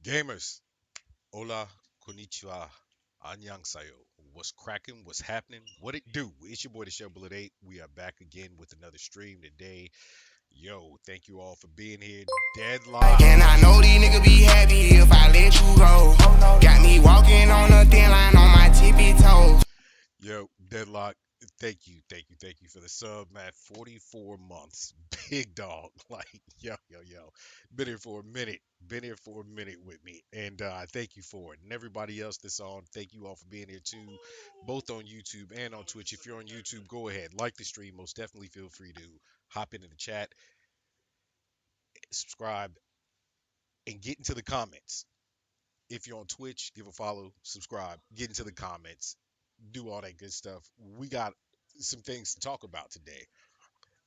Gamers, hola, konnichiwa, annyeonghaseyo. What's cracking? What's happening? What it do? It's your boy, the Show Bullet 8. We are back again with another stream today. Yo, thank you all for being here. Deadlock. And I know these niggas be happy if I let you go. Got me walking on a thin line on my tippy toes. Yo, Deadlock. Thank you for the sub, man. 44 months. Big dog. Like, yo. Been here for a minute. Been here for a minute with me. And I thank you for it. And everybody else that's on, thank you all for being here too, both on YouTube and on Twitch. If you're on YouTube, go ahead. Like the stream. Most definitely feel free to hop into the chat, subscribe, and get into the comments. If you're on Twitch, give a follow, subscribe, get into the comments, do all that good stuff. We got some things to talk about today.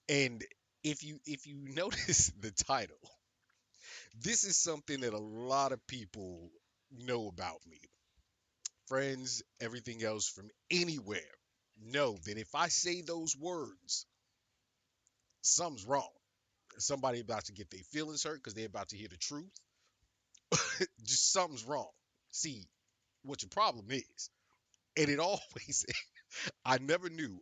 And if you notice the title, this is something that a lot of people know about me. Friends, everything else from anywhere know that if I say those words, something's wrong. Somebody about to get their feelings hurt because they're about to hear the truth. Just something's wrong. See, what your problem is. And it always I never knew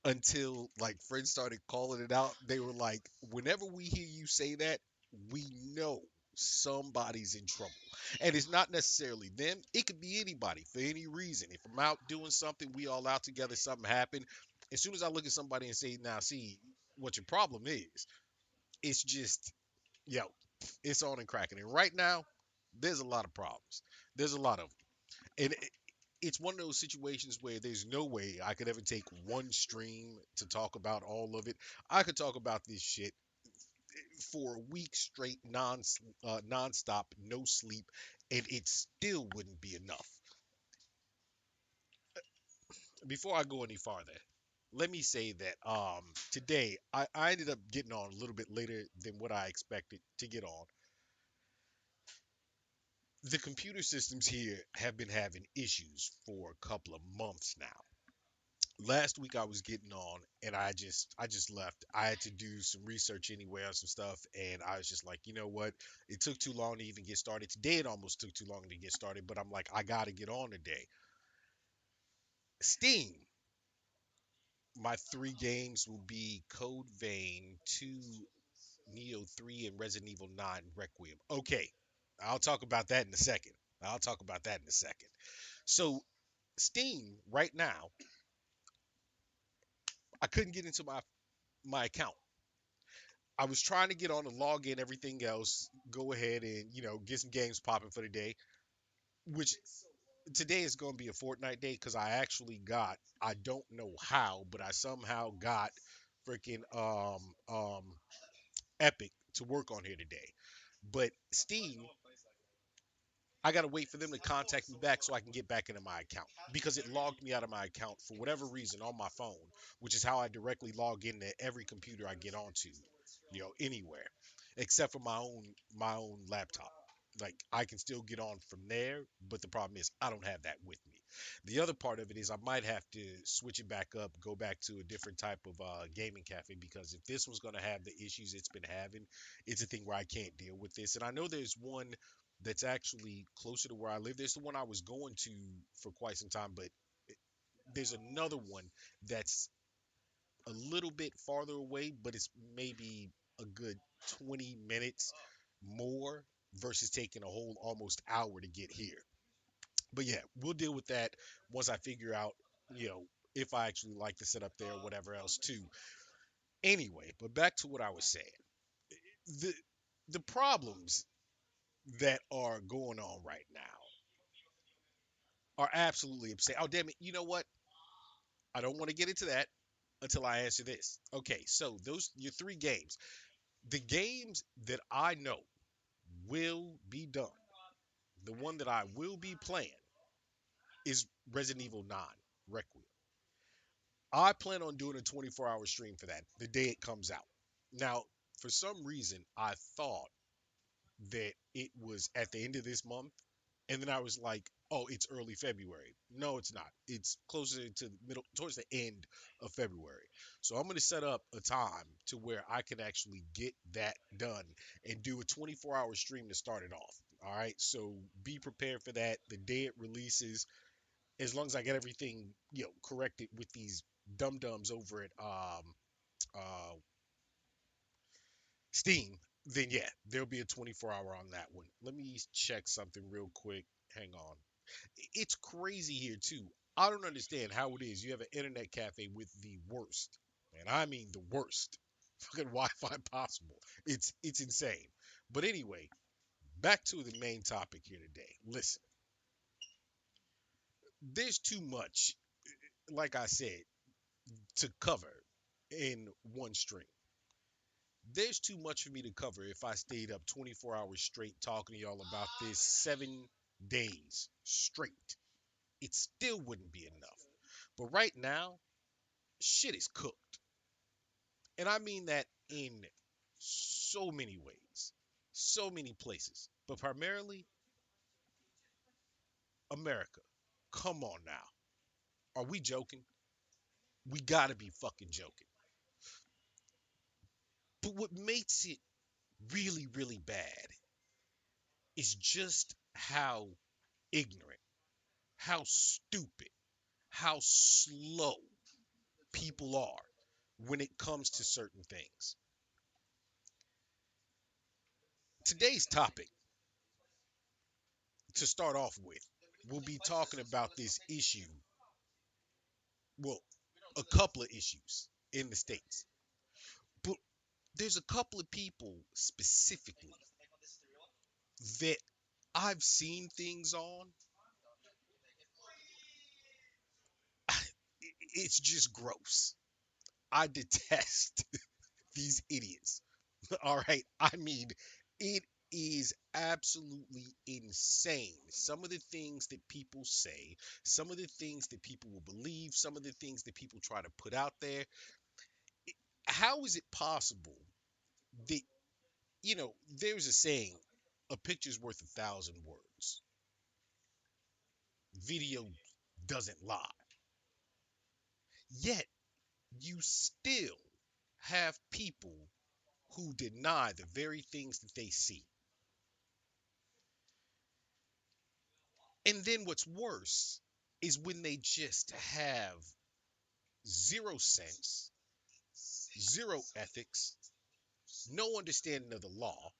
until like friends started calling it out. They were like, whenever we hear you say that, we know somebody's in trouble. And it's not necessarily them, it could be anybody for any reason. If I'm out doing something, we all out together, something happened. As soon as I look at somebody and say, now see what your problem is, it's just, yo, it's on and cracking. And right now, there's a lot of problems. There's a lot of them. And it's one of those situations where there's no way I could ever take one stream to talk about all of it. I could talk about this shit for a week straight, non-stop, no sleep, and it still wouldn't be enough. Before I go any farther, let me say that today I ended up getting on a little bit later than what I expected to get on. The computer systems here have been having issues for a couple of months now. Last week I was getting on and I just left. I had to do some research anyway on some stuff and I was just like, you know what? It took too long to even get started. Today it almost took too long to get started, but I'm like, I gotta get on today. Steam. My three games will be Code Vein, 2, Neo 3, and Resident Evil 9 Requiem. Okay. I'll talk about that in a second. I'll talk about that in a second. So Steam right now, I couldn't get into my account. I was trying to get on and log in, everything else, go ahead and, get some games popping for the day, which today is going to be a Fortnite day because I don't know how, but I somehow got freaking Epic to work on here today. But Steam, I got to wait for them to contact me back so I can get back into my account because it logged me out of my account for whatever reason on my phone, which is how I directly log into every computer I get onto, anywhere except for my own laptop. Like I can still get on from there, but the problem is I don't have that with me. The other part of it is I might have to switch it back up, go back to a different type of gaming cafe because if this was going to have the issues it's been having, it's a thing where I can't deal with this. And I know there's one that's actually closer to where I live. There's the one I was going to for quite some time, but there's another one that's a little bit farther away, but it's maybe a good 20 minutes more versus taking a whole almost hour to get here. But yeah, we'll deal with that once I figure out, you know, if I actually like the setup there or whatever else too. Anyway, but back to what I was saying. The the problems that are going on right now are absolutely insane. Oh damn it! You know what? I don't want to get into that until I answer this. Okay, so those your three games. The games that I know will be done. The one that I will be playing is Resident Evil 9 Requiem. I plan on doing a 24-hour stream for that the day it comes out. Now, for some reason, I thought that it was at the end of this month, and then I was like, Oh, it's early February. No, it's not. It's closer to the middle, towards the end of February. So I'm going to set up a time to where I can actually get that done and do a 24-hour stream to start it off. All right. So be prepared for that. The day it releases, as long as I get everything, corrected with these dum dums over at uh, Steam, then yeah, there'll be a 24-hour on that one. Let me check something real quick. Hang on. It's crazy here too. I don't understand how it is. You have an internet cafe with the worst, and I mean the worst fucking Wi-Fi possible. It's insane. But anyway, back to the main topic here today. Listen, there's too much, like I said, to cover in one stream. There's too much for me to cover if I stayed up 24 hours straight talking to y'all about this 7 days straight. It still wouldn't be enough. But right now, shit is cooked. And I mean that in so many ways, so many places, but primarily America. Come on now. Are we joking? We gotta be fucking joking. But what makes it really, really bad is just how ignorant, how stupid, how slow people are when it comes to certain things. Today's topic, to start off with, we'll be talking about this issue. Well, a couple of issues in the States. But there's a couple of people specifically that I've seen things on. It's just gross. I detest these idiots. All right. I mean, it is absolutely insane. Some of the things that people say, some of the things that people will believe, some of the things that people try to put out there. How is it possible that, there's a saying, a picture's worth 1,000 words. Video doesn't lie. Yet, you still have people who deny the very things that they see. And then what's worse is when they just have zero sense, zero ethics, no understanding of the law,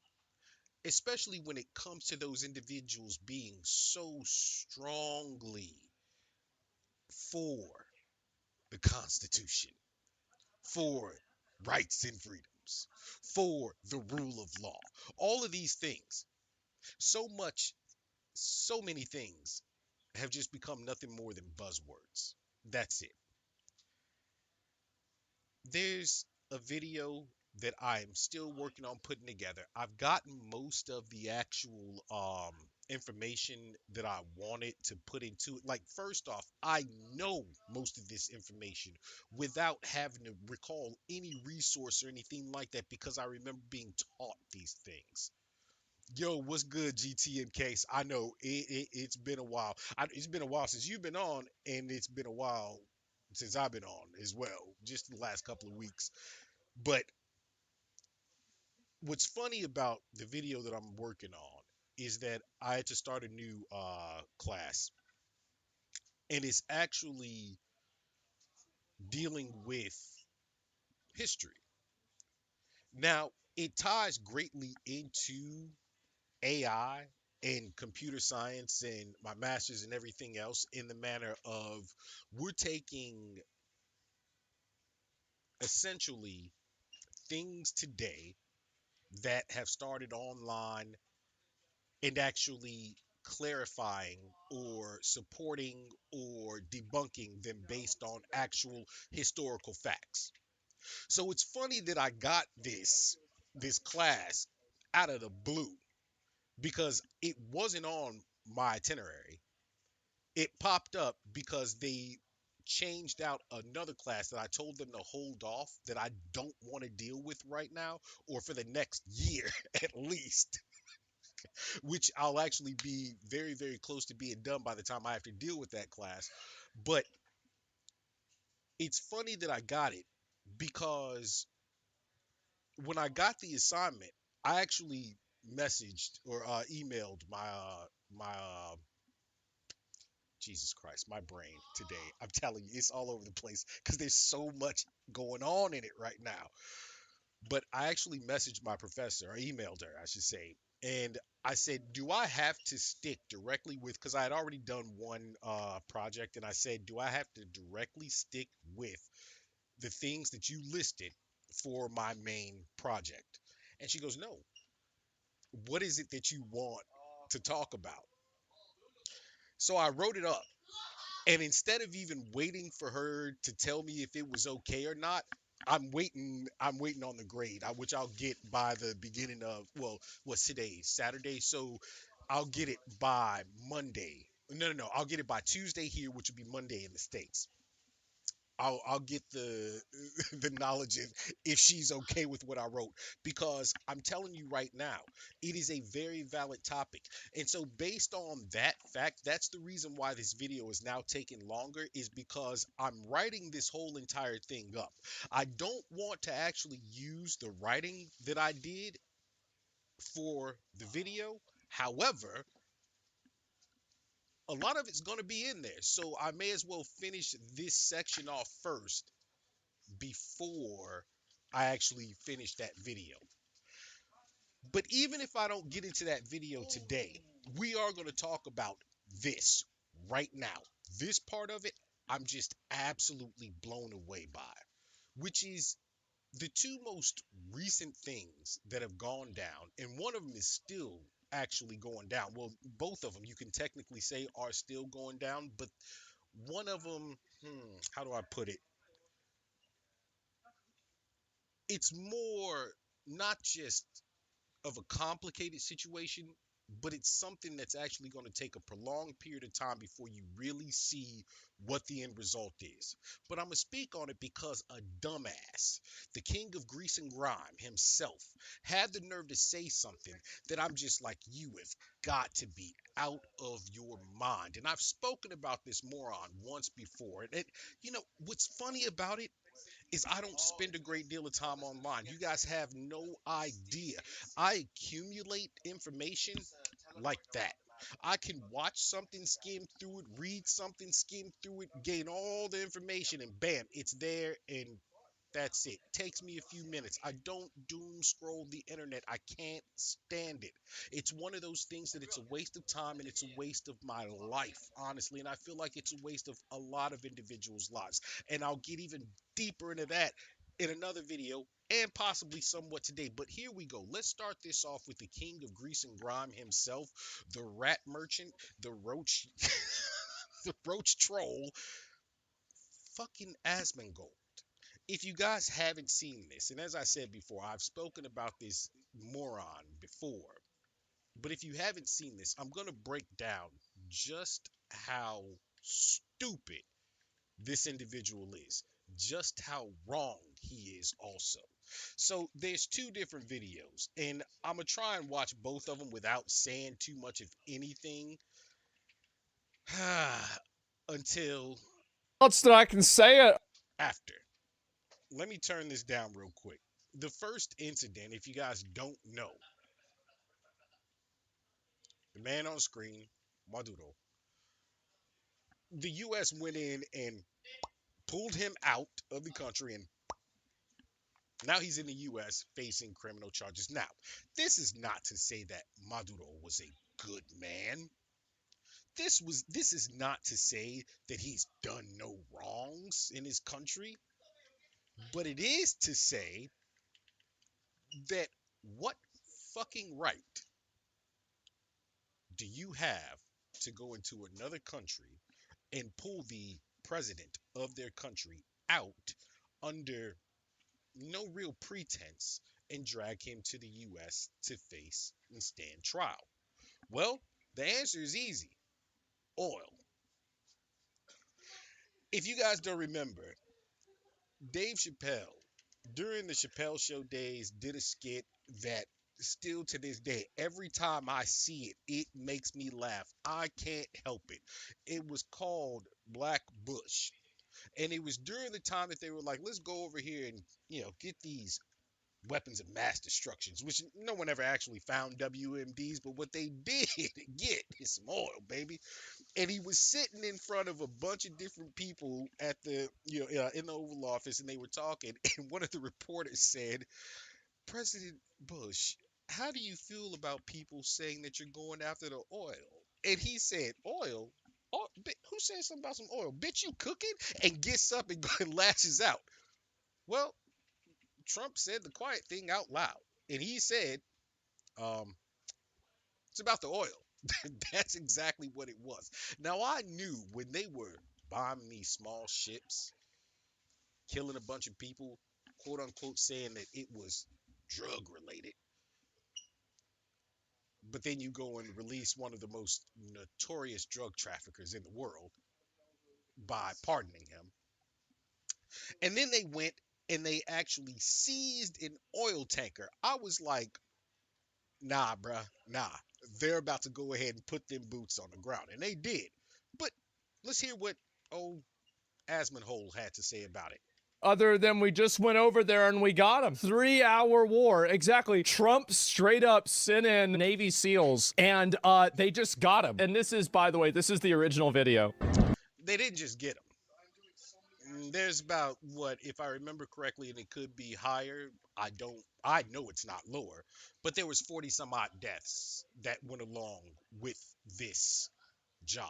especially when it comes to those individuals being so strongly for the Constitution, for rights and freedoms, for the rule of law. All of these things, so much, so many things have just become nothing more than buzzwords. That's it. There's a video that I'm still working on putting together. I've gotten most of the actual information that I wanted to put into it. Like, first off, I know most of this information without having to recall any resource or anything like that because I remember being taught these things. Yo, what's good, GTM case? I know it's been a while. It's been a while since you've been on, and it's been a while since I've been on as well, just the last couple of weeks. But what's funny about the video that I'm working on is that I had to start a new class, and it's actually dealing with history. Now, it ties greatly into AI and computer science and my master's and everything else in the manner of we're taking essentially things today that have started online and actually clarifying or supporting or debunking them based on actual historical facts. So it's funny that I got this class out of the blue because it wasn't on my itinerary. It popped up because they changed out another class that I told them to hold off that I don't want to deal with right now or for the next year at least. which I'll actually be very, very close to being done by the time I have to deal with that class. But it's funny that I got it because when I got the assignment, I actually messaged or emailed my Jesus Christ, my brain today. I'm telling you, it's all over the place because there's so much going on in it right now. But I actually messaged my professor, or emailed her, I should say, and I said, "Do I have to stick directly with?" Because I had already done one project, and I said, "Do I have to directly stick with the things that you listed for my main project?" And she goes, "No. What is it that you want to talk about?" So I wrote it up. And instead of even waiting for her to tell me if it was okay or not, I'm waiting on the grade, which I'll get by the beginning of, well, what's today? Saturday. So I'll get it by Monday. No, no, no. I'll get it by Tuesday here, which would be Monday in the States. I'll get the the knowledge if she's okay with what I wrote, because I'm telling you right now, it is a very valid topic. And so based on that fact, that's the reason why this video is now taking longer, is because I'm writing this whole entire thing up. I don't want to actually use the writing that I did for the video. However, a lot of it's going to be in there. So I may as well finish this section off first before I actually finish that video. But even if I don't get into that video today, we are going to talk about this right now. This part of it, I'm just absolutely blown away by, which is the two most recent things that have gone down, and one of them is still actually going down. Well, both of them you can technically say are still going down, but one of them, how do I put it? It's more not just of a complicated situation, but it's something that's actually going to take a prolonged period of time before you really see what the end result is. But I'm going to speak on it because a dumbass, the king of grease and grime himself, had the nerve to say something that I'm just like, you have got to be out of your mind. And I've spoken about this moron once before. And what's funny about it is I don't spend a great deal of time online. You guys have no idea. I accumulate information like that. I can watch something, skim through it, read something, skim through it, gain all the information, and bam, it's there, and that's it. Takes me a few minutes. I don't doom scroll the internet. I can't stand it. It's one of those things that it's a waste of time and it's a waste of my life, honestly. And I feel like it's a waste of a lot of individuals' lives. And I'll get even deeper into that in another video and possibly somewhat today. But here we go. Let's start this off with the king of grease and grime himself, the rat merchant, the roach, the roach troll, fucking Asmongold. If you guys haven't seen this, and as I said before, I've spoken about this moron before, but if you haven't seen this, I'm going to break down just how stupid this individual is, just how wrong he is also. So there's two different videos, and I'm going to try and watch both of them without saying too much of anything until Else that I can say it. after. Let me turn this down real quick. The first incident, if you guys don't know, the man on screen, Maduro, the U.S. went in and pulled him out of the country, and now he's in the U.S. facing criminal charges. Now, this is not to say that Maduro was a good man. This is not to say that he's done no wrongs in his country, but it is to say that what fucking right do you have to go into another country and pull the president of their country out under no real pretense and drag him to the US to face and stand trial? Well, the answer is easy: oil. If you guys don't remember, Dave Chappelle, during the Chappelle Show days, did a skit that still to this day, every time I see it, it makes me laugh. I can't help it. It was called Black Bush. And it was during the time that they were like, let's go over here and, get these weapons of mass destructions, which no one ever actually found WMDs, but what they did get is some oil, baby. And he was sitting in front of a bunch of different people at the, in the Oval Office, and they were talking. And one of the reporters said, President Bush, how do you feel about people saying that you're going after the oil? And he said, oil? Oh, who said something about some oil? Bitch, you cooking? And gets up and, and lashes out. Well, Trump said the quiet thing out loud. And he said, um, it's about the oil. That's exactly what it was. Now, I knew when they were bombing these small ships, killing a bunch of people, quote unquote, saying that it was drug related. But then you go and release one of the most notorious drug traffickers in the world by pardoning him. And then they went and they actually seized an oil tanker. I was like, nah, bruh, nah. They're about to go ahead and put them boots on the ground. And they did. But let's hear what old Asmonhole had to say about it. Other than we just went over there and we got him. 3-hour war. Exactly. Trump straight up sent in Navy SEALs and they just got him. And this is, by the way, this is the original video. They didn't just get him. There's about, what, if I remember correctly, and it could be higher, I know it's not lower, but there was 40 some odd deaths that went along with this job.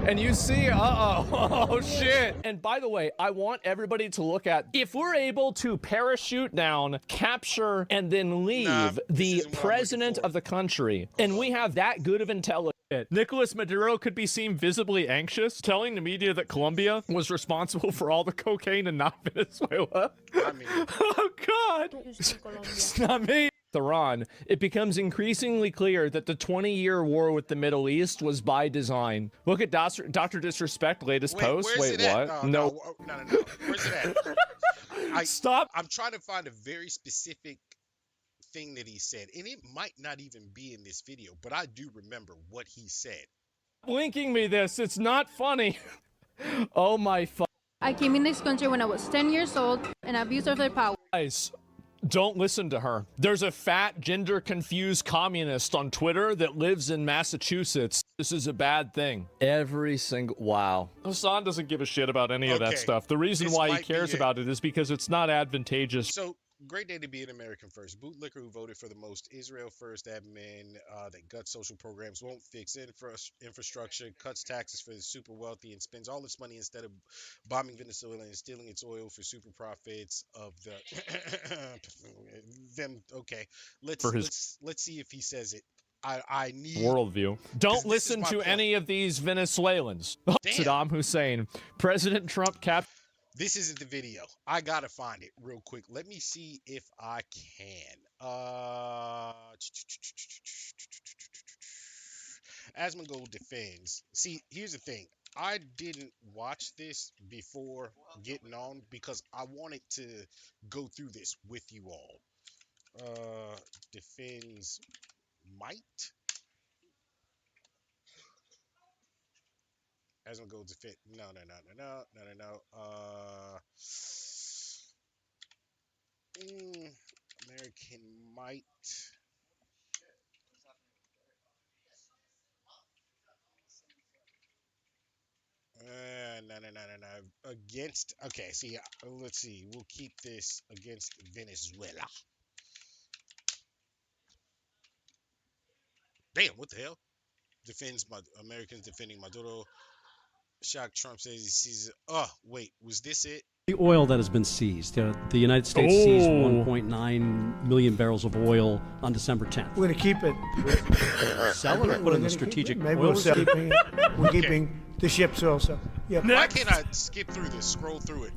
And you see, oh shit. And by the way, I want everybody to look at, if we're able to parachute down, capture, and then leave the president of the country, and we have that good of intelligence, Nicolas Maduro could be seen visibly anxious, telling the media that Colombia was responsible for all the cocaine and not Venezuela. I mean, Oh God, it's not me. Iran, it becomes increasingly clear that the 20-year war with the Middle East was by design. Look at Dr. Disrespect latest post. Wait, what? No. Where's it at? Stop. I'm trying to find a very specific thing that he said, and it might not even be in this video, but I do remember what he said. Linking me this. It's not funny. Oh my fuck. I came in this country when I was 10 years old and abused of their power. Guys, don't listen to her. There's a fat, gender-confused communist on Twitter that lives in Massachusetts. This is a bad thing. Every single... Wow. Hassan doesn't give a shit about any of that stuff. The reason why he cares about it is because it's not advantageous. So, great day to be an American first. Bootlicker who voted for the most Israel first admin that guts social programs, won't fix infrastructure, cuts taxes for the super wealthy, and spends all its money instead of bombing Venezuela and stealing its oil for super profits of the them. Okay, let's see if he says it. I need worldview. Don't listen to any of these Venezuelans. Saddam Hussein, President Trump This isn't the video. I gotta find it real quick. Let me see if I can. Asmongold defends. See, here's the thing. I didn't watch this before getting on because I wanted to go through this with you all. Defends might. Asmongold defend. No. American might. No. Against. Okay, see, let's see. We'll keep this against Venezuela. Damn, what the hell? Defends Americans defending Maduro. Shock Trump says he sees. Oh, wait, was this it? The oil that has been seized. The United States seized 1.9 million barrels of oil on December 10th. We're going to keep it. Sell it or put it in the strategic Maybe oil we'll sell it. We're keeping the ships also. Yep. Why can't I skip through this, scroll through it?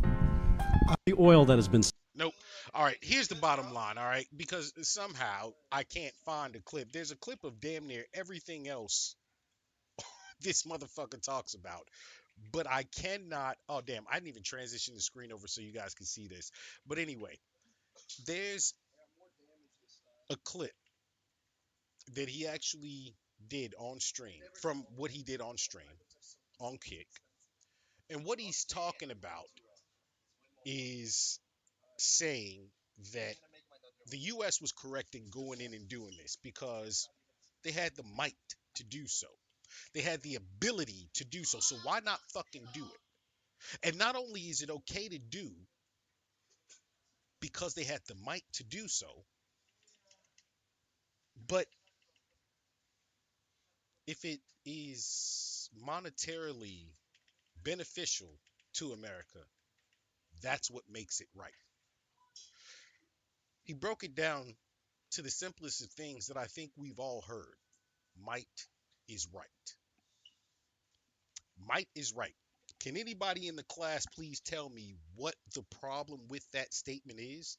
The oil that has been... Nope. All right, here's the bottom line, all right? Because somehow I can't find a clip. There's a clip of damn near everything else this motherfucker talks about. But I cannot... Oh, damn. I didn't even transition the screen over so you guys can see this. But anyway, There's a clip that he actually did on stream from what he did on stream on Kick. And what he's talking about is saying that the US was correct in going in and doing this because they had the might to do so. They had the ability to do so. So why not fucking do it? And not only is it okay to do because they had the might to do so, but if it is monetarily beneficial to America, that's what makes it right. He broke it down to the simplest of things that I think we've all heard. Might is right. Might is right. Can anybody in the class please tell me what the problem with that statement is?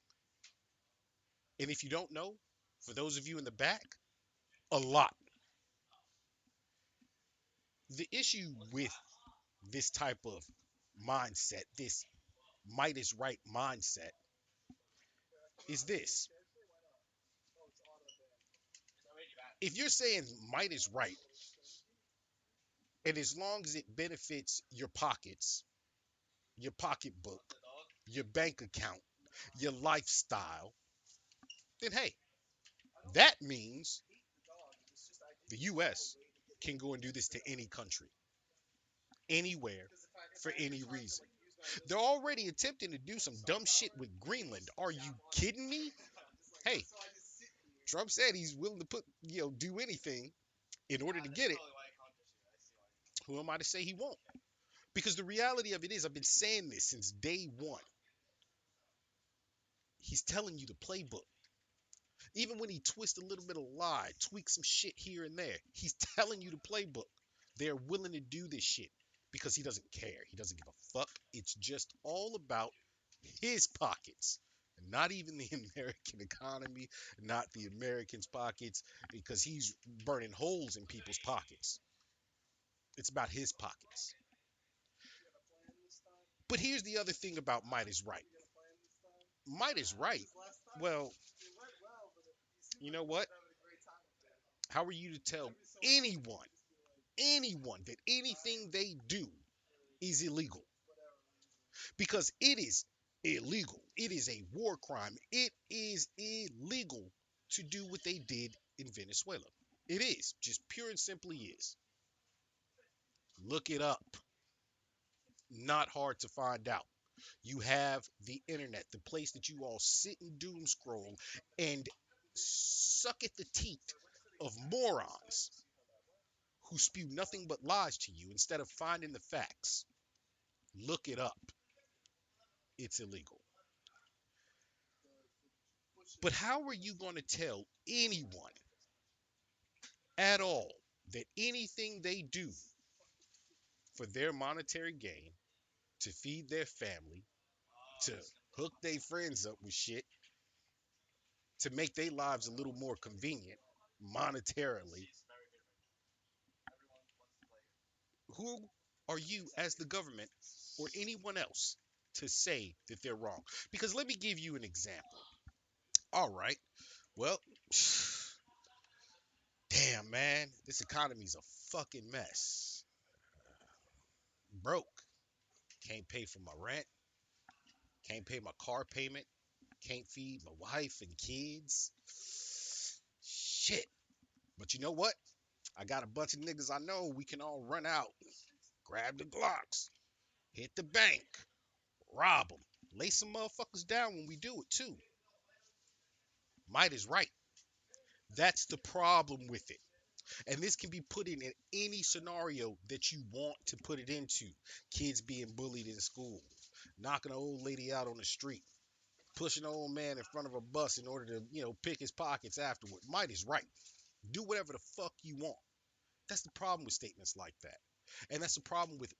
And if you don't know, for those of you in the back, a lot. The issue with this type of mindset, this might is right mindset, is this. If you're saying might is right, and as long as it benefits your pockets, your pocketbook, your bank account, your lifestyle, then hey, that means the US can go and do this to any country, anywhere, for any reason. They're already attempting to do some dumb shit with Greenland. Are you kidding me? Hey, Trump said he's willing to do anything in order to get it. Who am I to say he won't? Because the reality of it is, I've been saying this since day one. He's telling you the playbook. Even when he twists a little bit of lie, tweaks some shit here and there, he's telling you the playbook. They're willing to do this shit because he doesn't care. He doesn't give a fuck. It's just all about his pockets. Not even the American economy, not the Americans' pockets, because he's burning holes in people's pockets. It's about his pockets. But here's the other thing about might is right. Might is right. Well, you know what? How are you to tell anyone that anything they do is illegal? Because it is illegal. It is a war crime. It is illegal to do what they did in Venezuela. It is. Just pure and simply is. Look it up. Not hard to find out. You have the internet, the place that you all sit and doom scroll and suck at the teat of morons who spew nothing but lies to you instead of finding the facts. Look it up. It's illegal. But how are you going to tell anyone at all that anything they do for their monetary gain, to feed their family, to hook their friends up with shit, to make their lives a little more convenient monetarily, who are you as the government or anyone else to say that they're wrong? Because let me give you an example. All right. Well, damn, man, this economy's a fucking mess. Broke. Can't pay for my rent. Can't pay my car payment. Can't feed my wife and kids. Shit. But you know what? I got a bunch of niggas I know. We can all run out, grab the Glocks, hit the bank, rob them, lay some motherfuckers down when we do it too. Might is right. That's the problem with it. And this can be put in any scenario that you want to put it into. Kids being bullied in school, knocking an old lady out on the street, pushing an old man in front of a bus in order to, pick his pockets afterward. Might is right. Do whatever the fuck you want. That's the problem with statements like that. And that's the problem with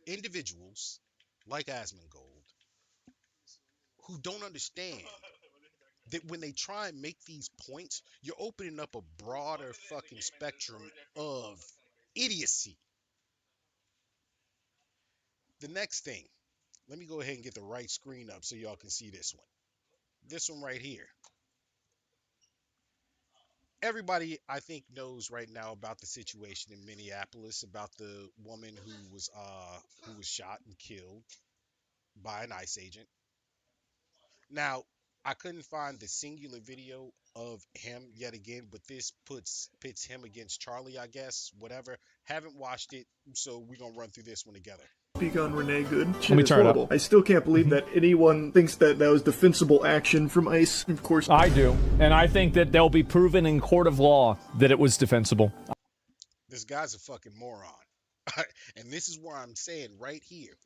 individuals like Asmongold who don't understand that when they try and make these points, you're opening up a broader fucking spectrum of idiocy. The next thing, let me go ahead and get the right screen up so y'all can see this one. This one right here. Everybody, I think, knows right now about the situation in Minneapolis, about the woman who was shot and killed by an ICE agent. Now, I couldn't find the singular video of him yet again, but this pits him against Charlie, I guess. Whatever. Haven't watched it, so we're gonna run through this one together. Speak on Renee Good. Let me Shit is turn it up. horrible. I still can't believe that anyone thinks that that was defensible action from ICE. Of course, I do. And I think that they'll be proven in court of law that it was defensible. This guy's a fucking moron. And this is where I'm saying right here,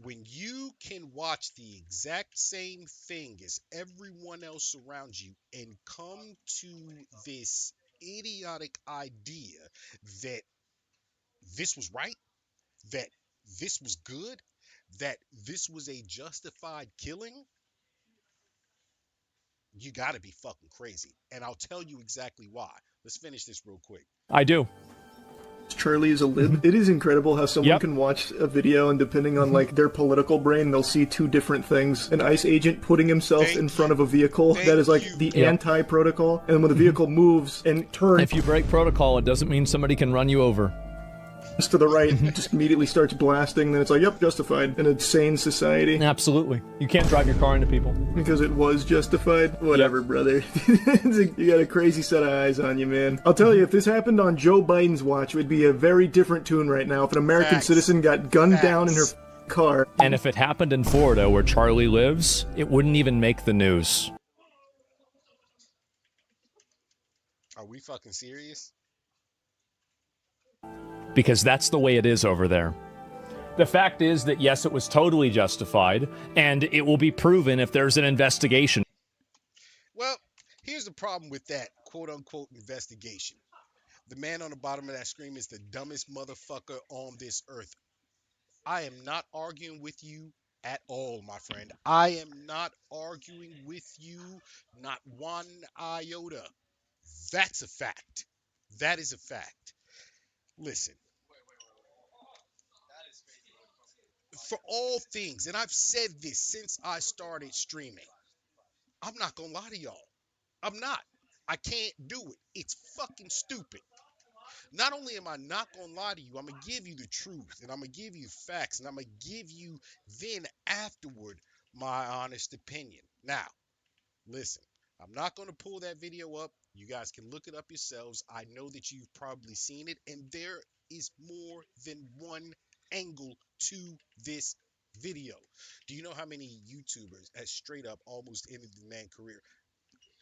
when you can watch the exact same thing as everyone else around you and come to this idiotic idea that this was right, that this was good, that this was a justified killing, you gotta be fucking crazy. And I'll tell you exactly why. Let's finish this real quick. I do. Charlie is a lib. It is incredible how someone Yep. can watch a video and depending on like their political brain, they'll see two different things. An ICE agent putting himself Thank in you. front of a vehicle Thank that is like you. the Yep. anti-protocol, and when the vehicle moves and turns If you break protocol, it doesn't mean somebody can run you over. to the right, it just immediately starts blasting, then it's like, yep, justified. In a sane society. Absolutely. You can't drive your car into people. Because it was justified? Whatever, brother. You got a crazy set of eyes on you, man. I'll tell you, if this happened on Joe Biden's watch, it would be a very different tune right now. If an American Facts. citizen got gunned Facts. down in her car. And if it happened in Florida where Charlie lives, it wouldn't even make the news. Are we fucking serious? Because that's the way it is over there. The fact is that, yes, it was totally justified, and it will be proven if there's an investigation. Well, here's the problem with that quote-unquote investigation. The man on the bottom of that screen is the dumbest motherfucker on this earth. I am not arguing with you at all, my friend. I am not arguing with you, not one iota. That's a fact. That is a fact. Listen. For all things, and I've said this since I started streaming, I'm not gonna lie to y'all. I'm not. I can't do it. It's fucking stupid. Not only am I not gonna lie to you, I'm gonna give you the truth, and I'm gonna give you facts, and I'm gonna give you then afterward my honest opinion. Now, listen, I'm not gonna pull that video up. You guys can look it up yourselves. I know that you've probably seen it, and there is more than one angle to this video. Do you know how many YouTubers has straight up almost ended the man's career?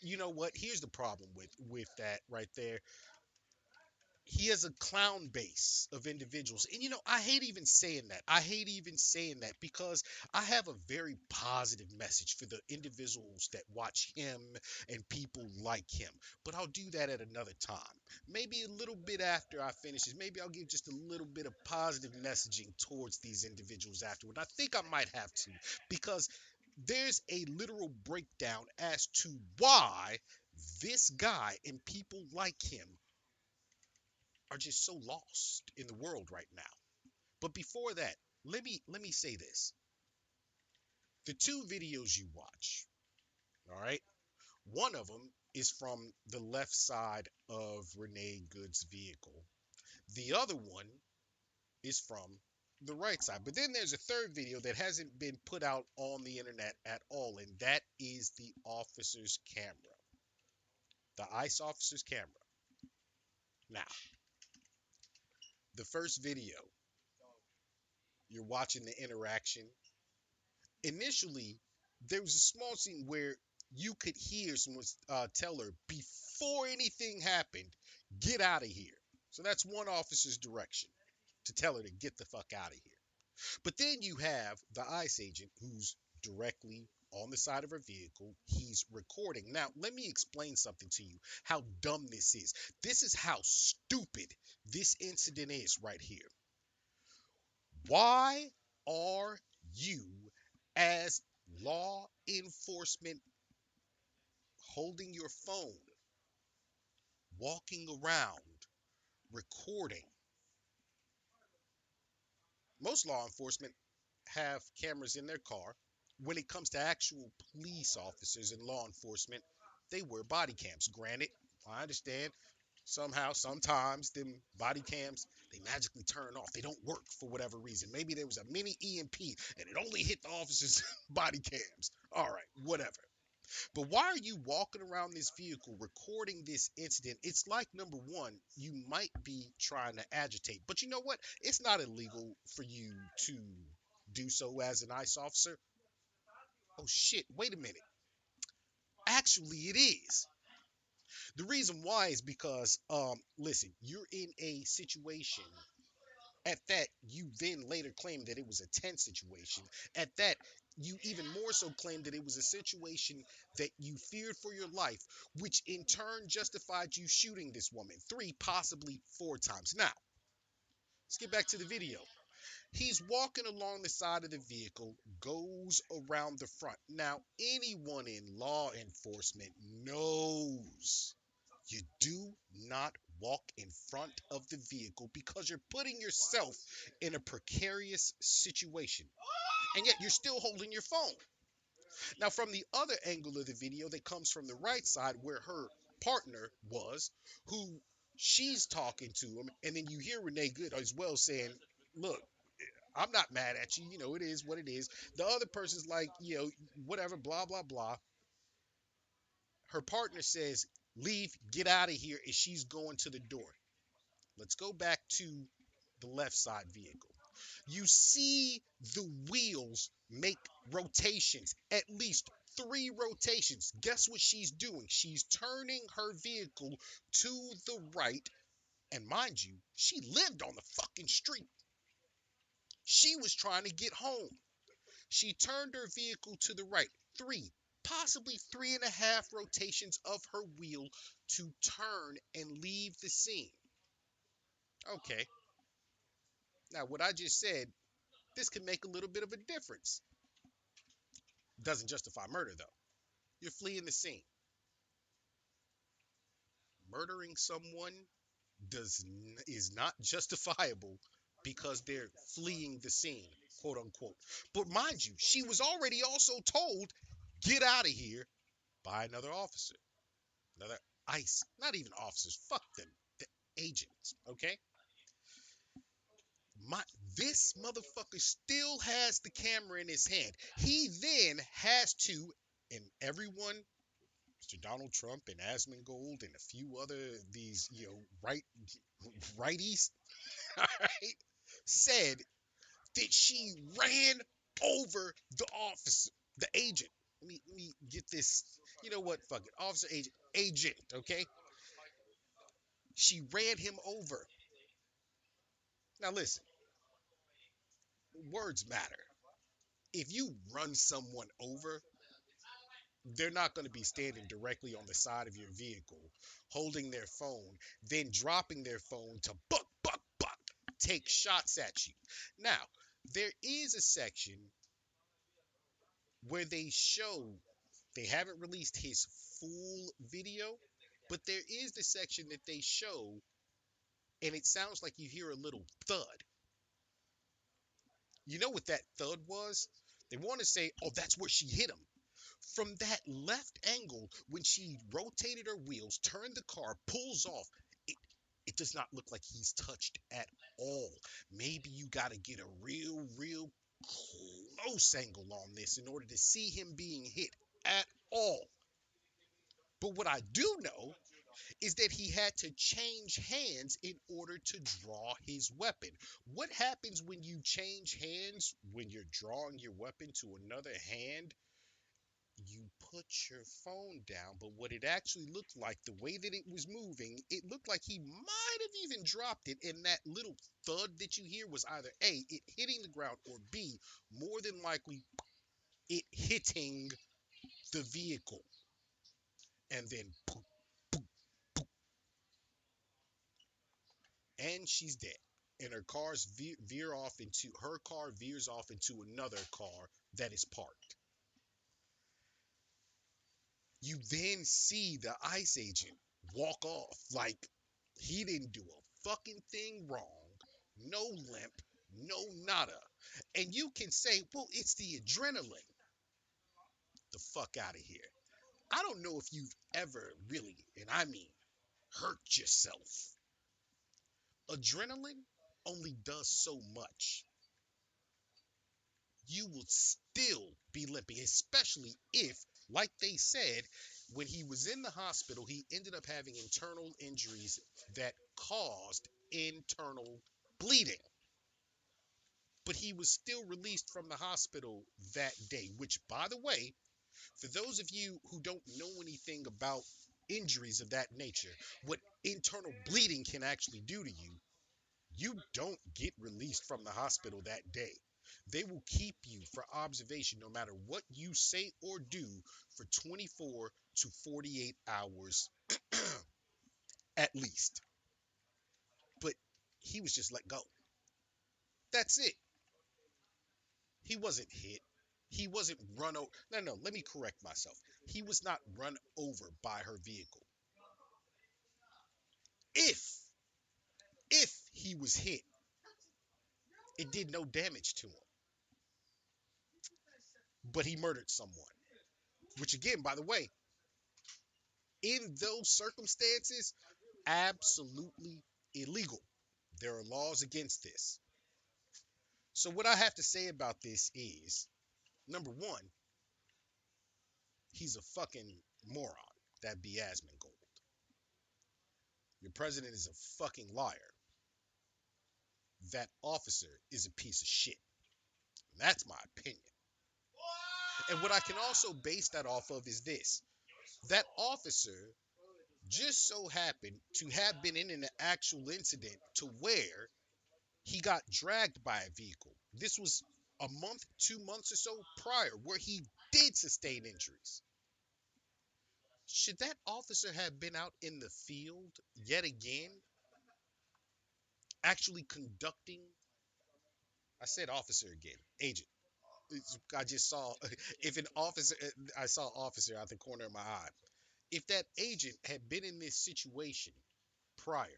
You know what? Here's the problem with that right there. He has a clown base of individuals. And I hate even saying that. I hate even saying that because I have a very positive message for the individuals that watch him and people like him. But I'll do that at another time. Maybe a little bit after I finish this. Maybe I'll give just a little bit of positive messaging towards these individuals afterward. I think I might have to because there's a literal breakdown as to why this guy and people like him are just so lost in the world right now. But before that, let me say this. The two videos you watch, all right? One of them is from the left side of Renee Good's vehicle. The other one is from the right side. But then there's a third video that hasn't been put out on the internet at all, and that is the officer's camera. The ICE officer's camera. Now, the first video, you're watching the interaction. Initially, there was a small scene where you could hear someone tell her, before anything happened, get out of here. So that's one officer's direction, to tell her to get the fuck out of here. But then you have the ICE agent who's directly on the side of her vehicle. He's recording. Now, let me explain something to you, how dumb this is. This is how stupid this incident is right here. Why are you, as law enforcement, holding your phone, walking around, recording? Most law enforcement have cameras in their car. when it comes to actual police officers and law enforcement, they wear body cams. Granted, I understand somehow, sometimes them body cams, they magically turn off. They don't work for whatever reason. Maybe there was a mini EMP and it only hit the officer's body cams. All right, whatever. But why are you walking around this vehicle recording this incident? It's like, number one, you might be trying to agitate. But you know what? It's not illegal for you to do so as an ICE officer. Oh shit, wait a minute. Actually, it is. The reason why is because, listen, you're in a situation. At that, you then later claimed that it was a tense situation. At that, you even more so claimed that it was a situation that you feared for your life, which in turn justified you shooting this woman 3, possibly 4 times. Now, let's get back to the video. He's walking along the side of the vehicle, goes around the front. Now, anyone in law enforcement knows you do not walk in front of the vehicle because you're putting yourself in a precarious situation. And yet you're still holding your phone. Now, from the other angle of the video that comes from the right side where her partner was, who she's talking to him, and then you hear Renee Good as well saying, look, I'm not mad at you. You know, it is what it is. The other person's like, you know, whatever, blah, blah, blah. Her partner says, leave, get out of here, and she's going to the door. Let's go back to the left side vehicle. You see the wheels make rotations, at least 3 rotations. Guess what she's doing? She's turning her vehicle to the right. And mind you, she lived on the fucking street. She was trying to get home. She turned her vehicle to the right. 3, possibly 3.5 rotations of her wheel to turn and leave the scene. Okay. Now, what I just said, this can make a little bit of a difference. Doesn't justify murder, though. You're fleeing the scene. Murdering someone is not justifiable because they're fleeing the scene, quote unquote. But mind you, she was already also told, get out of here, by another officer. Another ICE, not even officers, fuck them, the agents, okay? This motherfucker still has the camera in his hand. He then has to, and everyone, Mr. Donald Trump and Asmongold and a few other these, you know, righties, all right, said that she ran over the officer, the agent. Let me get this. You know what? Fuck it. Officer, agent, okay? She ran him over. Now listen, words matter. If you run someone over, they're not going to be standing directly on the side of your vehicle, holding their phone, then dropping their phone to buck, buck, buck, take shots at you. Now, there is a section where they haven't released his full video, but there is the section that they show, and it sounds like you hear a little thud. You know what that thud was? They want to say, oh, that's where she hit him. From that left angle, when she rotated her wheels, turned the car, pulls off, it does not look like he's touched at all. Maybe you got to get a real close angle on this in order to see him being hit at all. But what I do know is that he had to change hands in order to draw his weapon. What happens when you change hands when you're drawing your weapon to another hand? You put your phone down, but what it actually looked like, the way that it was moving, it looked like he might have even dropped it, and that little thud that you hear was either A, it hitting the ground, or B, more than likely, it hitting the vehicle. And then poof, poof, poof, and she's dead. And her cars her car veers off into another car that is parked. You then see the ICE agent walk off like he didn't do a fucking thing wrong. No limp, no nada. And you can say, well, it's the adrenaline. the fuck out of here. I don't know if you've ever really, and I mean hurt yourself. Adrenaline only does so much. You will still be limping, especially if, like they said, when he was in the hospital, he ended up having internal injuries that caused internal bleeding. But he was still released from the hospital that day, which, by the way, for those of you who don't know anything about injuries of that nature, what internal bleeding can actually do to you, you don't get released from the hospital that day. They will keep you for observation no matter what you say or do for 24 to 48 hours at least. But he was just let go. That's it. He wasn't hit. He wasn't run over. No, let me correct myself. He was not run over by her vehicle. If he was hit, it did no damage to him. But he murdered someone. Which again, by the way, in those circumstances, absolutely illegal. There are laws against this. So what I have to say about this is, number one, he's a fucking moron. That'd be Asmongold. Your president is a fucking liar. That officer is a piece of shit. That's my opinion. And what I can also base that off of is this. That officer just so happened to have been in an actual incident to where he got dragged by a vehicle. This was a month, 2 months or so prior, where he did sustain injuries. Should that officer have been out in the field yet again, actually conducting? I said officer again, agent. I just saw, if an officer, I saw officer out the corner of my eye. If that agent had been in this situation prior,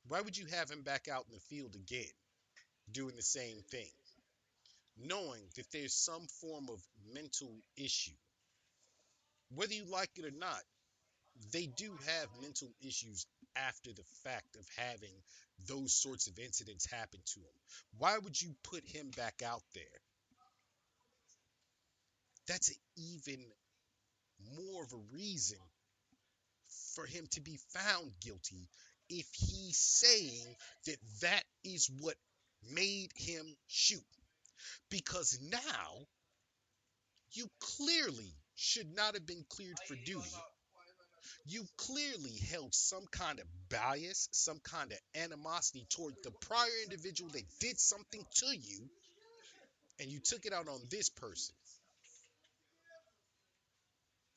why would you have him back out in the field again, doing the same thing, knowing that there's some form of mental issue? Whether you like it or not, they do have mental issues after the fact of having those sorts of incidents happen to them. Why would you put him back out there? That's even more of a reason for him to be found guilty if he's saying that that is what made him shoot. Because now you clearly should not have been cleared for duty. You clearly held some kind of bias, some kind of animosity toward the prior individual that did something to you, and you took it out on this person.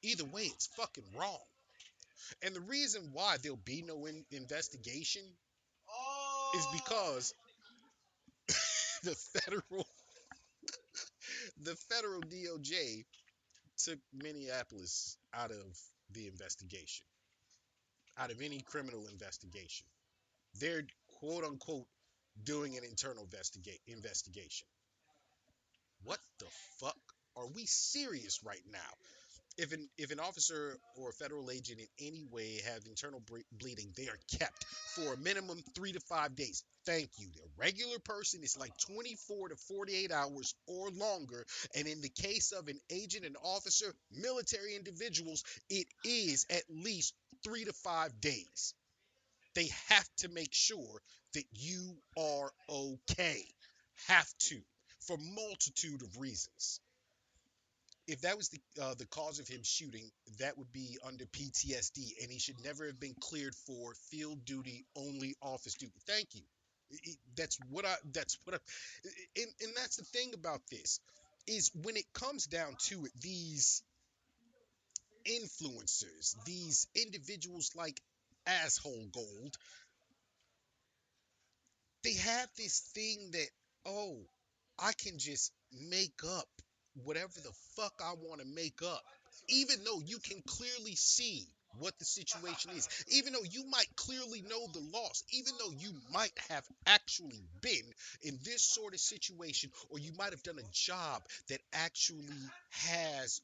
Either way, it's fucking wrong. And the reason why there'll be no investigation is because the federal DOJ took Minneapolis out of the investigation, out of any criminal investigation. They're quote unquote doing an internal investigation. What the fuck? Are we serious right now? If an officer or a federal agent in any way have internal bleeding, they are kept for a minimum 3 to 5 days. Thank you. The regular person is like 24 to 48 hours or longer. And in the case of an agent and officer, military individuals, it is at least 3 to 5 days. They have to make sure that you are okay. Have to, for multitude of reasons. If that was the cause of him shooting, that would be under PTSD, and he should never have been cleared for field duty only, office duty. Thank you. That's what I. And that's the thing about this is when it comes down to it, these influencers, these individuals like Asshole Gold, they have this thing that, oh, I can just make up whatever the fuck I want to make up, even though you can clearly see what the situation is, even though you might clearly know the loss, even though you might have actually been in this sort of situation, or you might have done a job that actually has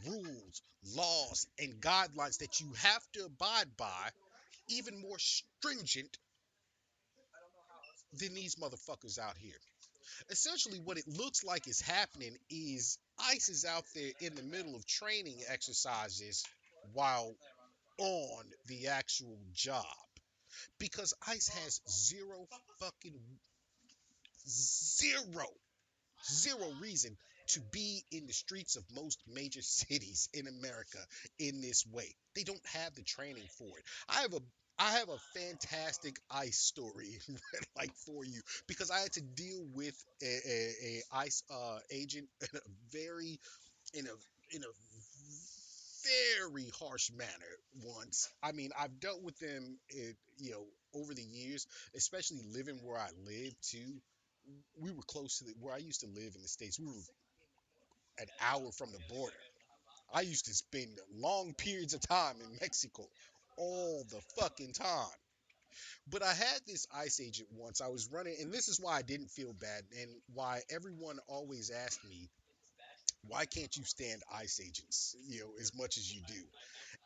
rules, laws, and guidelines that you have to abide by even more stringent than these motherfuckers out here. Essentially, what it looks like is happening is ICE is out there in the middle of training exercises while on the actual job because ICE has fucking zero zero reason to be in the streets of most major cities in America in this way. They don't have the training for it. I have a fantastic ICE story like for you because I had to deal with a ICE agent very in a in a very harsh manner once. I mean, I've dealt with them, over the years, especially living where I live too. We were close to where I used to live in the States. We were an hour from the border. I used to spend long periods of time in Mexico all the fucking time. But I had this ICE agent once. I was running, and this is why I didn't feel bad, and why everyone always asked me, why can't you stand ICE agents, as much as you do?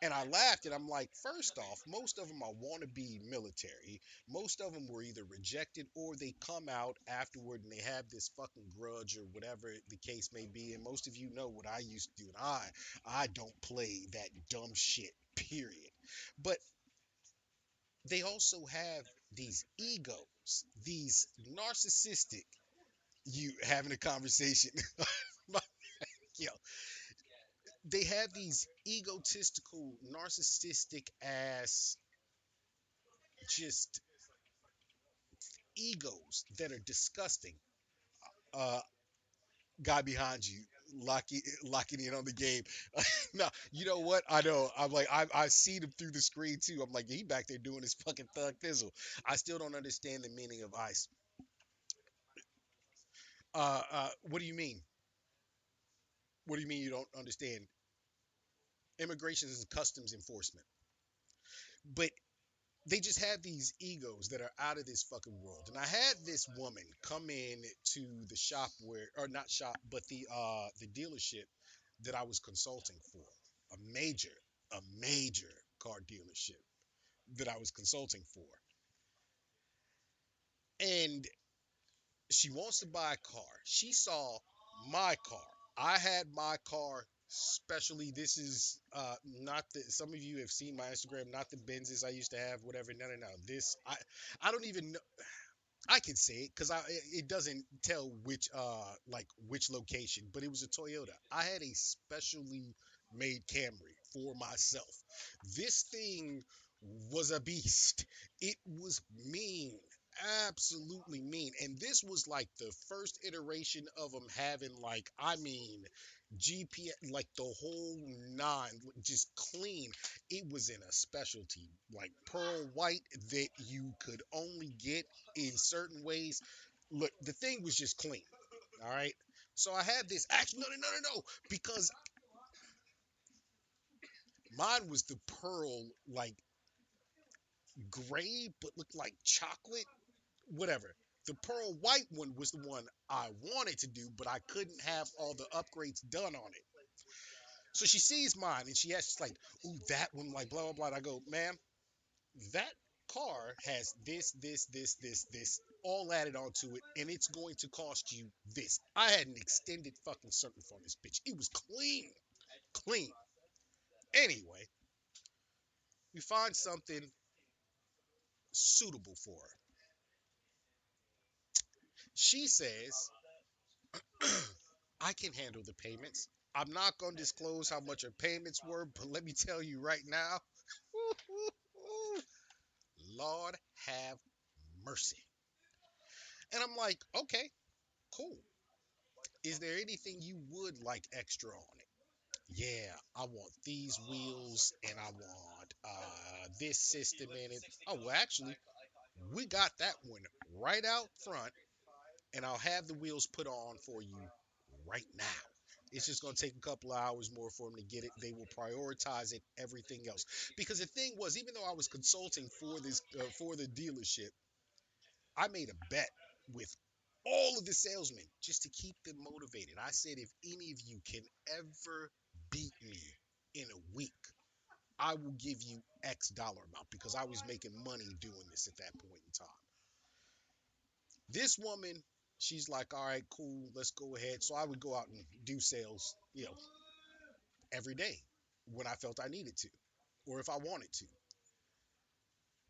And I laughed and I'm like, first off, most of them are wannabe military. Most of them were either rejected or they come out afterward and they have this fucking grudge or whatever the case may be. And most of you know what I used to do. And I don't play that dumb shit, period. But they also have these egos, these narcissistic, you having a conversation. Yo, they have these egotistical, narcissistic ass just egos that are disgusting. Uh, Guy behind you, locking in on the game. No, you know what? I know. I'm like, I see him through the screen too. I'm like, he back there doing his fucking thug thizzle. I still don't understand the meaning of ICE. What do you mean? What do you mean you don't understand? Immigration is customs enforcement, but they just have these egos that are out of this fucking world. And I had this woman come in to the shop where, or not shop, but the dealership that I was consulting for, a major car dealership that I was consulting for, and she wants to buy a car. She saw my car. I had my car. Especially, this is not the. Some of you have seen my Instagram, not the Benzes I used to have, whatever. No, no, no. I don't even know. I can say it because it doesn't tell which location, but it was a Toyota. I had a specially made Camry for myself. This thing was a beast. It was mean, absolutely mean. And this was like the first iteration of them having GPS, like the whole nine, just clean. It was in a specialty, like pearl white, that you could only get in certain ways. Look, the thing was just clean. All right. So I had this. Actually, no, no, no, no, no. Because mine was the pearl, like gray, but looked like chocolate. Whatever. The pearl white one was the one I wanted to do, but I couldn't have all the upgrades done on it. So she sees mine and she asks, like, ooh, that one, like, blah, blah, blah. And I go, ma'am, that car has this, all added onto it, and it's going to cost you this. I had an extended fucking circuit on this bitch. It was clean. Clean. Anyway, we find something suitable for her. She says, I can handle the payments. I'm not going to disclose how much her payments were, but let me tell you right now, Lord have mercy. And I'm like, okay, cool. Is there anything you would like extra on it? Yeah, I want these wheels and I want this system in it. Oh, well, actually, we got that one right out front, and I'll have the wheels put on for you right now. It's just going to take a couple of hours more for them to get it. They will prioritize it, everything else. Because the thing was, even though I was consulting for the dealership, I made a bet with all of the salesmen just to keep them motivated. I said, if any of you can ever beat me in a week, I will give you X dollar amount, because I was making money doing this at that point in time. This woman, she's like, all right, cool, let's go ahead. So I would go out and do sales, every day when I felt I needed to, or if I wanted to.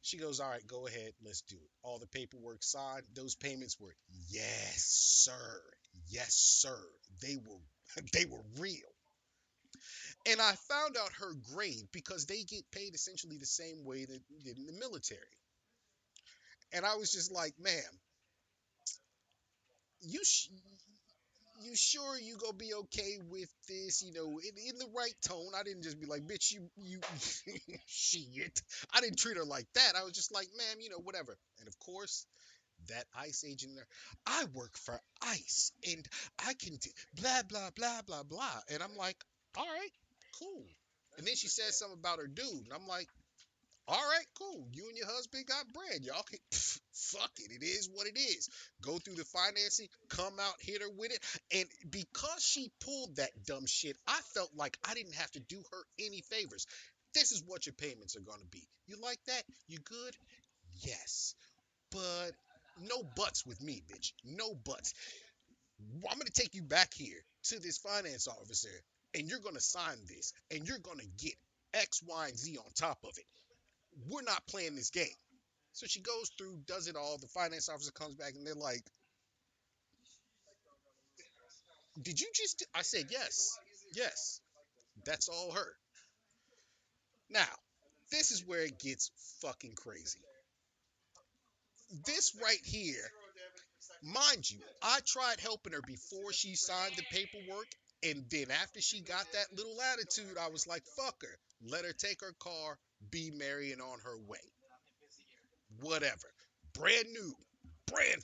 She goes, all right, go ahead, let's do it. All the paperwork signed, those payments were, yes, sir. Yes, sir. They were they were real. And I found out her grade because they get paid essentially the same way that did in the military. And I was just like, ma'am, you you sure you gonna be okay with this? In the right tone. I didn't just be like, bitch, you shit. I didn't treat her like that. I was just like, ma'am, whatever. And of course, that ICE agent there, I work for ICE and I can do blah blah blah blah blah. And I'm like, all right, cool. And then she said something about her dude, and I'm like, all right, cool. You and your husband got bread. Y'all can fuck it. It is what it is. Go through the financing, come out, hit her with it. And because she pulled that dumb shit, I felt like I didn't have to do her any favors. This is what your payments are going to be. You like that? You good? Yes. But no buts with me, bitch. No buts. I'm going to take you back here to this finance officer, and you're going to sign this, and you're going to get X, Y, and Z on top of it. We're not playing this game. So she goes through, does it all. The finance officer comes back, and they're like, did you just... I said, yes. Yes. That's all her. Now, this is where it gets fucking crazy. This right here, mind you, I tried helping her before she signed the paperwork, and then after she got that little attitude, I was like, fuck her. Let her take her car, be merry, and on her way. Whatever. Brand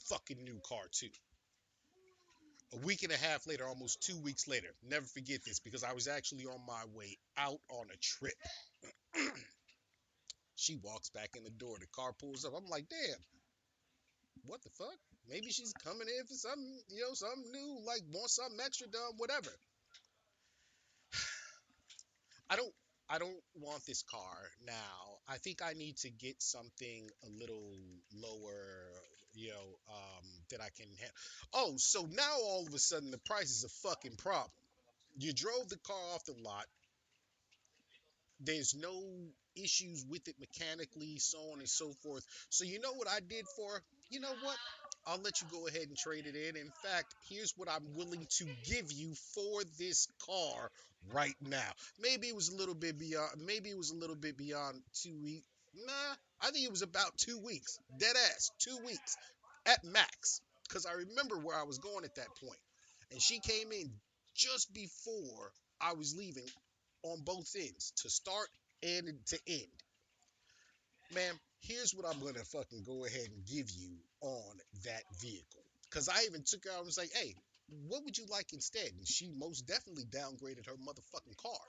fucking new car, too. A week and a half later, almost 2 weeks later, never forget this, because I was actually on my way out on a trip. She walks back in the door. The car pulls up. I'm like, damn, what the fuck? Maybe she's coming in for something, something new, like want something extra done, whatever. I don't I don't want this car now. I think I need to get something a little lower, that I can have. Oh, so now all of a sudden the price is a fucking problem. You drove the car off the lot. There's no issues with it mechanically, so on and so forth. So you know what I did for her? You know what? I'll let you go ahead and trade it in. In fact, here's what I'm willing to give you for this car right now. Maybe it was a little bit beyond. Maybe it was a little bit beyond 2 weeks. Nah, I think it was about 2 weeks. Dead ass, 2 weeks at max. Because I remember where I was going at that point. And she came in just before I was leaving on both ends, to start and to end. Ma'am, here's what I'm gonna fucking go ahead and give you on that vehicle. Cause I even took her out and was like, hey, what would you like instead? And she most definitely downgraded her motherfucking car.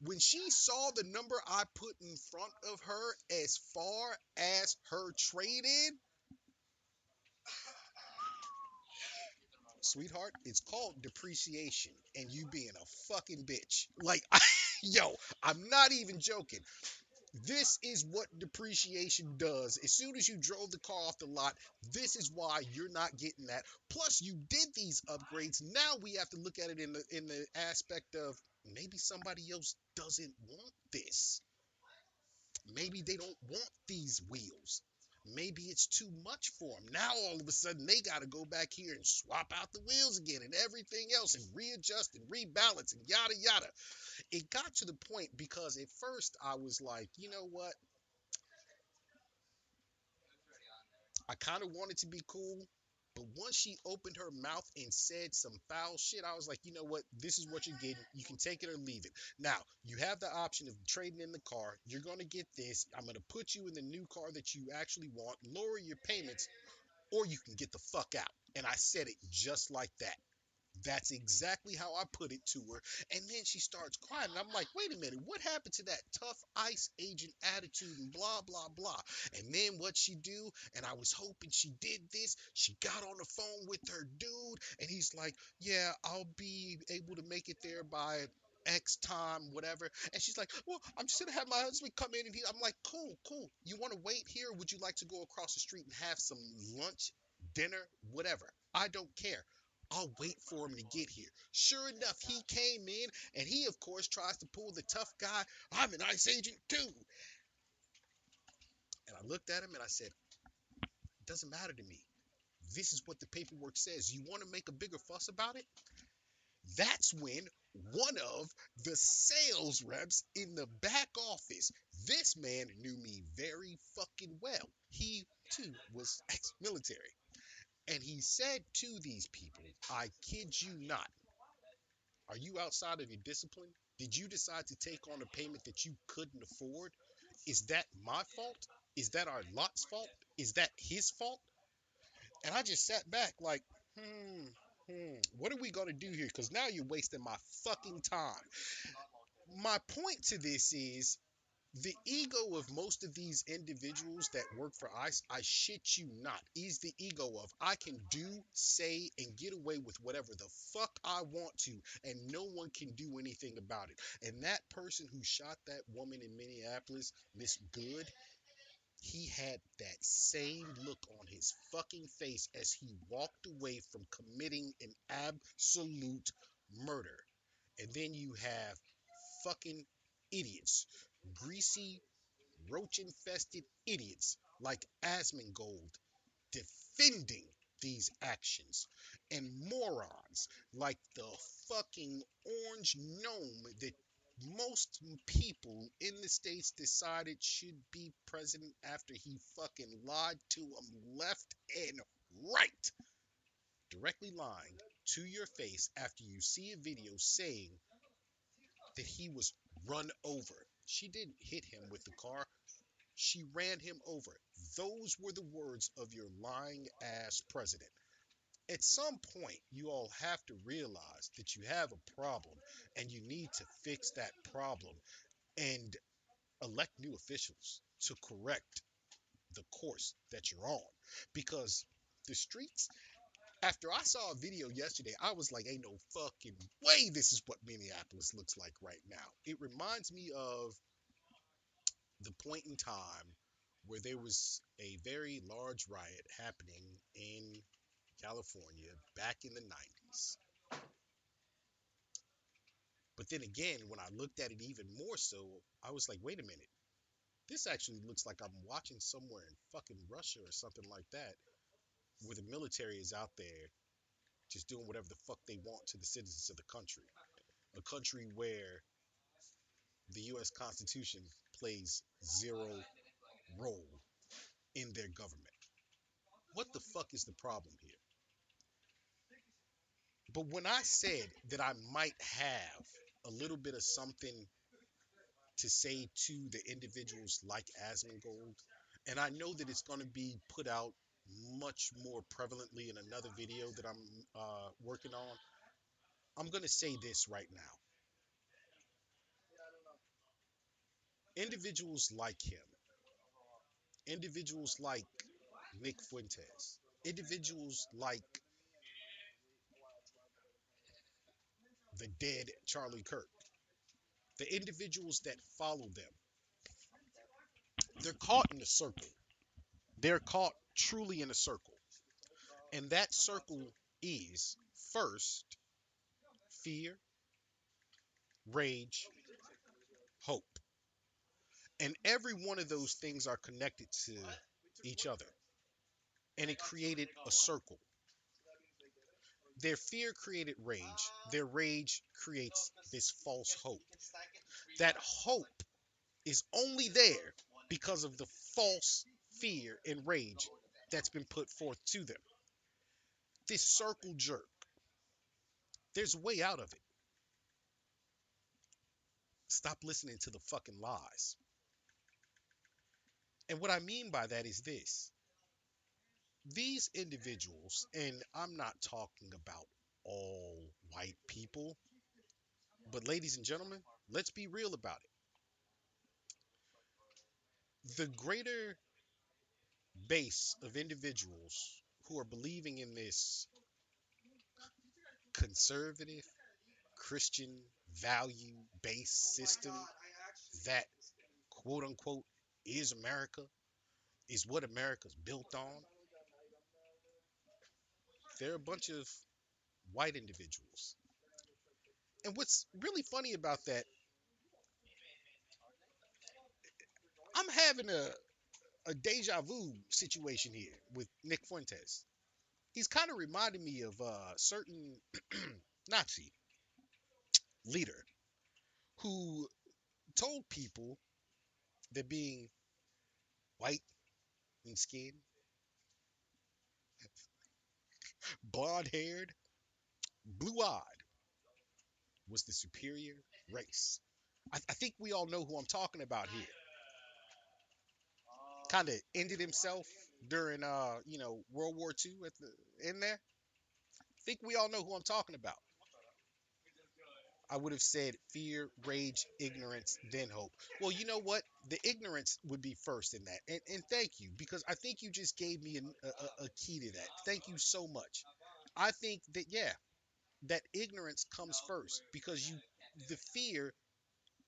When she saw the number I put in front of her as far as her trade-in, sweetheart, it's called depreciation and you being a fucking bitch. Like, yo, I'm not even joking. This is what depreciation does. As soon as you drove the car off the lot, this is why you're not getting that. Plus, you did these upgrades. Now we have to look at it in the aspect of maybe somebody else doesn't want this. Maybe they don't want these wheels. Maybe it's too much for them. Now all of a sudden they got to go back here and swap out the wheels again and everything else and readjust and rebalance and yada yada. It got to the point because at first I was like, you know what? I kind of wanted to be cool, but once she opened her mouth and said some foul shit, I was like, you know what? This is what you're getting. You can take it or leave it. Now, you have the option of trading in the car. You're going to get this. I'm going to put you in the new car that you actually want, lower your payments, or you can get the fuck out. And I said it just like that. That's exactly how I put it to her. And then she starts crying. And I'm like, wait a minute, what happened to that tough ICE agent attitude and blah, blah, blah. And then what she do, and I was hoping she did this, she got on the phone with her dude, and he's like, yeah, I'll be able to make it there by X time, whatever. And she's like, well, I'm just gonna have my husband come in, and I'm like, cool, cool. You want to wait here? Or would you like to go across the street and have some lunch, dinner, whatever? I don't care. I'll wait for him to get here. Sure enough, he came in, and he, of course, tries to pull the tough guy. I'm an ICE agent too. And I looked at him and I said, it doesn't matter to me. This is what the paperwork says. You want to make a bigger fuss about it? That's when one of the sales reps in the back office, this man knew me very fucking well. He too was ex-military. And he said to these people, I kid you not, are you outside of your discipline? Did you decide to take on a payment that you couldn't afford? Is that my fault? Is that our lot's fault? Is that his fault? And I just sat back like, what are we going to do here? Because now you're wasting my fucking time. My point to this is the ego of most of these individuals that work for ICE, I shit you not, is the ego of I can do, say, and get away with whatever the fuck I want to, and no one can do anything about it. And that person who shot that woman in Minneapolis, Miss Good, he had that same look on his fucking face as he walked away from committing an absolute murder. And then you have fucking idiots, greasy, roach-infested idiots like Asmongold defending these actions, and morons like the fucking orange gnome that most people in the States decided should be president after he fucking lied to them left and right. Directly lying to your face after you see a video saying that he was run over. She didn't hit him with the car. She ran him over. Those were the words of your lying ass president. At some point, you all have to realize that you have a problem and you need to fix that problem and elect new officials to correct the course that you're on. Because the streets, after I saw a video yesterday, I was like, ain't no fucking way this is what Minneapolis looks like right now. It reminds me of the point in time where there was a very large riot happening in California back in the 90s. But then again, when I looked at it even more so, I was like, wait a minute. This actually looks like I'm watching somewhere in fucking Russia or something like that, where the military is out there just doing whatever the fuck they want to the citizens of the country. A country where the U.S. Constitution plays zero role in their government. What the fuck is the problem here? But when I said that I might have a little bit of something to say to the individuals like Asmongold, and I know that it's going to be put out much more prevalently in another video that I'm working on, I'm going to say this right now. Individuals like him, individuals like Nick Fuentes, individuals like the dead Charlie Kirk, the individuals that follow them, they're caught in a circle. They're caught truly in a circle. And that circle is first fear, rage, hope. And every one of those things are connected to each other. And it created a circle. Their fear created rage. Their rage creates this false hope. That hope is only there because of the false fear and rage that's been put forth to them. This circle jerk, there's a way out of it. Stop listening to the fucking lies. And what I mean by that is this. These individuals, and I'm not talking about all white people, but ladies and gentlemen, let's be real about it. The greater base of individuals who are believing in this conservative Christian value-based system that quote unquote is America, is what America's built on. They're a bunch of white individuals. And what's really funny about that, I'm having a deja vu situation here with Nick Fuentes. He's kind of reminding me of a certain Nazi leader who told people that being white in skin, blonde haired, blue eyed was the superior race. I think we all know who I'm talking about here. Kind of ended himself during World War II at the in there. Think we all know who I'm talking about. I would have said fear, rage, ignorance, then hope. Well, you know what? The ignorance would be first in that. And thank you, because I think you just gave me a key to that. Thank you so much. I think that, yeah, that ignorance comes first because the fear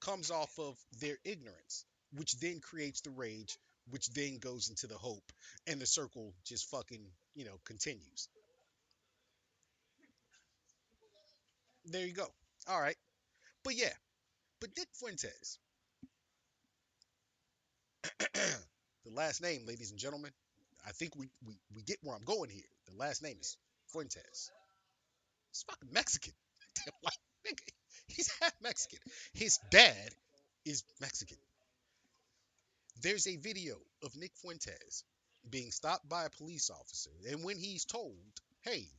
comes off of their ignorance, which then creates the rage, which then goes into the hope, and the circle just fucking, continues. There you go. All right. But yeah, but Nick Fuentes, the last name, ladies and gentlemen, I think we get where I'm going here. The last name is Fuentes. He's fucking Mexican. Like, nigga, he's half Mexican. His dad is Mexican. There's a video of Nick Fuentes being stopped by a police officer, and when he's told, "Hey,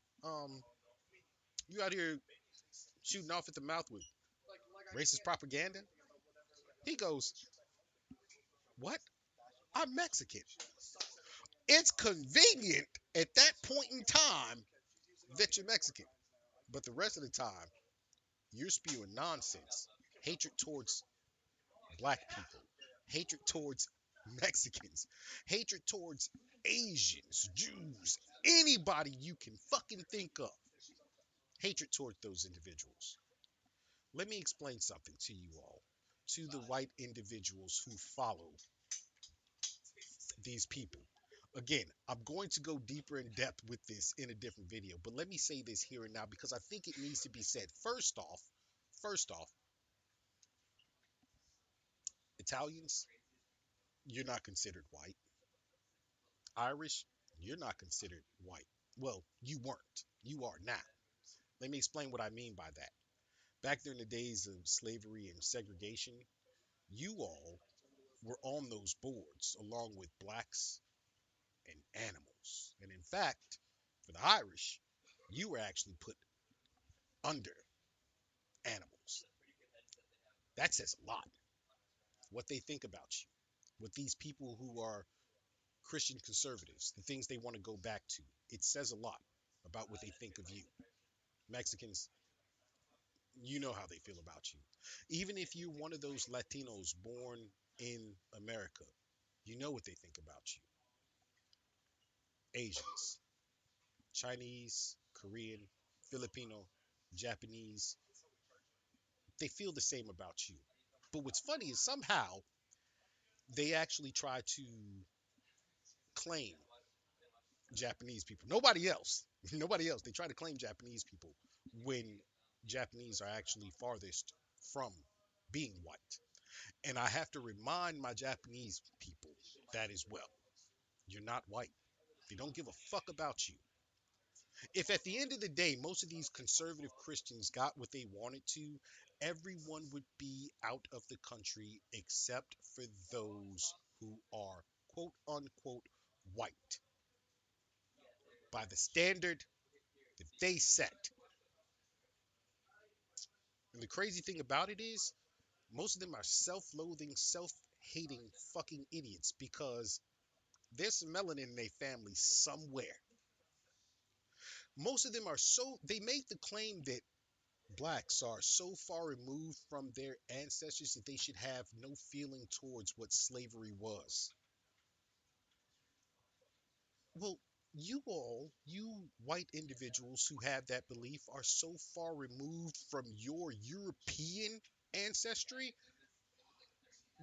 you out here shooting off at the mouth with racist propaganda," he goes, "What? I'm Mexican." It's convenient at that point in time that you're Mexican, but the rest of the time you're spewing nonsense, hatred towards black people, hatred towards Mexicans, hatred towards Asians, Jews, anybody you can fucking think of. Hatred towards those individuals. Let me explain something to you all, to the white individuals who follow these people. Again, I'm going to go deeper in depth with this in a different video, but let me say this here and now because I think it needs to be said. First off, Italians, you're not considered white. Irish, you're not considered white. Well, you weren't. You are now. Let me explain what I mean by that. Back during the days of slavery and segregation, you all were on those boards along with blacks and animals. And in fact, for the Irish, you were actually put under animals. That says a lot. What they think about you, what these people who are Christian conservatives, the things they want to go back to, it says a lot about what they think of you. Mexicans, you know how they feel about you. Even if you're one of those Latinos born in America, you know what they think about you. Asians, Chinese, Korean, Filipino, Japanese, they feel the same about you. But what's funny is somehow they actually try to claim Japanese people. Nobody else. Nobody else. They try to claim Japanese people when Japanese are actually farthest from being white. And I have to remind my Japanese people that as well. You're not white. They don't give a fuck about you. If at the end of the day, most of these conservative Christians got what they wanted to, everyone would be out of the country except for those who are quote unquote white by the standard that they set. And the crazy thing about it is, most of them are self-loathing, self-hating fucking idiots because there's some melanin in their family somewhere. Most of them are they make the claim that blacks are so far removed from their ancestors that they should have no feeling towards what slavery was. Well, you white individuals who have that belief are so far removed from your European ancestry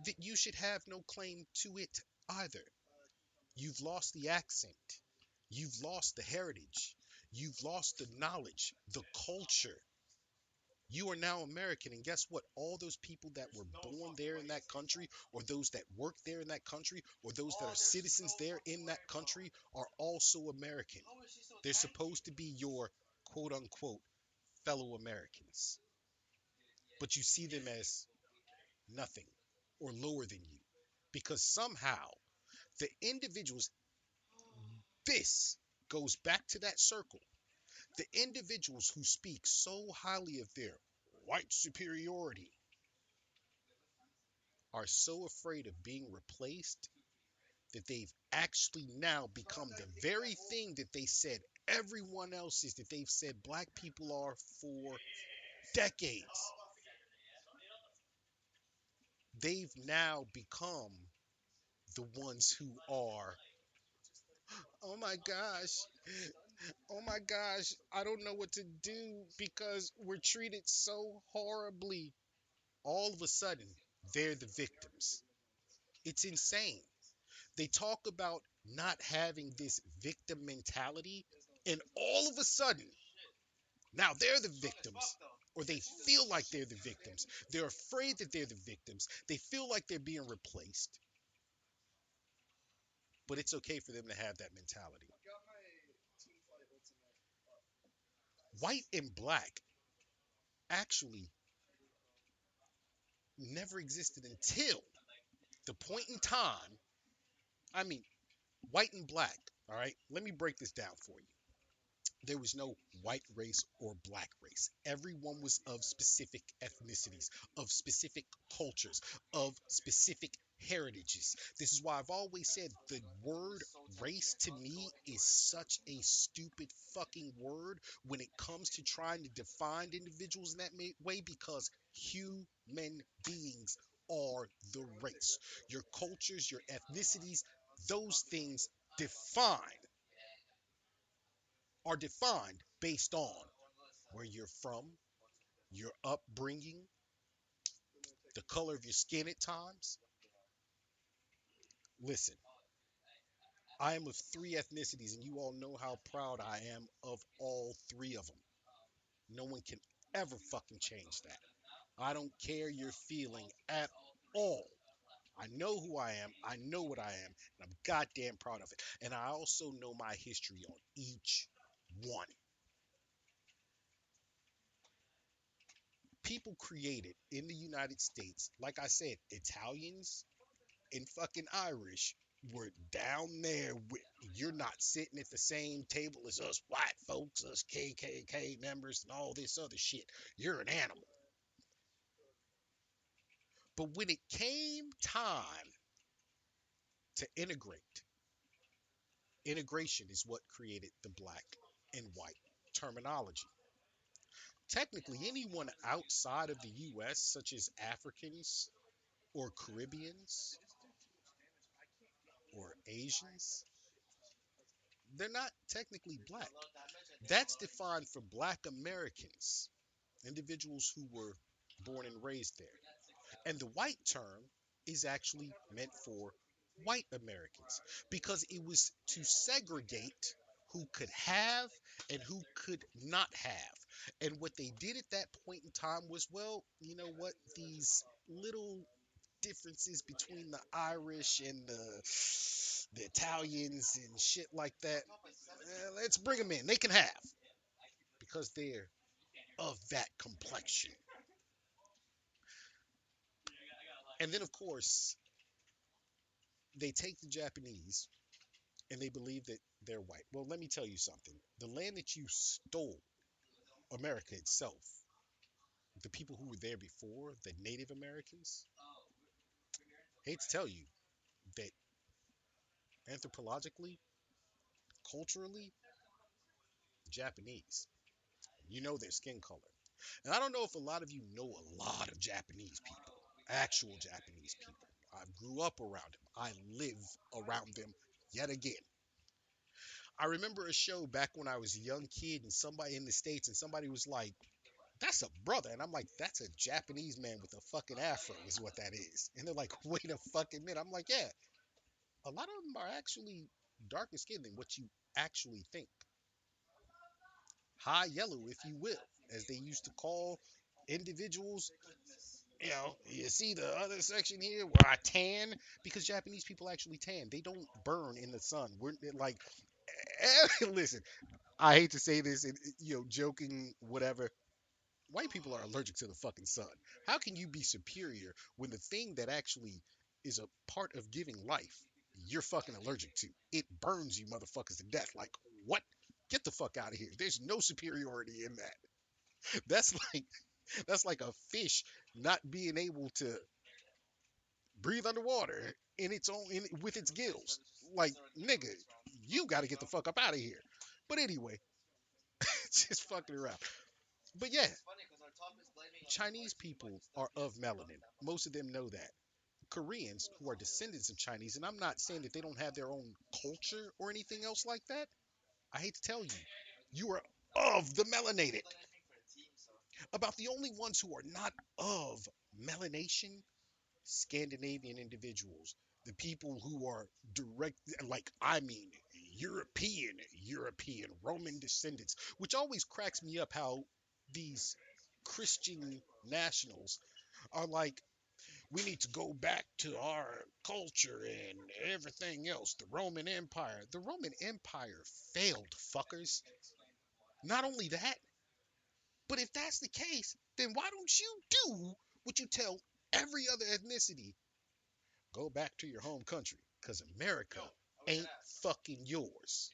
that you should have no claim to it either. You've lost the accent. You've lost the heritage. You've lost the knowledge, the culture. You are now American, and guess what? All those people that were born there in that country, or those that work there in that country, or those that are citizens there in that country are also American. They're supposed to be your quote unquote fellow Americans, but you see them as nothing or lower than you because somehow the individuals, this goes back to that circle. The individuals who speak so highly of their white superiority are so afraid of being replaced that they've actually now become the very thing that they said everyone else is, that they've said black people are for decades. They've now become the ones who are, oh my gosh, oh my gosh, I don't know what to do because we're treated so horribly. All of a sudden, they're the victims. It's insane. They talk about not having this victim mentality, and all of a sudden, now they're the victims, or they feel like they're the victims. They're afraid that they're the victims. They feel like they're being replaced, but it's okay for them to have that mentality. White and black actually never existed until the point in time. I mean, white and black, all right? Let me break this down for you. There was no white race or black race. Everyone was of specific ethnicities, of specific cultures, of specific heritages. This is why I've always said the word race to me is such a stupid fucking word when it comes to trying to define individuals in that way, because human beings are the race. Your cultures, your ethnicities, those things define are defined based on where you're from, your upbringing, the color of your skin at times. Listen, I am of three ethnicities, and you all know how proud I am of all three of them. No one can ever fucking change that. I don't care your feeling at all. I know who I am. I know what I am, and I'm goddamn proud of it. And I also know my history on each one. People created in the United States, like I said, Italians and fucking Irish were down there with, you're not sitting at the same table as us white folks, us KKK members and all this other shit. You're an animal. But when it came time to integrate, integration is what created the black and white terminology. Technically, anyone outside of the US, such as Africans or Caribbeans or Asians, they're not technically black. That's defined for black Americans, individuals who were born and raised there. And the white term is actually meant for white Americans because it was to segregate who could have and who could not have. And what they did at that point in time was, well, you know what, these little differences between the Irish and the Italians and shit like that, let's bring them in. They can have because they're of that complexion. And then, of course, they take the Japanese and they believe that they're white. Well, let me tell you something. The land that you stole, America itself, the people who were there before, the Native Americans, I hate to tell you that anthropologically, culturally, Japanese. You know their skin color. And I don't know if a lot of you know a lot of Japanese people, actual Japanese people. I grew up around them. I live around them yet again. I remember a show back when I was a young kid and somebody in the States and somebody was like, that's a brother. And I'm like, that's a Japanese man with a fucking afro is what that is. And they're like, wait a fucking minute. I'm like, yeah, a lot of them are actually darker skinned than what you actually think. High yellow, if you will, as they used to call individuals. You know, you see the other section here where I tan because Japanese people actually tan. They don't burn in the sun. We're like, listen, I hate to say this, and joking, whatever. White people are allergic to the fucking sun. How can you be superior when the thing that actually is a part of giving life, you're fucking allergic to? It burns you motherfuckers to death. Like, what? Get the fuck out of here. There's no superiority in that. That's like that's like a fish not being able to breathe underwater with its gills. Like, nigga, you got to get the fuck up out of here. But anyway, just fucking around. But yeah, Chinese people are of melanin. Most of them know that. Koreans who are descendants of Chinese, and I'm not saying that they don't have their own culture or anything else like that. I hate to tell you, you are of the melanated. About the only ones who are not of melanation, Scandinavian individuals, the people who are direct, like, I mean, European, Roman descendants, which always cracks me up how these Christian nationals are like, we need to go back to our culture and everything else. The Roman Empire. The Roman Empire failed, fuckers. Not only that, but if that's the case, then why don't you do what you tell every other ethnicity? Go back to your home country, because America ain't fucking yours.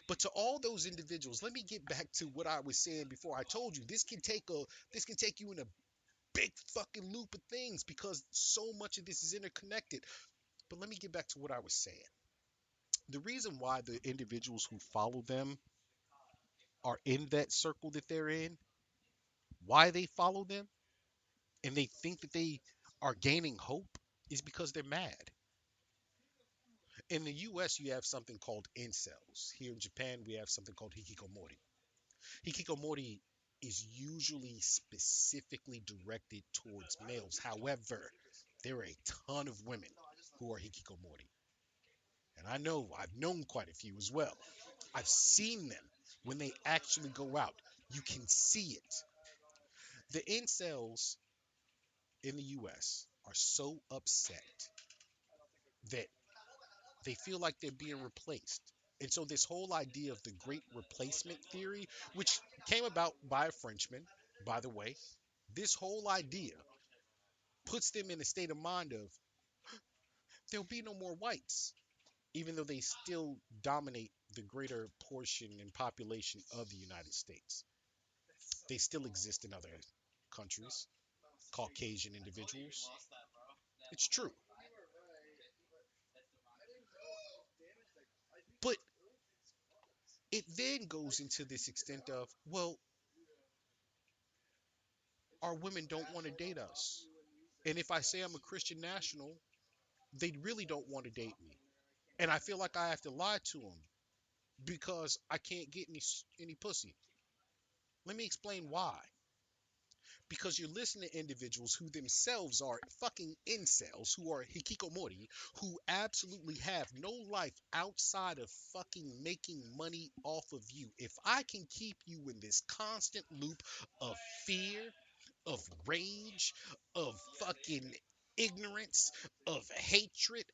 But to all those individuals, let me get back to what I was saying before. I told you this can take you in a big fucking loop of things because so much of this is interconnected. But let me get back to what I was saying. The reason why the individuals who follow them are in that circle that they're in, why they follow them, and they think that they are gaining hope is because they're mad. In the US, you have something called incels. Here in Japan, we have something called hikikomori. Hikikomori is usually specifically directed towards males. However, there are a ton of women who are hikikomori. And I've known quite a few as well. I've seen them when they actually go out. You can see it. The incels in the US are so upset that they feel like they're being replaced. And so this whole idea of the great replacement theory, which came about by a Frenchman, by the way, this whole idea puts them in a state of mind of there'll be no more whites, even though they still dominate the greater portion and population of the United States. They still exist in other countries, Caucasian individuals. It's true. But it then goes into this extent of, well, our women don't want to date us. And if I say I'm a Christian national, they really don't want to date me. And I feel like I have to lie to them because I can't get any pussy. Let me explain why. Because you're listening to individuals who themselves are fucking incels, who are hikikomori, who absolutely have no life outside of fucking making money off of you. If I can keep you in this constant loop of fear, of rage, of fucking ignorance, of hatred,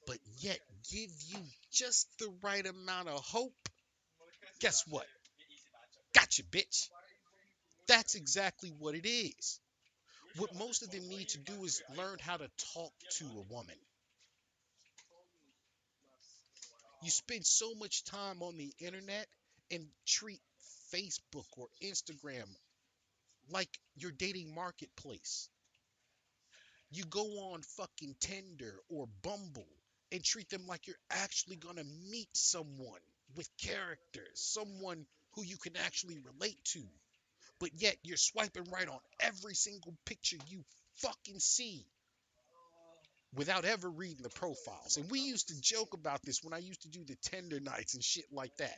but yet give you just the right amount of hope, guess what? Gotcha, bitch. That's exactly what it is. What most of them need to do is learn how to talk to a woman. You spend so much time on the internet and treat Facebook or Instagram like your dating marketplace. You go on fucking Tinder or Bumble and treat them like you're actually gonna meet someone with character, someone who you can actually relate to. But yet you're swiping right on every single picture you fucking see. without ever reading the profiles. And we used to joke about this when I used to do the Tender nights and shit like that.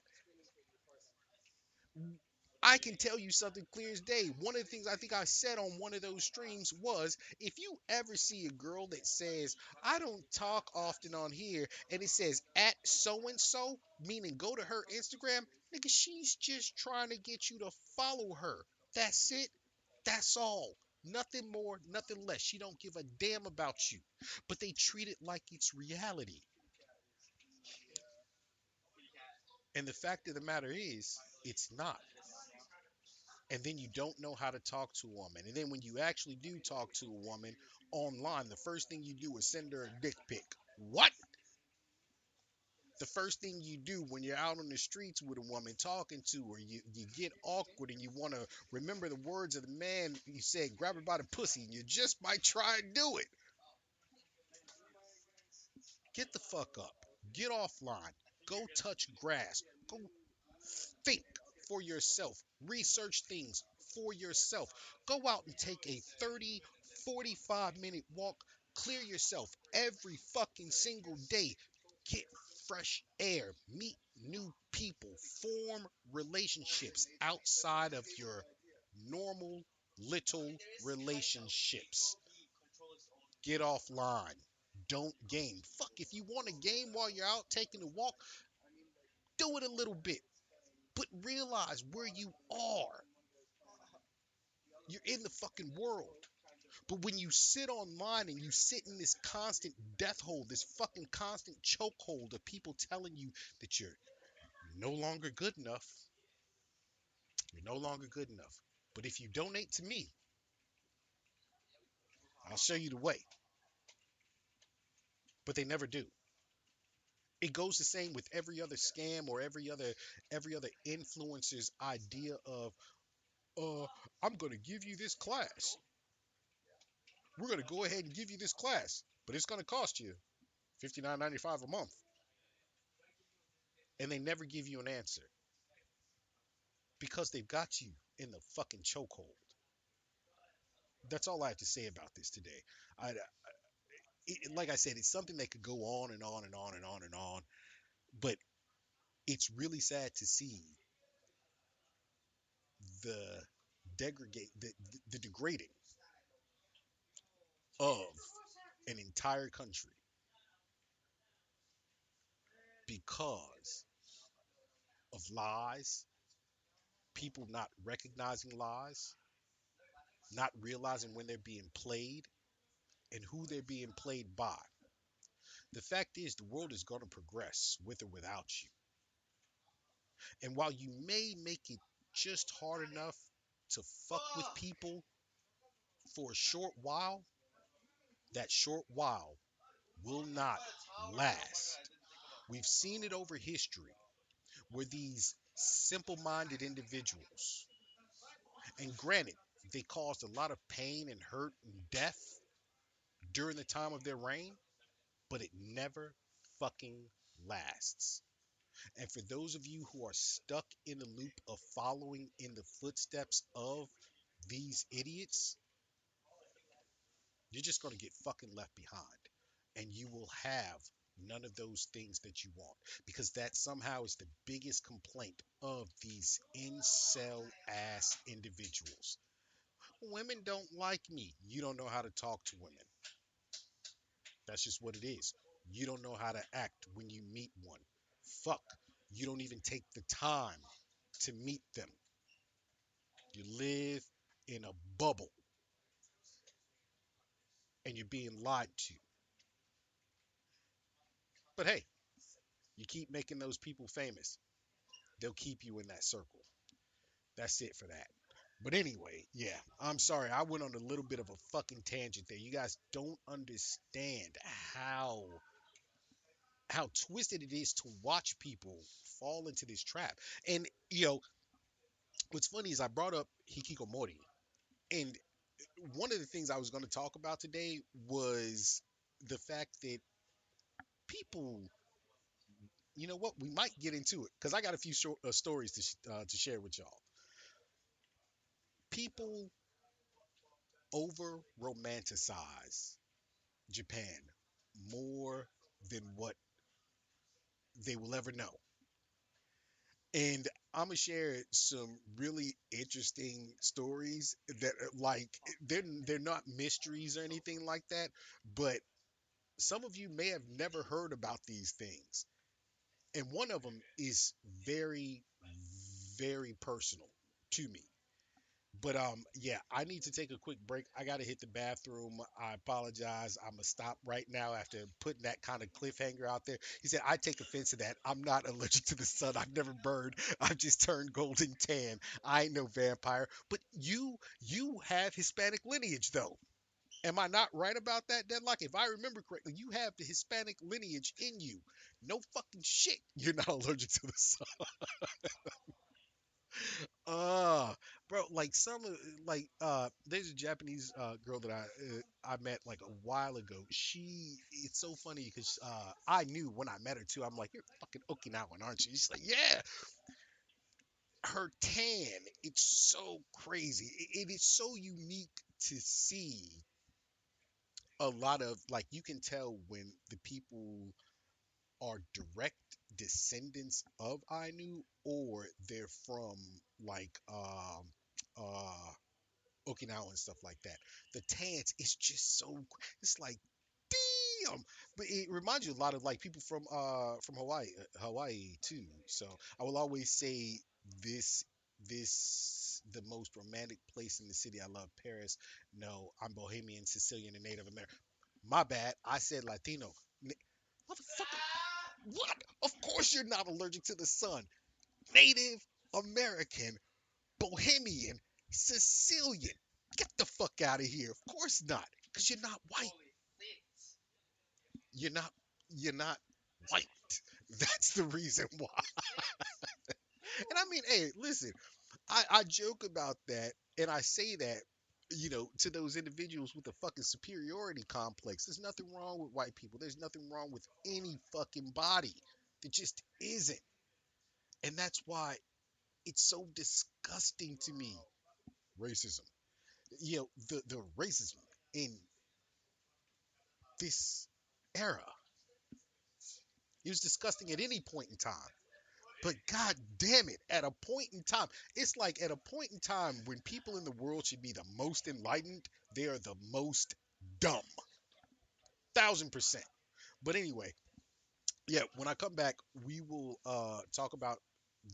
I can tell you something clear as day. One of the things I think I said on one of those streams was, if you ever see a girl that says, I don't talk often on here, and it says at so and so, meaning go to her Instagram, nigga, she's just trying to get you to follow her. That's it. That's all. Nothing more, nothing less. She don't give a damn about you. But they treat it like it's reality. And the fact of the matter is, it's not. And then you don't know how to talk to a woman. And then when you actually do talk to a woman online, the first thing you do is send her a dick pic. What? The first thing you do when you're out on the streets with a woman talking to her, you get awkward and you want to remember the words of the man you said, grab her by the pussy, and you just might try and do it. Get the fuck up. Get offline. Go touch grass. Go think for yourself. Research things for yourself. Go out and take a 30, 45-minute walk. Clear yourself every fucking single day. Get fresh air. Meet new people. Form relationships outside of your normal little relationships. Get offline. Don't game. Fuck, if you want to game while you're out taking a walk, do it a little bit. But realize where you are. You're in the fucking world. But when you sit online and you sit in this constant death hole, this fucking constant chokehold of people telling you that you're no longer good enough, you're no longer good enough. But if you donate to me, I'll show you the way. But they never do. It goes the same with every other scam or every other influencer's idea of, I'm going to give you this class. We're going to go ahead and give you this class, but it's going to cost you $59.95 a month. And they never give you an answer because they've got you in the fucking chokehold. That's all I have to say about this today. Like I said, it's something that could go on and on and on and on and on, but it's really sad to see the the degrading of an entire country because of lies, people not recognizing lies, not realizing when they're being played and who they're being played by. The fact is, the world is going to progress with or without you. And while you may make it just hard enough to fuck with people for a short while, that short while will not last. We've seen it over history where these simple-minded individuals, and granted, they caused a lot of pain and hurt and death during the time of their reign, but it never fucking lasts. And for those of you who are stuck in the loop of following in the footsteps of these idiots, you're just going to get fucking left behind. And you will have none of those things that you want. Because that somehow is the biggest complaint of these incel ass individuals. Women don't like me. You don't know how to talk to women. That's just what it is. You don't know how to act when you meet one. Fuck. You don't even take the time to meet them. You live in a bubble. And you're being lied to. But hey, you keep making those people famous. They'll keep you in that circle. That's it for that. But anyway, yeah, I'm sorry. I went on a little bit of a fucking tangent there. You guys don't understand how twisted it is to watch people fall into this trap. And what's funny is I brought up hikikomori, and one of the things I was going to talk about today was the fact that people, you know what, we might get into it because I got a few stories to share with y'all. People over romanticize Japan more than what they will ever know. And I'm gonna share some really interesting stories that like they're not mysteries or anything like that, but some of you may have never heard about these things. And one of them is very, very personal to me. But yeah, I need to take a quick break. I gotta hit the bathroom. I apologize. I'm gonna stop right now after putting that kind of cliffhanger out there. He said, I take offense to that. I'm not allergic to the sun. I've never burned. I've just turned golden tan. I ain't no vampire. But you have Hispanic lineage though. Am I not right about that, Deadlock? If I remember correctly, you have the Hispanic lineage in you. No fucking shit. You're not allergic to the sun. Uh, bro, like some of there's a Japanese girl that I met like a while ago. It's so funny because I knew when I met her too. I'm like, you're fucking Okinawan, aren't you? She's like, yeah. Her tan, it's so crazy. It is so unique to see a lot of like you can tell when the people are direct descendants of Ainu or they're from like uh Okinawa and stuff like that. The tans is just so it's like damn, but it reminds you a lot of like people from Hawaii too. So I will always say this the most romantic place in the city. I love Paris. No, I'm Bohemian, Sicilian, and Native American. My bad. I said Latino. Motherfucker. What? Of course you're not allergic to the sun. Native American, Bohemian, Sicilian. Get the fuck out of here. Of course not. Because you're not white. You're not white. That's the reason why. And I mean, hey, listen, I joke about that and I say that, to those individuals with a fucking superiority complex. There's nothing wrong with white people. There's nothing wrong with any fucking body. There just isn't. And that's why it's so disgusting to me. Racism. The racism in this era. It was disgusting at any point in time. But god damn it, at a point in time, it's like at a point in time when people in the world should be the most enlightened, they are the most dumb. 1000%. But anyway, yeah, when I come back, we will talk about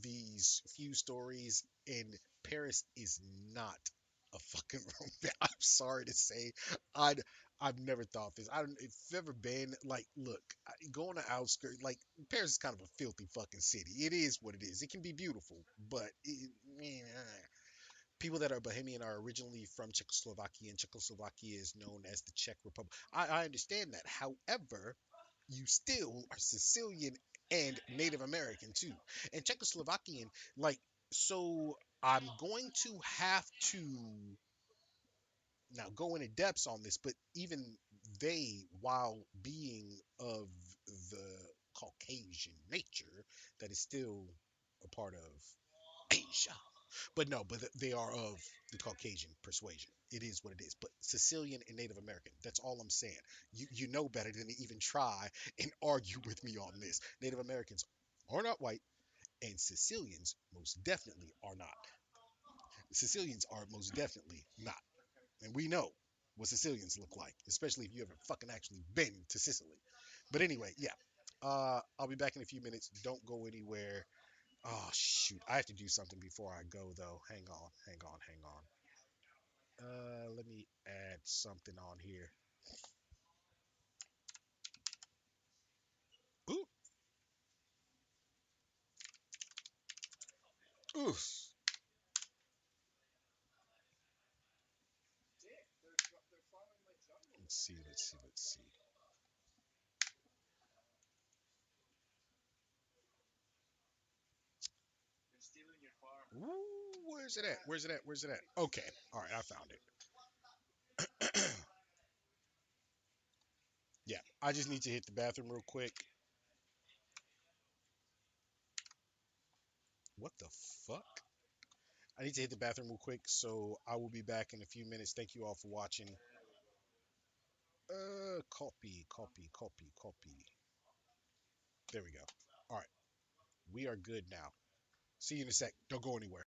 these few stories. And Paris is not a fucking romance. I'm sorry to say, I'd I've never thought this. I don't. If you've ever been, like, look, going to outskirts, like Paris is kind of a filthy fucking city. It is what it is. It can be beautiful, but people that are Bohemian are originally from Czechoslovakia, and Czechoslovakia is known as the Czech Republic. I understand that. However, you still are Sicilian and Native American too, and Czechoslovakian. Like, so I'm going to have to now go into depths on this, but even they, while being of the Caucasian nature, that is still a part of Asia. But no, but they are of the Caucasian persuasion. It is what it is. But Sicilian and Native American, that's all I'm saying. You know better than to even try and argue with me on this. Native Americans are not white, and Sicilians most definitely are not. Sicilians are most definitely not. And we know what Sicilians look like, especially if you ever fucking actually been to Sicily. But anyway, yeah. I'll be back in a few minutes. Don't go anywhere. Oh shoot, I have to do something before I go though. Hang on. Let me add something on here. Ooh, oof. Let's see. Ooh, where's it at? Okay, all right, I found it. Yeah, I just need to hit the bathroom real quick. What the fuck? I need to hit the bathroom real quick, so I will be back in a few minutes. Thank you all for watching. Copy, copy, copy, copy. There we go. All right. We are good now. See you in a sec. Don't go anywhere.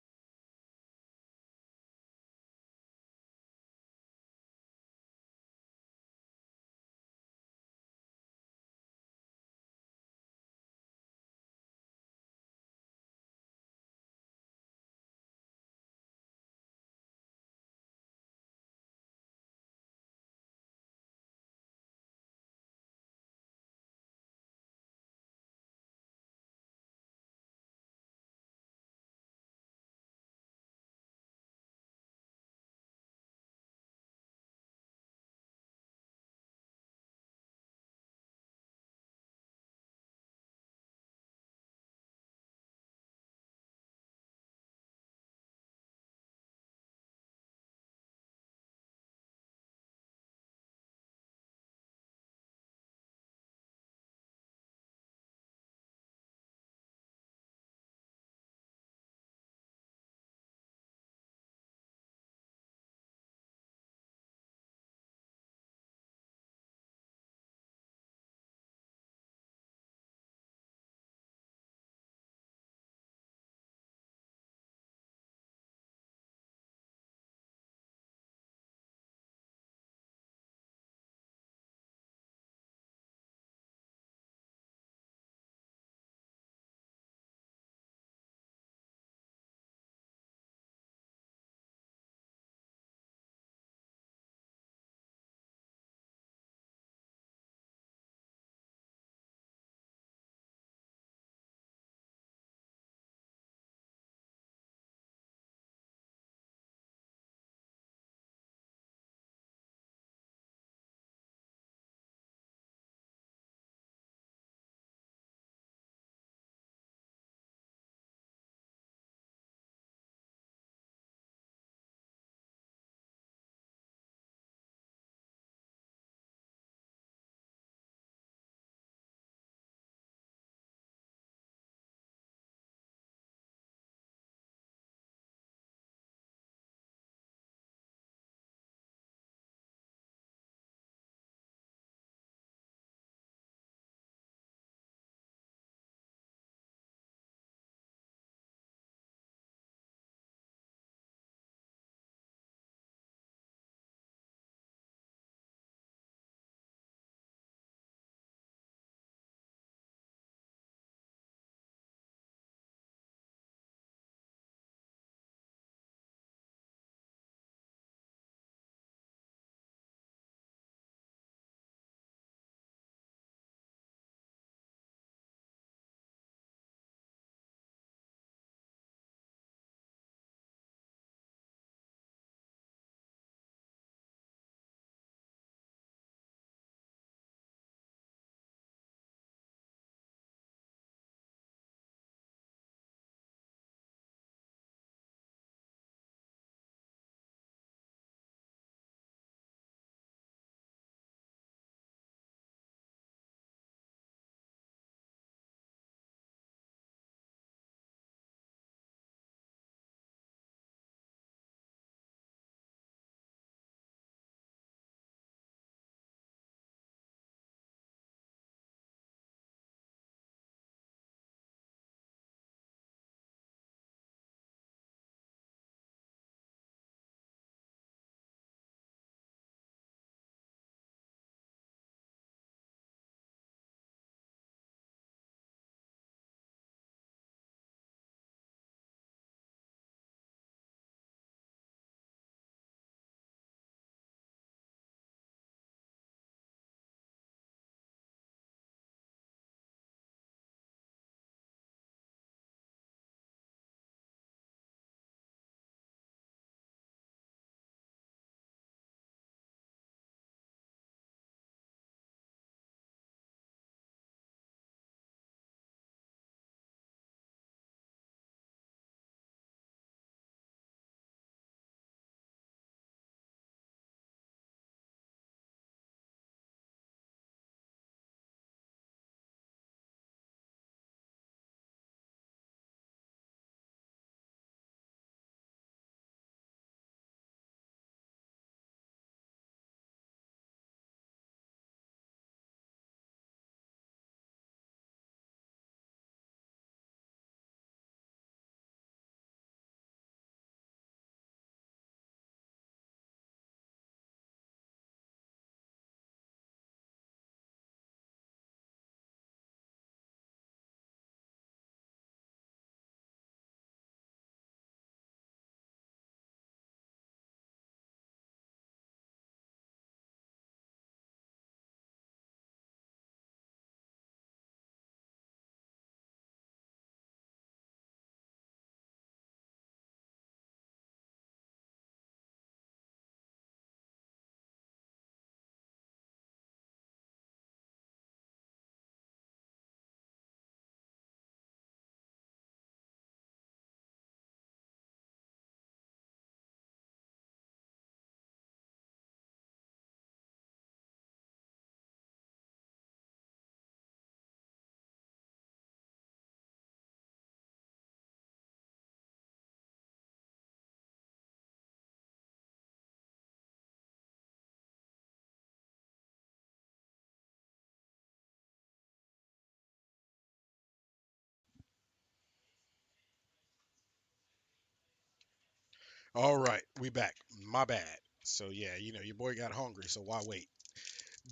All right, we back. My bad. So yeah, your boy got hungry, so why wait?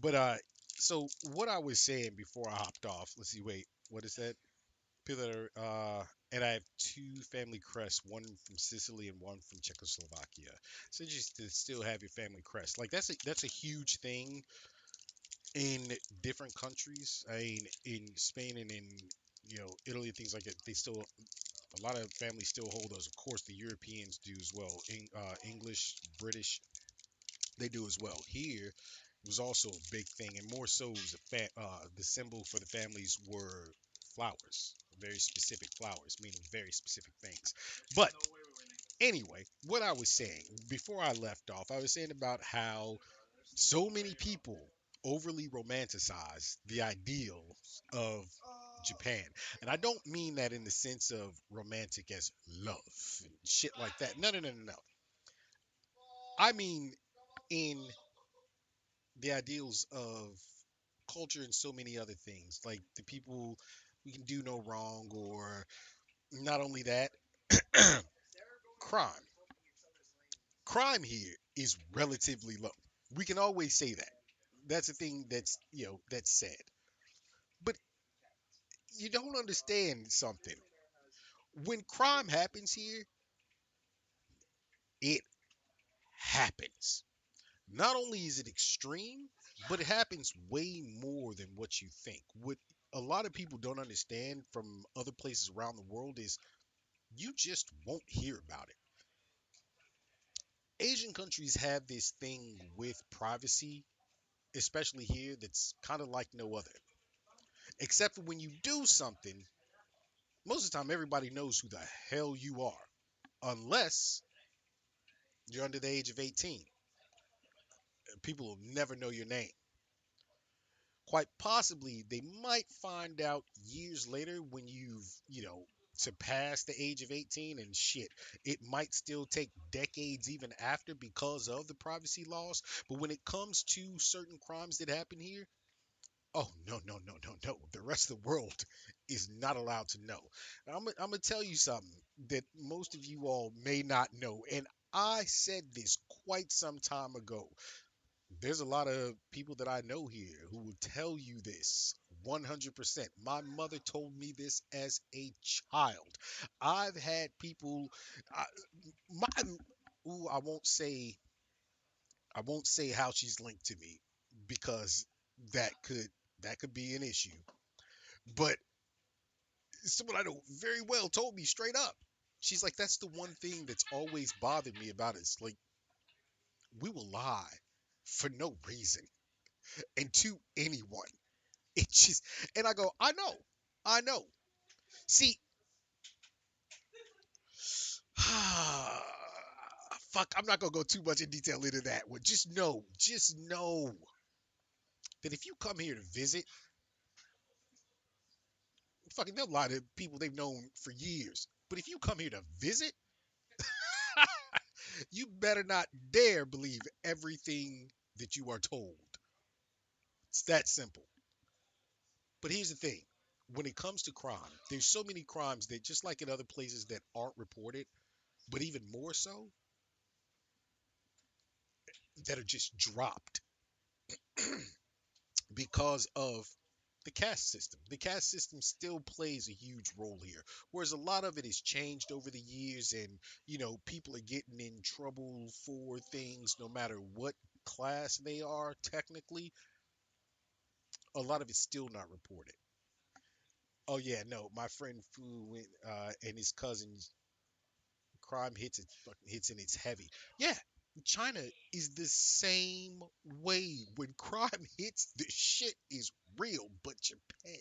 But so what I was saying before I hopped off. Let's see. Wait, what is that? People that are and I have two family crests, one from Sicily and one from Czechoslovakia. So just to still have your family crest, like that's a huge thing in different countries. I mean, in Spain and in Italy, things like that. They still a lot of families still hold those. Of course, the Europeans do as well. English, British, they do as well. Here, it was also a big thing, and more so, it was the symbol for the families were flowers, very specific flowers, meaning very specific things. But anyway, what I was saying before I left off, I was saying about how so many people overly romanticize the ideals of Japan. And I don't mean that in the sense of romantic as love and shit like that. No, no, no, no, no. I mean in the ideals of culture and so many other things. Like the people we can do no wrong, or not only that, crime. Crime here is relatively low. We can always say that. That's a thing that's said. But you don't understand something. When crime happens here, it happens. Not only is it extreme, but it happens way more than what you think. What a lot of people don't understand from other places around the world is you just won't hear about it. Asian countries have this thing with privacy, especially here, that's kind of like no other. Except for when you do something, most of the time everybody knows who the hell you are, unless you're under the age of 18. People will never know your name. Quite possibly, they might find out years later when you've surpassed the age of 18, and shit. It might still take decades even after because of the privacy laws. But when it comes to certain crimes that happen here, oh, no, no, no, no, no. The rest of the world is not allowed to know. I'm going to tell you something that most of you all may not know. And I said this quite some time ago. There's a lot of people that I know here who will tell you this 100%. My mother told me this as a child. I've had people, I, my, ooh, I won't say how she's linked to me because that could that could be an issue. But someone I know very well told me straight up. She's like, that's the one thing that's always bothered me about it. It's like we will lie for no reason and to anyone. It just, and I go, I know. See, fuck, I'm not gonna go too much in detail into that one. Just know that if you come here to visit, fucking they'll lie to people they've known for years. But if you come here to visit, you better not dare believe everything that you are told. It's that simple. But here's the thing. When it comes to crime, there's so many crimes that just like in other places that aren't reported, but even more so, that are just dropped because of the caste system. The caste system still plays a huge role here, whereas a lot of it has changed over the years, and people are getting in trouble for things no matter what class they are. Technically, a lot of it's still not reported. Oh yeah, no, my friend Fu went and his cousins, crime hits it fucking hits and it's heavy. Yeah, China is the same way. When crime hits, the shit is real. But Japan,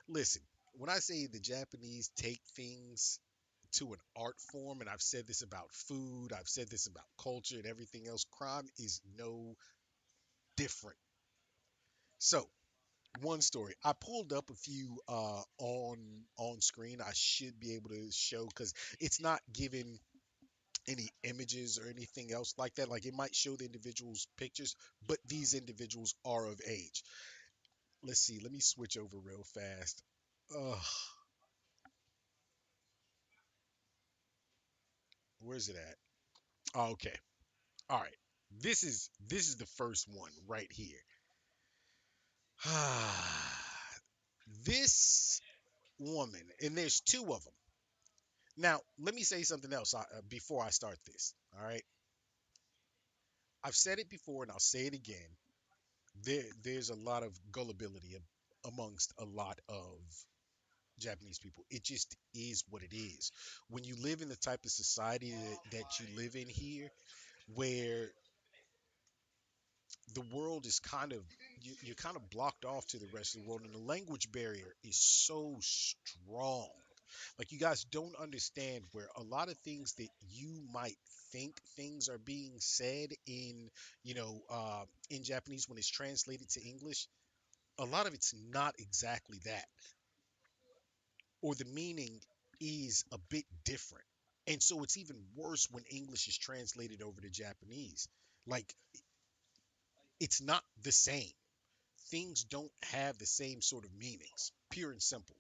listen, when I say the Japanese take things to an art form, and I've said this about food, I've said this about culture and everything else, crime is no different. So, one story. I pulled up a few on screen. I should be able to show because it's not giving any images or anything else like that. Like it might show the individuals' pictures, but these individuals are of age. Let's see. Let me switch over real fast. Ugh, where's it at? Oh, okay. All right. This is the first one right here. This woman, and there's two of them. Now, let me say something else before I start this. All right. I've said it before and I'll say it again. There's a lot of gullibility amongst a lot of Japanese people. It just is what it is. When you live in the type of society that you live in here, where the world is kind of you're kind of blocked off to the rest of the world, and the language barrier is so strong. Like, you guys don't understand where a lot of things that you might think things are being said in, in Japanese, when it's translated to English, a lot of it's not exactly that, or the meaning is a bit different. And so it's even worse when English is translated over to Japanese. Like, it's not the same. Things don't have the same sort of meanings, pure and simple.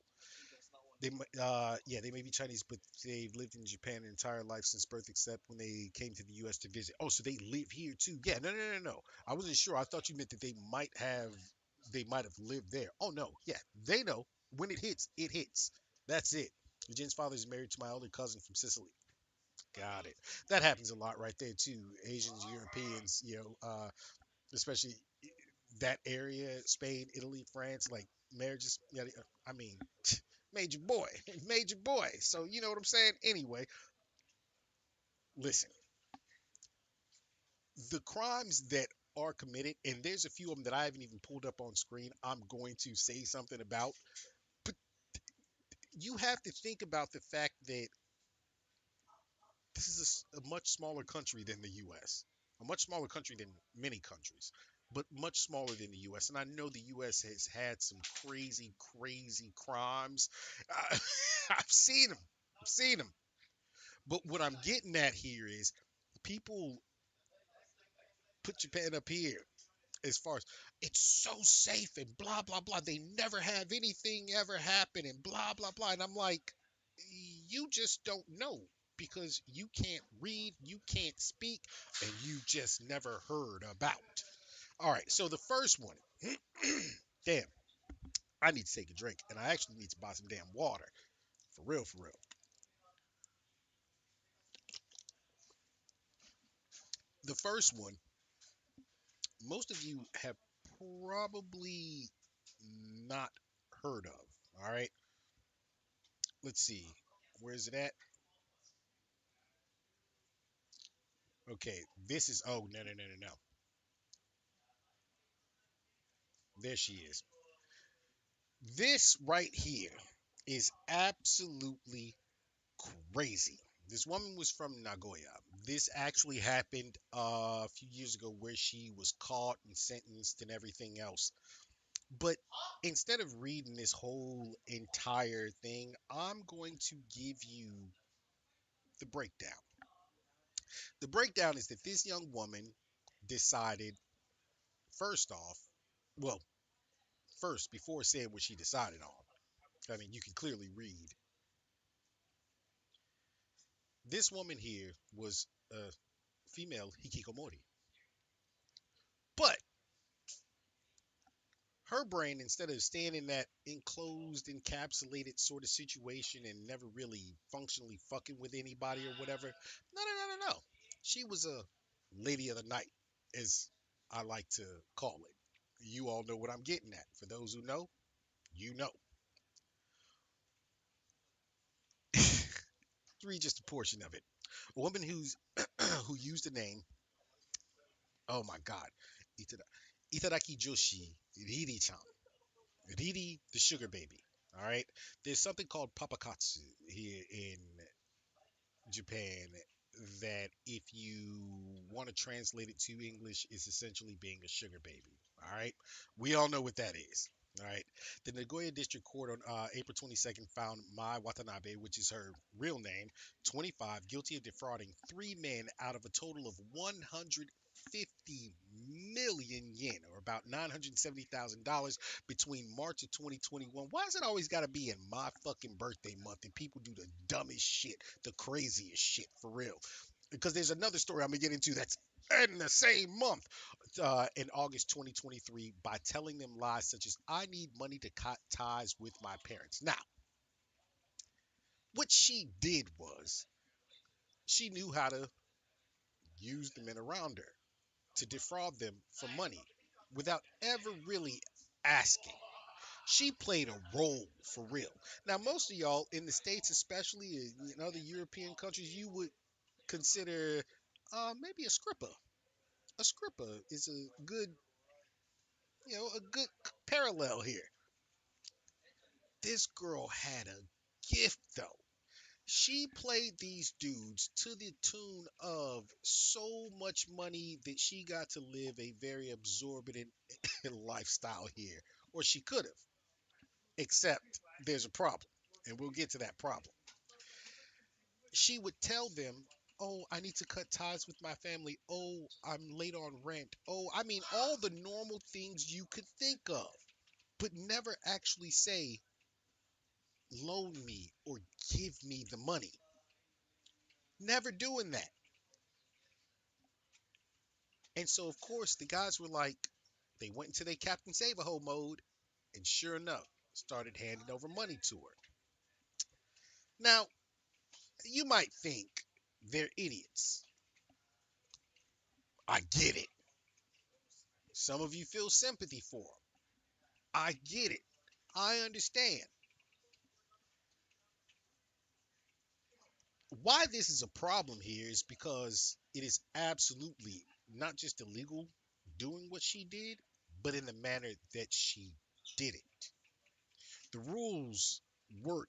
They may be Chinese, but they've lived in Japan their entire life since birth, except when they came to the U.S. to visit. Oh, so they live here too? Yeah, no, no, no, no. I wasn't sure. I thought you meant that they might have lived there. Oh no, yeah, they know when it hits, it hits. That's it. Jen's father is married to my older cousin from Sicily. Got it. That happens a lot right there too. Asians, Europeans, especially that area, Spain, Italy, France, like marriages. Yeah, I mean, major boy, major boy. So you know what I'm saying. Anyway, listen, the crimes that are committed, and there's a few of them that I haven't even pulled up on screen. I'm going to say something about, but you have to think about the fact that this is a much smaller country than the U.S. A much smaller country than many countries, but much smaller than the U.S. And I know the U.S. has had some crazy, crazy crimes. I, I've seen them. I've seen them. But what I'm getting at here is people put Japan up here as far as it's so safe and blah blah blah. They never have anything ever happen and blah blah blah. And I'm like, you just don't know because you can't read, you can't speak, and you just never heard about. All right, so the first one, damn, I need to take a drink, and I actually need to buy some damn water. For real, for real. The first one, most of you have probably not heard of. All right, let's see. Where is it at? Okay, this is. Oh, no, no, no, no, no. There she is. This right here is absolutely crazy. This woman was from Nagoya. This actually happened a few years ago where she was caught and sentenced and everything else. But instead of reading this whole entire thing, I'm going to give you the breakdown. The breakdown is that this young woman decided, first off, well, first, before saying what she decided on, I mean, you can clearly read. This woman here was a female hikikomori. But her brain, instead of staying in that enclosed, encapsulated sort of situation and never really functionally fucking with anybody or whatever, no, no, no, no, no. She was a lady of the night, as I like to call it. You all know what I'm getting at. For those who know, you know. Read just a portion of it. A woman who used the name, oh my God, Itaraki Joshi Riri-chan. Riri the sugar baby. All right. There's something called papakatsu here in Japan that, if you want to translate it to English, is essentially being a sugar baby. All right. We all know what that is. All right. The Nagoya District Court on April 22nd found Mai Watanabe, which is her real name, 25, guilty of defrauding three men out of a total of 150 million yen, or about $970,000, between March of 2021. Why is it always got to be in my fucking birthday month and people do the dumbest shit, the craziest shit, for real? because there's another story I'm gonna get into that's in the same month, in August 2023, by telling them lies such as "I need money to cut ties with my parents." Now, what she did was she knew how to use the men around her to defraud them for money without ever really asking. She played a role for real. Now, most of y'all in the States, especially in other European countries, you would consider maybe a scripper. A scripper is a good, a good parallel here. This girl had a gift though. She played these dudes to the tune of so much money that she got to live a very absorbent lifestyle here, or she could have. Except there's a problem, and we'll get to that problem. She would tell them, "Oh, I need to cut ties with my family. Oh, I'm late on rent. Oh, I mean, all the normal things you could think of, but never actually say, loan me or give me the money. Never doing that. And so, of course, the guys were like, they went into their Captain Save-A-Ho mode, and sure enough, started handing over money to her. Now, you might think they're idiots. I get it. Some of you feel sympathy for them. I get it. I understand. Why this is a problem here is because it is absolutely not just illegal doing what she did, but in the manner that she did it. The rules work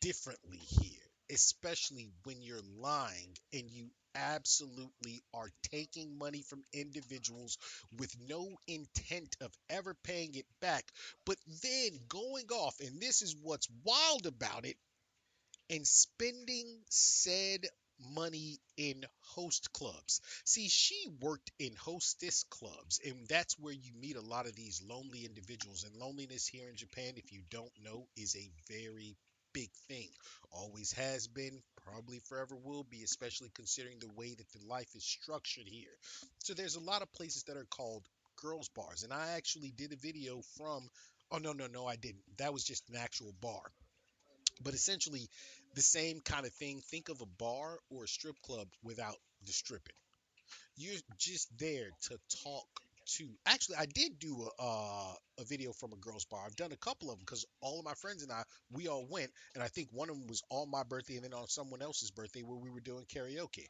differently here, especially when you're lying and you absolutely are taking money from individuals with no intent of ever paying it back, but then going off, and this is what's wild about it, and spending said money in host clubs. See, she worked in hostess clubs, and that's where you meet a lot of these lonely individuals. And loneliness here in Japan, if you don't know, is a very big thing. Always has been, probably forever will be, especially considering the way that the life is structured here. So there's a lot of places that are called girls bars, and I actually did a video from, oh no, I didn't. That was just an actual bar, but essentially the same kind of thing. Think of a bar or a strip club without the stripping. You're just there to talk to. Actually, I did do a video from a girls bar. I've done a couple of them because all of my friends and I, we all went, and I think one of them was on my birthday and then on someone else's birthday where we were doing karaoke.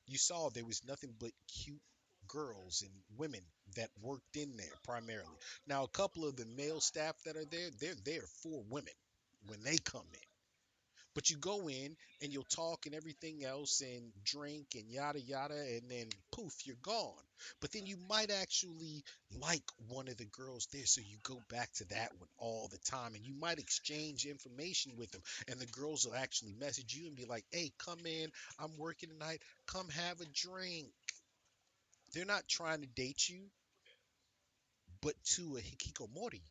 You saw there was nothing but cute girls and women that worked in there primarily. Now, a couple of the male staff that are there, they're there for women when they come in. But you go in and you'll talk and everything else and drink and yada yada, and then poof, you're gone. But then you might actually like one of the girls there, so you go back to that one all the time, and you might exchange information with them. And the girls will actually message you and be like, "Hey, come in. I'm working tonight. Come have a drink." They're not trying to date you, but to a hikikomori,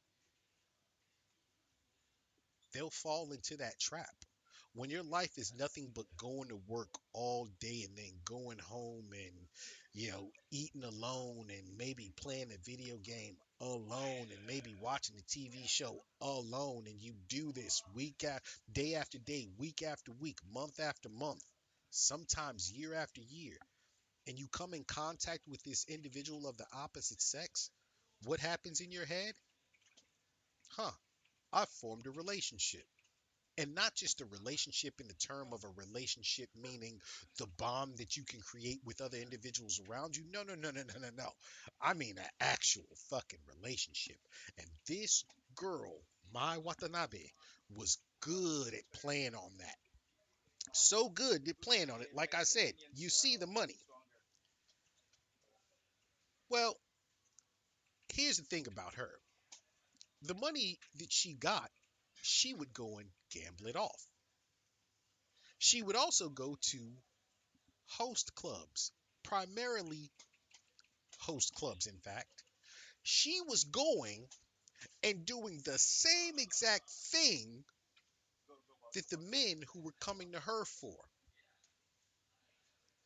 they'll fall into that trap. When your life is nothing but going to work all day and then going home and, eating alone and maybe playing a video game alone and maybe watching a TV show alone, and you do this day after day, week after week, month after month, sometimes year after year, and you come in contact with this individual of the opposite sex, what happens in your head? Huh, I've formed a relationship. And not just a relationship in the term of a relationship, meaning the bond that you can create with other individuals around you. No. I mean an actual fucking relationship. And this girl, Mai Watanabe, was good at playing on that. So good at playing on it. Like I said, you see the money. Well, here's the thing about her. The money that she got, she would go and gamble it off. She would also go to host clubs, primarily host clubs, in fact. She was going and doing the same exact thing that the men who were coming to her for.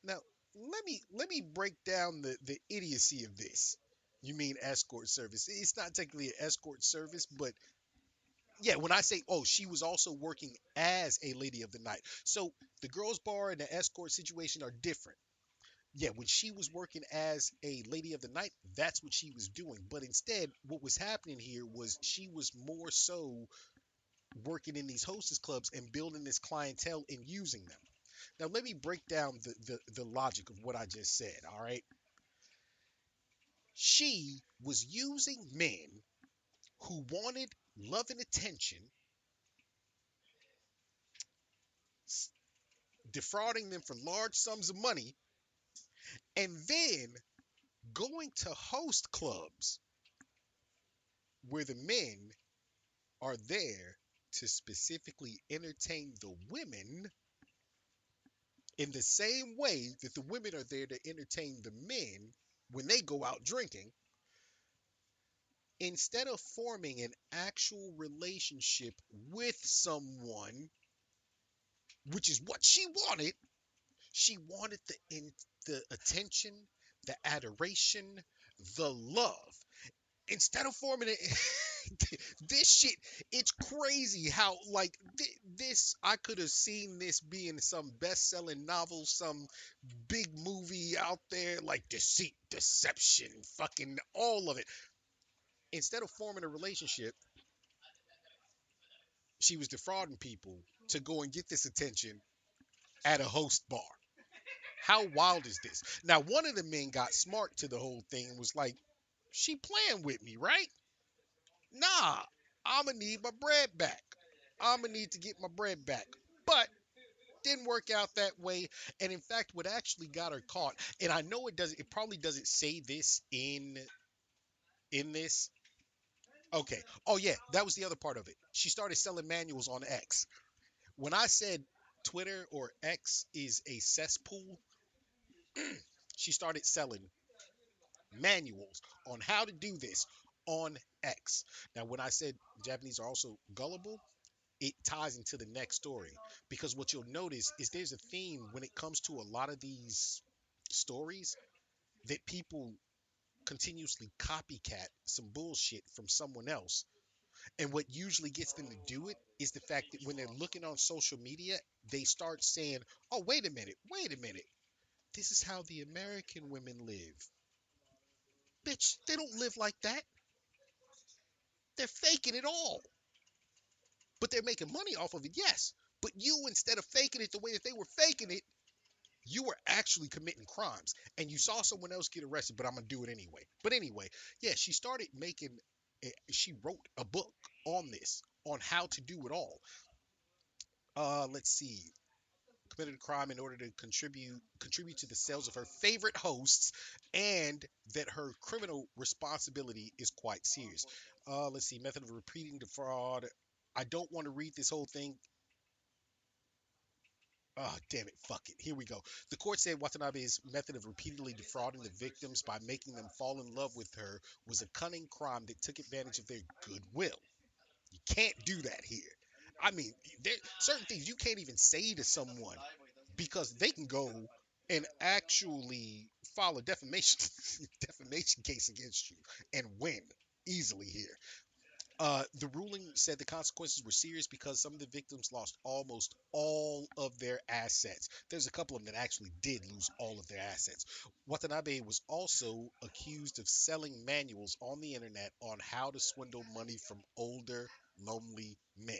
Now, let me break down the idiocy of this. You mean escort service? It's not technically an escort service, but yeah, when I say, oh, she was also working as a lady of the night. So the girls' bar and the escort situation are different. Yeah, when she was working as a lady of the night, that's what she was doing. But instead, what was happening here was she was more so working in these hostess clubs and building this clientele and using them. Now, let me break down the logic of what I just said, all right? She was using men who wanted love and attention, defrauding them for large sums of money, and then going to host clubs where the men are there to specifically entertain the women in the same way that the women are there to entertain the men when they go out drinking, instead of forming an actual relationship with someone, which is what she wanted. She wanted the attention, the adoration, the love. Instead of forming it, this shit, it's crazy how like this. I could have seen this being some best-selling novel, some big movie out there, like deceit, deception, fucking all of it. Instead of forming a relationship, she was defrauding people to go and get this attention at a host bar. How wild is this? Now, one of the men got smart to the whole thing and was like, she playing with me, right? Nah, I'ma need my bread back. I'ma need to get my bread back. But didn't work out that way. And in fact, what actually got her caught, and I know it probably doesn't say this in this. Okay. Oh yeah, that was the other part of it. She started selling manuals on X. When I said Twitter or X is a cesspool, she started selling manuals on how to do this on X. Now, when I said Japanese are also gullible, it ties into the next story because what you'll notice is there's a theme when it comes to a lot of these stories that people continuously copycat some bullshit from someone else. And what usually gets them to do it is the fact that when they're looking on social media, they start saying, oh, wait a minute. This is how the American women live. Bitch, they don't live like that. They're faking it all. But they're making money off of it, yes. But you, instead of faking it the way that they were faking it, you were actually committing crimes. And you saw someone else get arrested, but I'm going to do it anyway. But anyway, yeah, she started she wrote a book on this, on how to do it all. Let's see. Committed a crime in order to contribute to the sales of her favorite hosts, and that her criminal responsibility is quite serious. Let's see. Method of repeating the fraud. I don't want to read this whole thing. Oh, damn it. Fuck it. Here we go. The court said Watanabe's method of repeatedly defrauding the victims by making them fall in love with her was a cunning crime that took advantage of their goodwill. You can't do that here. I mean, there certain things you can't even say to someone because they can go and actually file a defamation defamation case against you and win easily here. The ruling said the consequences were serious because some of the victims lost almost all of their assets. There's a couple of them that actually did lose all of their assets. Watanabe was also accused of selling manuals on the internet on how to swindle money from older, lonely men.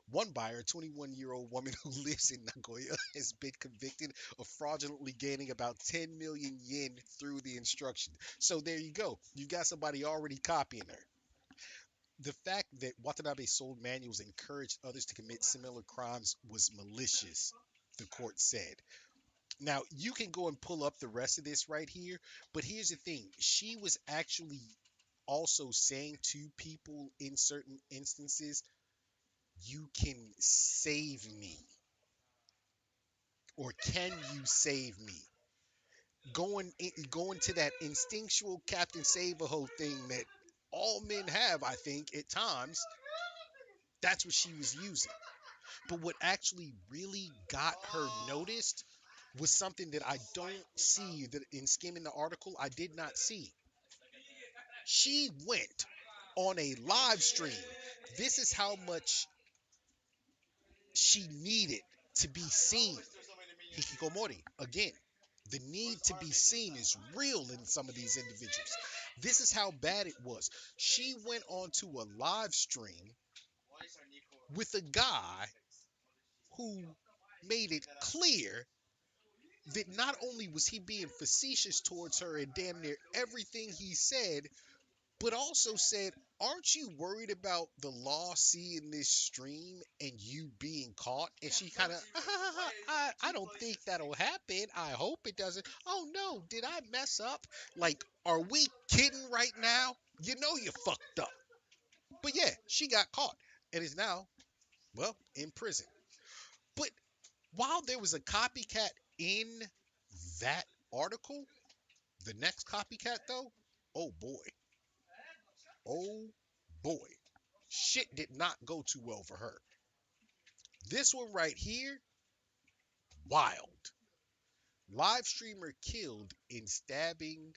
One buyer, a 21-year-old woman who lives in Nagoya, has been convicted of fraudulently gaining about 10 million yen through the instruction. So there you go. You got somebody already copying her. The fact that Watanabe sold manuals and encouraged others to commit similar crimes was malicious, the court said. Now, you can go and pull up the rest of this right here, but here's the thing. She was actually also saying to people in certain instances, you can save me, or can you save me? Going to that instinctual Captain Save-A-Ho thing that all men have, I think, at times. That's what she was using. But what actually really got her noticed was something that I don't see that in skimming the article. I did not see. She went on a live stream. This is how much she needed to be seen. Hikikomori, again, the need to be seen is real in some of these individuals. This is how bad it was. She went onto a live stream with a guy who made it clear that not only was he being facetious towards her in damn near everything he said, but also said, "Aren't you worried about the law seeing this stream and you being caught?" And she kind of, I don't think that'll happen. I hope it doesn't. Oh no, did I mess up? Like, are we kidding right now? You know you fucked up. But yeah, she got caught and is now, well, in prison. But while there was a copycat in that article, the next copycat though, oh boy, oh boy, shit did not go too well for her. This one right here, wild. Live streamer killed in stabbing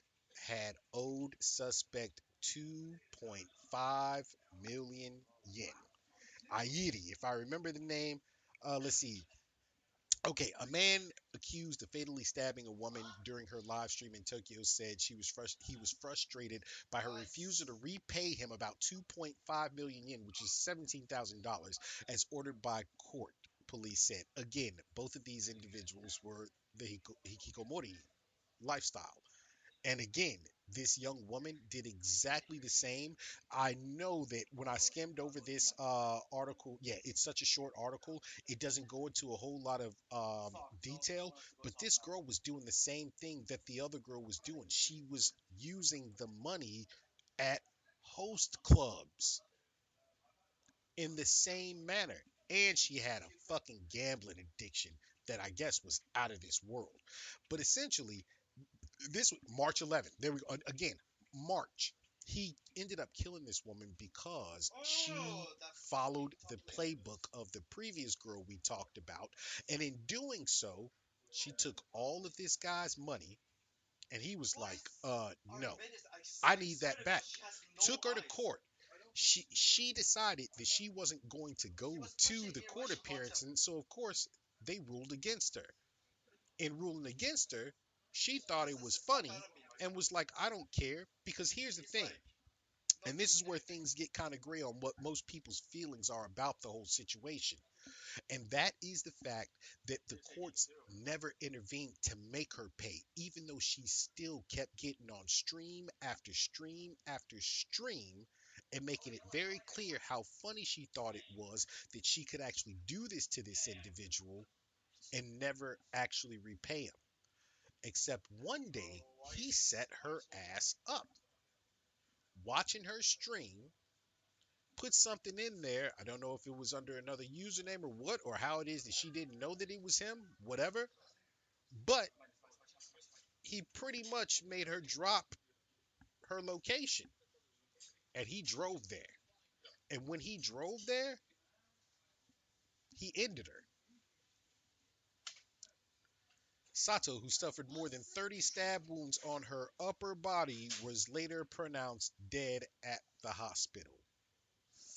had owed suspect 2.5 million yen. Airi, if I remember the name, let's see. Okay, a man accused of fatally stabbing a woman during her live stream in Tokyo said he was frustrated by her refusal to repay him about 2.5 million yen, which is $17,000, as ordered by court. Police said. Again, both of these individuals were the hikikomori lifestyle. And again, this young woman did exactly the same. I know that when I skimmed over this article, yeah, it's such a short article. It doesn't go into a whole lot of detail, but this girl was doing the same thing that the other girl was doing. She was using the money at host clubs in the same manner. And she had a fucking gambling addiction that I guess was out of this world. But essentially, this March 11th. There we go. Again, March. He ended up killing this woman because she followed the playbook of the previous girl we talked about, and in doing so, she took all of this guy's money, and he was like, no, I need that back." Took her to court. She decided that she wasn't going to go to the court appearance, and so of course they ruled against her. In ruling against her, she thought it was funny and was like, "I don't care," because here's the thing, and this is where things get kind of gray on what most people's feelings are about the whole situation. And that is the fact that the courts never intervened to make her pay, even though she still kept getting on stream after stream after stream and making it very clear how funny she thought it was that she could actually do this to this individual and never actually repay him. Except one day, he set her ass up. Watching her stream, put something in there. I don't know if it was under another username or what, or how it is that she didn't know that it was him, whatever. But he pretty much made her drop her location. And he drove there. And when he drove there, he ended her. Sato, who suffered more than 30 stab wounds on her upper body, was later pronounced dead at the hospital.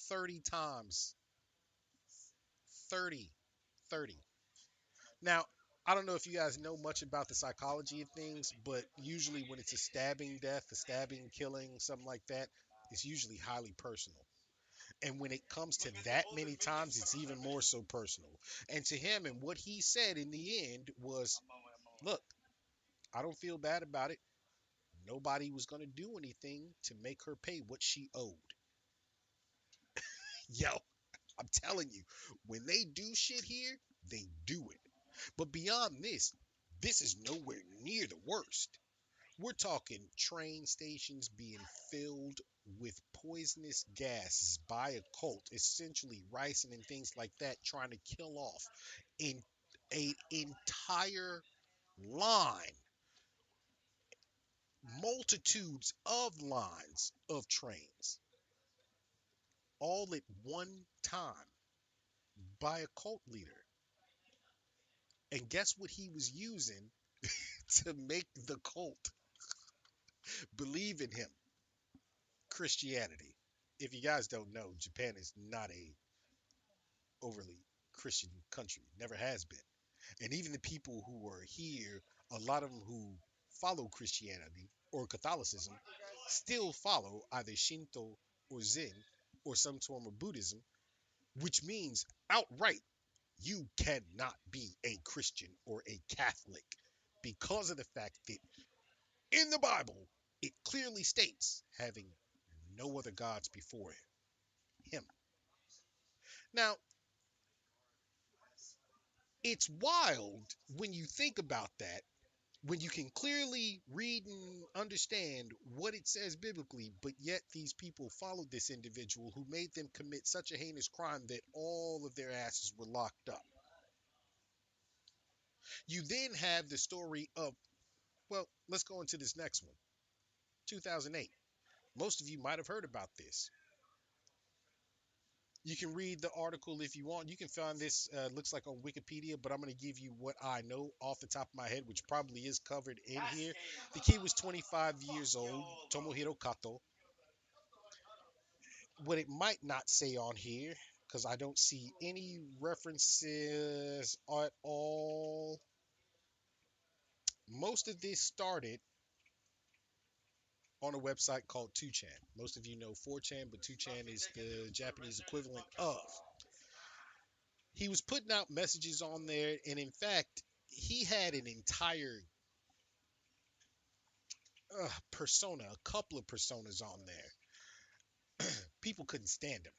30 times. 30. 30. Now, I don't know if you guys know much about the psychology of things, but usually when it's a stabbing death, a stabbing killing, something like that, it's usually highly personal. And when it comes to that many times, it's even more so personal. And to him, and what he said in the end was, "Look, I don't feel bad about it. Nobody was going to do anything to make her pay what she owed." Yo, I'm telling you, when they do shit here, they do it. But beyond this, this is nowhere near the worst. We're talking train stations being filled with poisonous gases by a cult, essentially ricin and things like that, trying to kill off in an entire line, multitudes of lines of trains, all at one time by a cult leader. And guess what he was using to make the cult believe in him? Christianity. If you guys don't know, Japan is not a overly Christian country. Never has been. And even the people who are here, a lot of them who follow Christianity or Catholicism still follow either Shinto or Zen or some form of Buddhism, which means outright you cannot be a Christian or a Catholic because of the fact that in the Bible it clearly states having no other gods before him. Now, it's wild when you think about that, when you can clearly read and understand what it says biblically, but yet these people followed this individual who made them commit such a heinous crime that all of their asses were locked up. You then have the story of, well, let's go into this next one. 2008. Most of you might have heard about this. You can read the article if you want. You can find this, looks like on Wikipedia, but I'm going to give you what I know off the top of my head, which probably is covered in here. The kid was 25 years old, Tomohiro Kato. What it might not say on here, because I don't see any references at all. Most of this started on a website called 2chan. Most of you know 4chan, but 2chan is the Japanese equivalent of. He was putting out messages on there, and in fact, he had an entire persona, a couple of personas on there. People couldn't stand him.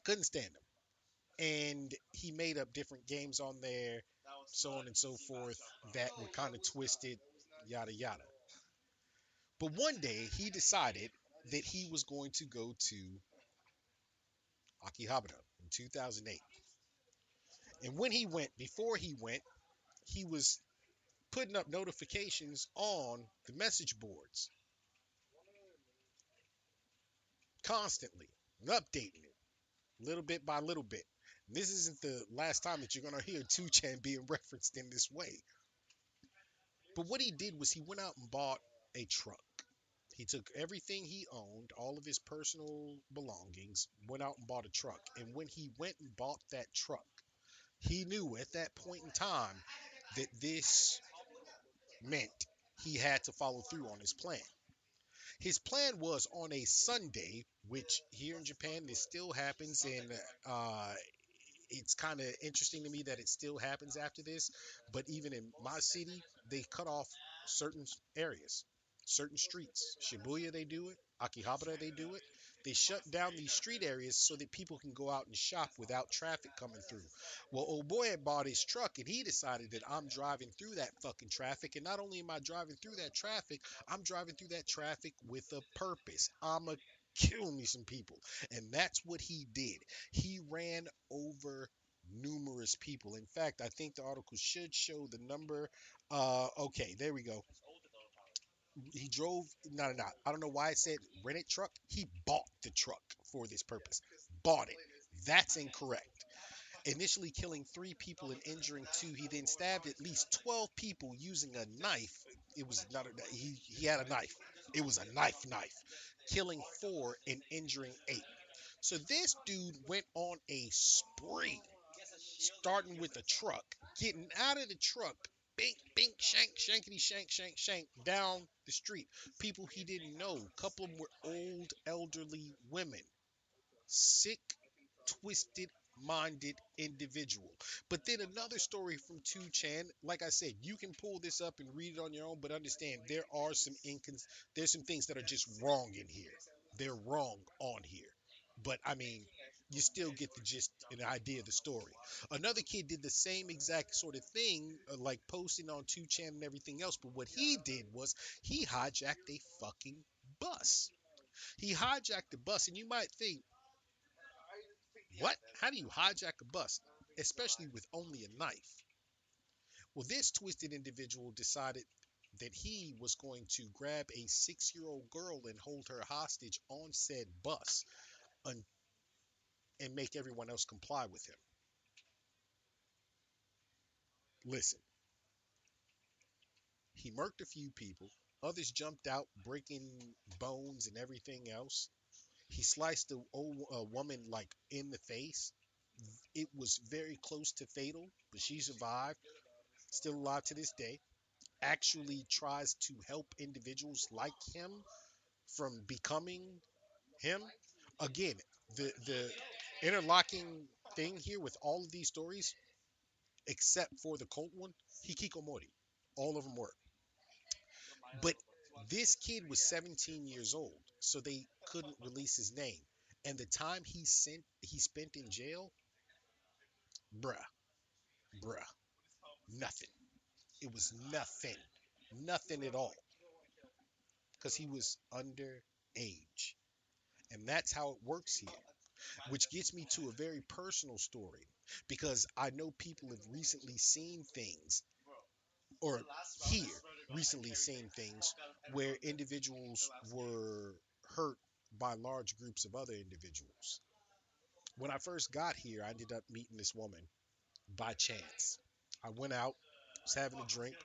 Couldn't stand him. And he made up different games on there, so on and so forth, that were kind of twisted, yada yada. But one day he decided that he was going to go to Akihabara in 2008. And when he went, before he went, he was putting up notifications on the message boards constantly and updating it little bit by little bit. And this isn't the last time that you're going to hear 2chan being referenced in this way. But what he did was he went out and bought a truck. He took everything he owned, all of his personal belongings, went out and bought a truck. And when he went and bought that truck, he knew at that point in time that this meant he had to follow through on his plan. His plan was on a Sunday, which here in Japan this still happens, and it's kind of interesting to me that it still happens after this. But even in my city, they cut off certain areas, certain streets. Shibuya, they do it. Akihabara, they do it. They shut down these street areas so that people can go out and shop without traffic coming through. Well, old boy had bought his truck, and he decided that I'm driving through that fucking traffic. And not only am I driving through that traffic, I'm driving through that traffic with a purpose. I'ma kill me some people. And that's what he did. He ran over numerous people. In fact, I think the article should show the number. Okay, there we go. He drove, no, I don't know why it said rented truck. He bought the truck for this purpose. Bought it. That's incorrect. Initially killing 3 people and injuring 2. He then stabbed at least 12 people using a knife. It was not a, he had a knife. It was a knife. Killing 4 and injuring 8. So this dude went on a spree, starting with a truck, getting out of the truck, bink, bink, shank, shankety, shank, down the street. People he didn't know. A couple of them were old, elderly women. Sick, twisted minded individual. But then another story from 2chan, like I said, you can pull this up and read it on your own, but understand there are there's some things that are just wrong in here. They're wrong on here. But I mean, you still get the gist and the idea of the story. Another kid did the same exact sort of thing, like posting on 2chan and everything else, but what he did was he hijacked a fucking bus. He hijacked the bus, and you might think, what? How do you hijack a bus, especially with only a knife? Well, this twisted individual decided that he was going to grab a 6-year-old girl and hold her hostage on said bus and make everyone else comply with him. Listen, he murked a few people. Others jumped out, breaking bones and everything else. He sliced a woman like in the face. It was very close to fatal, but she survived, still alive to this day. Actually tries to help individuals like him from becoming him. Again, the interlocking thing here with all of these stories, except for the cult one, hikikomori. All of them were. But this kid was 17 years old, so they couldn't release his name. And the time he spent in jail, bruh, bruh, nothing. It was nothing, nothing at all, because he was underage. And that's how it works here, which gets me to a very personal story, because I know people have recently seen things, or here recently seen things, where individuals were hurt by large groups of other individuals. When I first got here, I ended up meeting this woman by chance. I went out, was having a drink,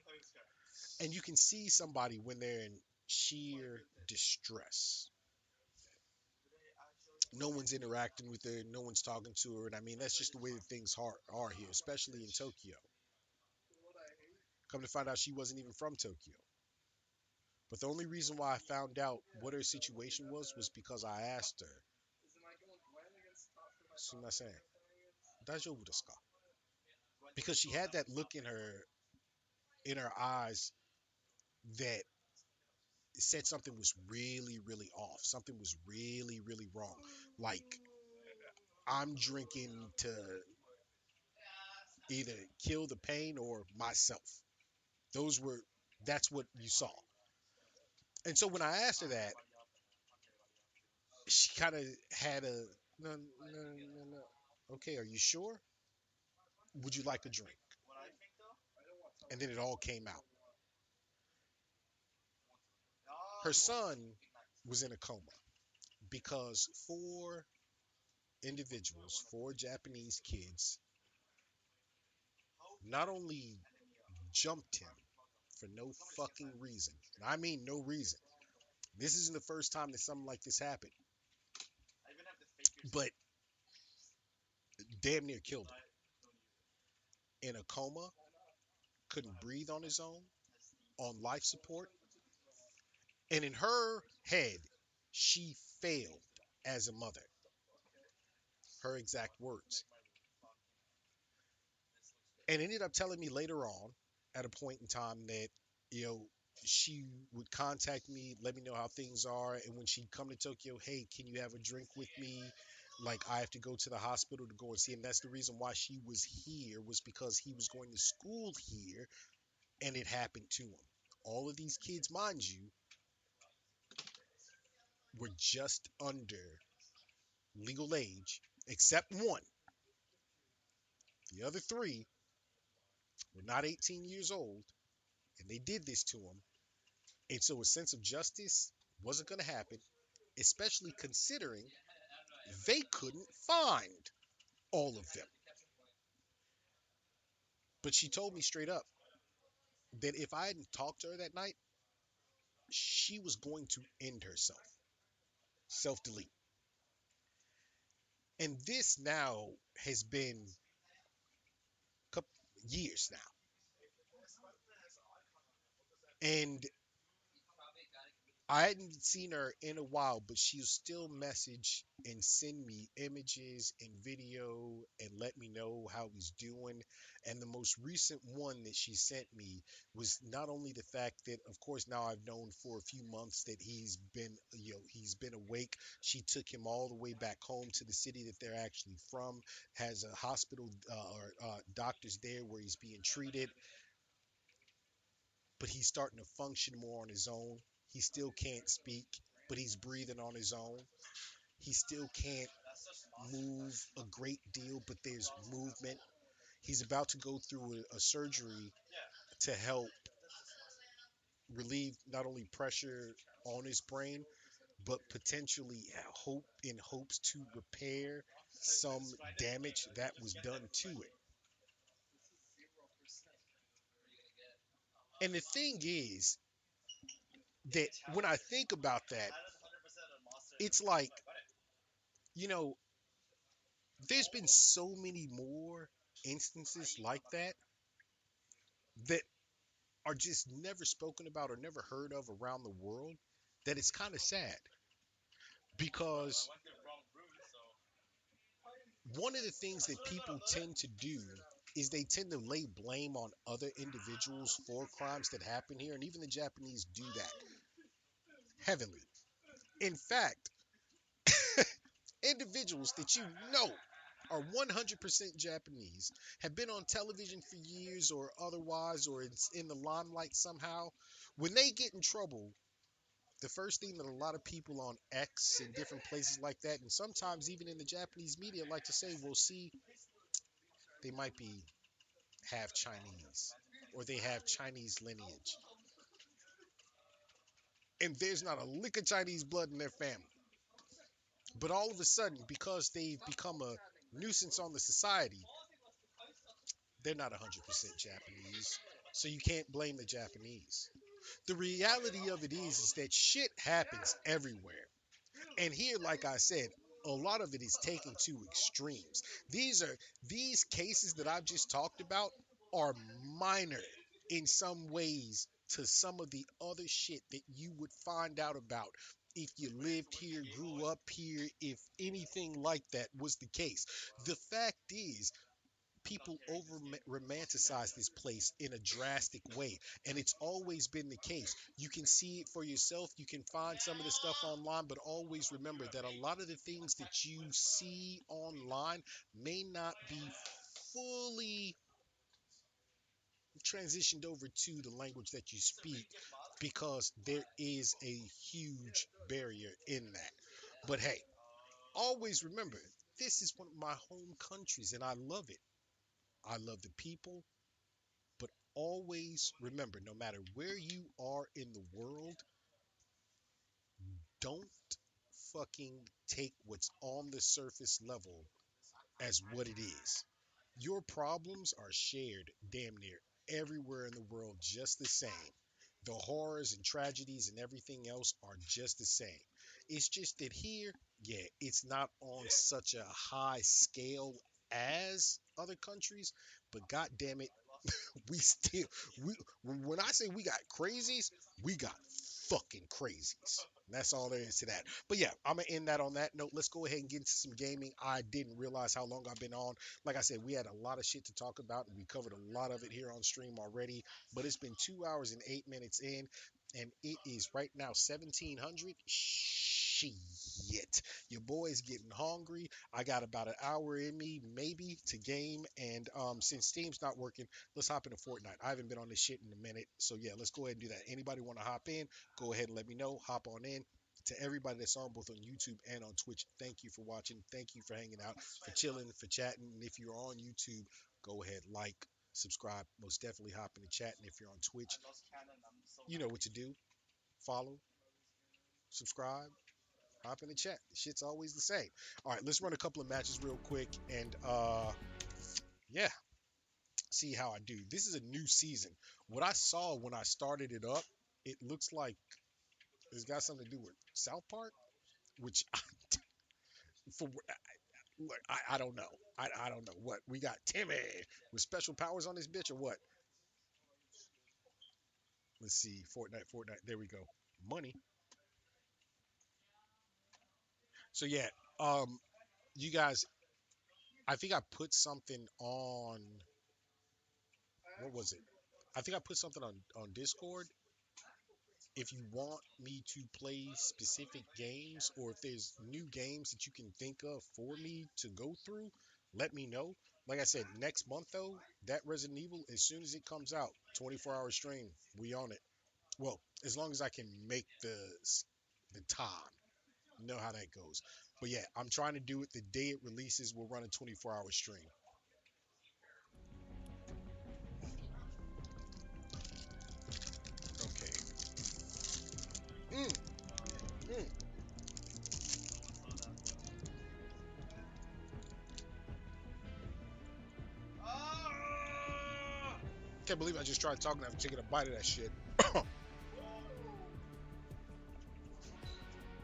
and you can see somebody when they're in sheer distress. No one's interacting with her, no one's talking to her, and I mean, that's just the way that things are here, especially in Tokyo. Come to find out, she wasn't even from Tokyo. But the only reason why I found out what her situation was because I asked her, "Sumimasen, daijoubu desu ka?" Because she had that look in her eyes that said something was really, really off. Something was really, really wrong. Like, I'm drinking to either kill the pain or myself. That's what you saw. And so when I asked her that, she kind of had a, no, no, no, no. Okay, are you sure? Would you like a drink? And then it all came out. Her son was in a coma because four Japanese kids, not only jumped him for no fucking reason, and I mean no reason. This isn't the first time that something like this happened, but damn near killed him. In a coma, couldn't breathe on his own, on life support, and in her head, she failed as a mother. Her exact words. And ended up telling me later on, at a point in time, that, you know, she would contact me, let me know how things are, and when she'd come to Tokyo, hey, can you have a drink with me? Like, I have to go to the hospital to go and see him. That's the reason why she was here, was because he was going to school here, and it happened to him. All of these kids, mind you, were just under legal age, except one. The other three were not 18 years old, and they did this to him. And so a sense of justice wasn't going to happen, especially considering they couldn't find all of them. But she told me straight up that if I hadn't talked to her that night, she was going to end herself, self delete. And this now has been couple years now. And I hadn't seen her in a while, but she'll still message and send me images and video and let me know how he's doing. And the most recent one that she sent me was not only the fact that, of course, now I've known for a few months that he's been awake. She took him all the way back home to the city that they're actually from, has a hospital or doctors there where he's being treated, but he's starting to function more on his own. He still can't speak, but he's breathing on his own. He still can't move a great deal, but there's movement. He's about to go through a surgery to help relieve not only pressure on his brain, but potentially in hopes to repair some damage that was done to it. And the thing is that when I think about that, it's like, you know, there's been so many more instances like that are just never spoken about or never heard of around the world, that it's kind of sad. Because one of the things that people tend to do is they tend to lay blame on other individuals for crimes that happen here, and even the Japanese do that heavily. In fact, individuals that you know are 100% Japanese, have been on television for years or otherwise, or it's in the limelight somehow, when they get in trouble, the first thing that a lot of people on X and different places like that, and sometimes even in the Japanese media, like to say, well, see, they might be half Chinese or they have Chinese lineage. And there's not a lick of Chinese blood in their family. But all of a sudden, because they've become a nuisance on the society, they're not 100% Japanese. So you can't blame the Japanese. The reality of it is that shit happens everywhere. And here, like I said, a lot of it is taken to extremes. These cases that I've just talked about are minor in some ways to some of the other shit that you would find out about if you lived here, grew up here, if anything like that was the case. The fact is, people over romanticize this place in a drastic way, and it's always been the case. You can see it for yourself, you can find some of the stuff online, but always remember that a lot of the things that you see online may not be fully transitioned over to the language that you speak, because there is a huge barrier in that. But hey, always remember, this is one of my home countries and I love it. I love the people. But always remember, no matter where you are in the world, don't fucking take what's on the surface level as what it is. Your problems are shared damn near everywhere in the world just the same. The horrors and tragedies and everything else are just the same. It's just that here, yeah, it's not on such a high scale as other countries, but god damn it, we still we when I say we got crazies, we got fucking crazies. That's all there is to that. But yeah, I'm gonna end that on that note. Let's go ahead and get into some gaming. I didn't realize how long I've been on. Like I said, we had a lot of shit to talk about, and we covered a lot of it here on stream already. But it's been 2 hours and 8 minutes in, and it is right now 1700. Shit, your boy's getting hungry. I got about an hour in me, maybe, to game. And since Steam's not working, let's hop into Fortnite. I haven't been on this shit in a minute. So yeah, let's go ahead and do that. Anybody want to hop in, go ahead and let me know. Hop on in. To everybody that's on both on YouTube and on Twitch, thank you for watching. Thank you for hanging out, for chilling, for chatting. And if you're on YouTube, go ahead, like, subscribe. Most definitely hop in the chat. And if you're on Twitch, you know what to do. Follow, subscribe, hop in the chat. The shit's always the same. All right, let's run a couple of matches real quick. And yeah, see how I do. This is a new season. What I saw when I started it up, it looks like it's got something to do with South Park, which for look, I don't know. I don't know what we got. Timmy with special powers on this bitch or what? Let's see. Fortnite. There we go. Money. So yeah, you guys, I think I put something on. What was it? I think I put something on Discord. If you want me to play specific games, or if there's new games that you can think of for me to go through, let me know. Like I said, next month though, that Resident Evil, as soon as it comes out, 24-hour stream, we on it. Well, as long as I can make the time. You know how that goes. But yeah, I'm trying to do it the day it releases. We'll run a 24-hour stream. Okay. Mm, mm. can't believe I just tried talking after taking a bite of that shit.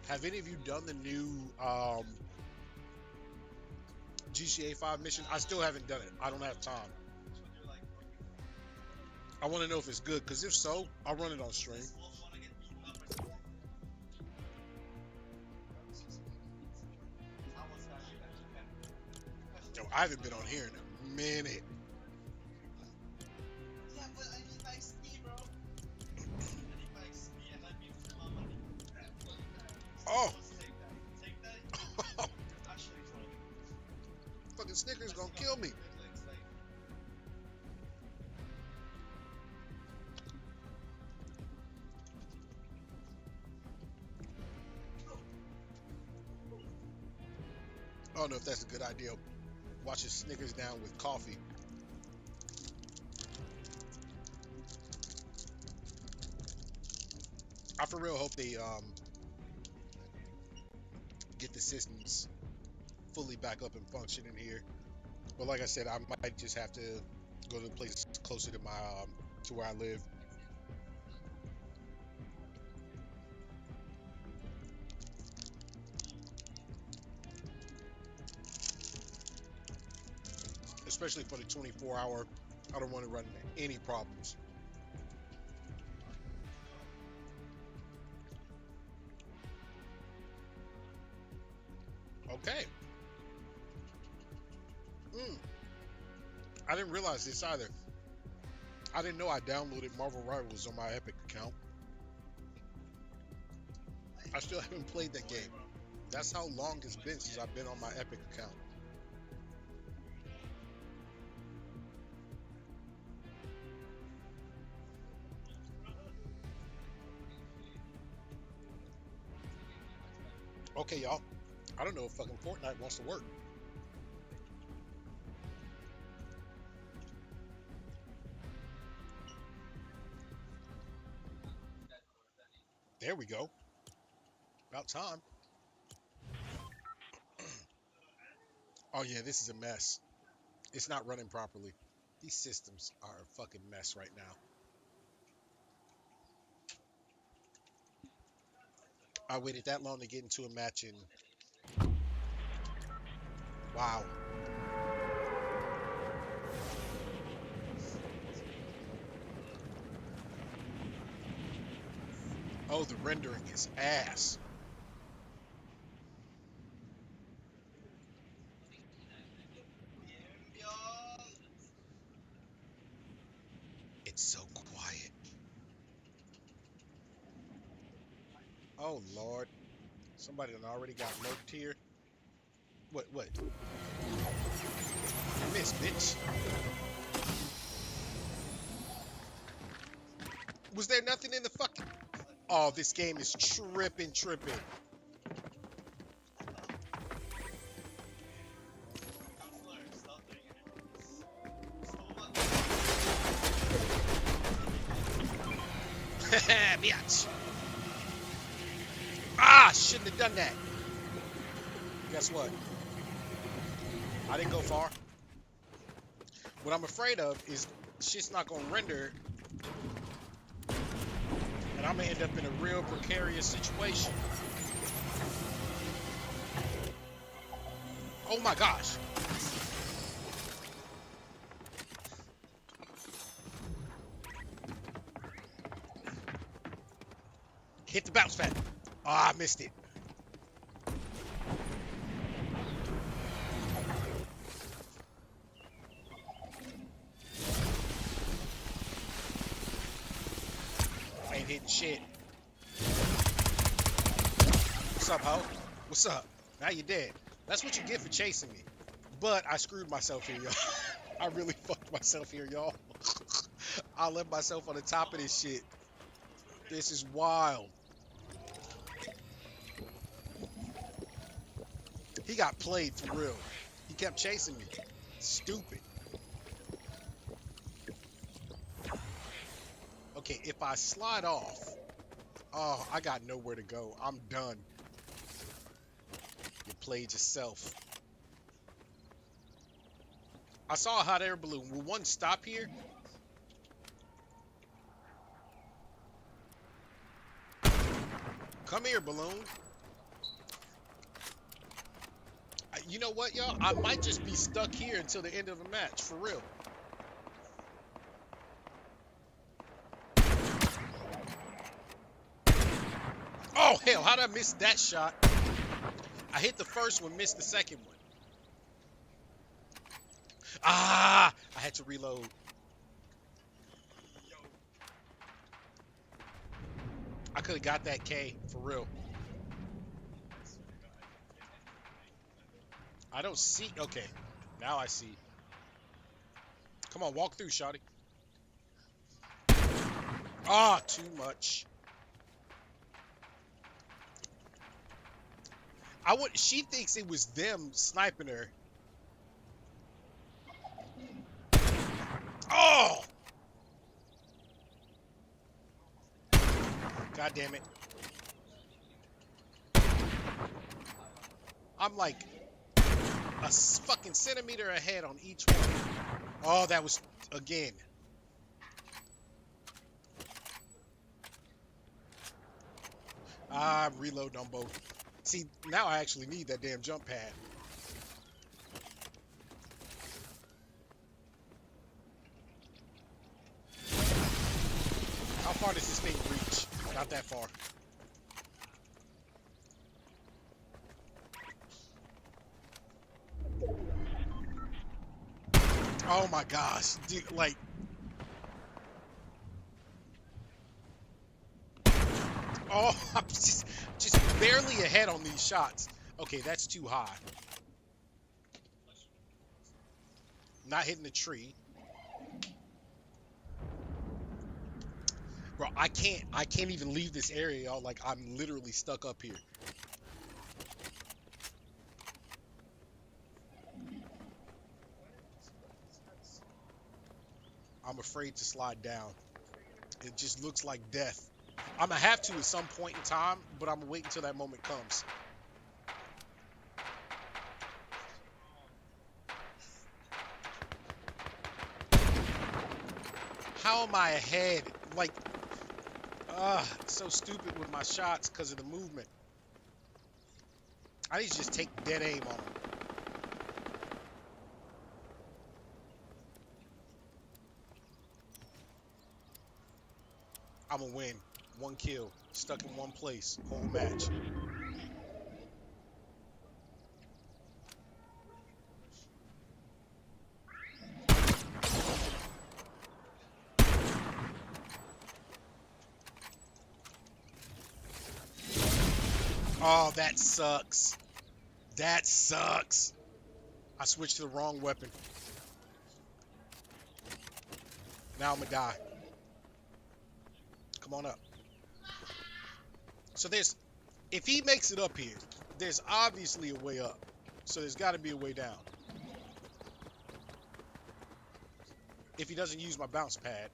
Have any of you done the new GTA 5 mission? I still haven't done it. I don't have time. I want to know if it's good, because if so, I'll run it on stream. Yo, I haven't been on here in a minute. Oh! Fucking Snickers gonna kill me. I don't know if that's a good idea. Watching Snickers down with coffee. I for real hope they get the systems fully back up and functioning here. But like I said, I might just have to go to a place closer to my to where I live. Especially for the 24-hour, I don't want to run into any problems. Okay. I didn't realize this either. I didn't know I downloaded Marvel Rivals on my Epic account. I still haven't played that game. That's how long it's been since I've been on my Epic account. Okay, y'all. I don't know if fucking Fortnite wants to work. There we go. About time. Oh yeah, this is a mess. It's not running properly. These systems are a fucking mess right now. I waited that long to get into a match and... Wow. Oh, the rendering is ass. It's so quiet. Oh, Lord. Somebody done already got murked here. What? Miss, bitch. Was there nothing in the fucking... Oh, this game is tripping. Bitch. Ah, shouldn't have done that. Guess what? I didn't go far. What I'm afraid of is shit's not gonna render and I'm gonna end up in a real precarious situation. Oh my gosh. Hit the bounce pad. Oh, I missed it. I ain't hitting shit. What's up, ho? What's up? Now you're dead. That's what you get for chasing me. But I screwed myself here, y'all. I really fucked myself here, y'all. I left myself on the top of this shit. This is wild. He got played for real. He kept chasing me. Stupid. Okay, if I slide off, oh, I got nowhere to go. I'm done. You played yourself. I saw a hot air balloon. Will one stop here? Come here, balloon. You know what, y'all? I might just be stuck here until the end of the match, for real. Oh, hell, how did I miss that shot? I hit the first one, missed the second one. Ah, I had to reload. I could have got that K, for real. I don't see. Okay, now I see. Come on, walk through, shawty. Ah, too much. She thinks it was them sniping her. Oh! God damn it. I'm like a fucking centimeter ahead on each one. Oh, that was, again. I'm reloading on both. See, now I actually need that damn jump pad. How far does this thing reach? Not that far. Oh my gosh, dude, like. Oh, I'm just barely ahead on these shots. Okay, that's too high. Not hitting the tree. Bro, I can't even leave this area, y'all. Like, I'm literally stuck up here. I'm afraid to slide down. It just looks like death. I'm gonna have to at some point in time, but I'm gonna wait until that moment comes. How am I ahead? Like, so stupid with my shots because of the movement. I need to just take dead aim on them. I'm gonna win. 1 kill. Stuck in one place. Whole match. Oh, that sucks. That sucks. I switched to the wrong weapon. Now I'm gonna die. Come on up. So if he makes it up here, there's obviously a way up. So there's got to be a way down. If he doesn't use my bounce pad.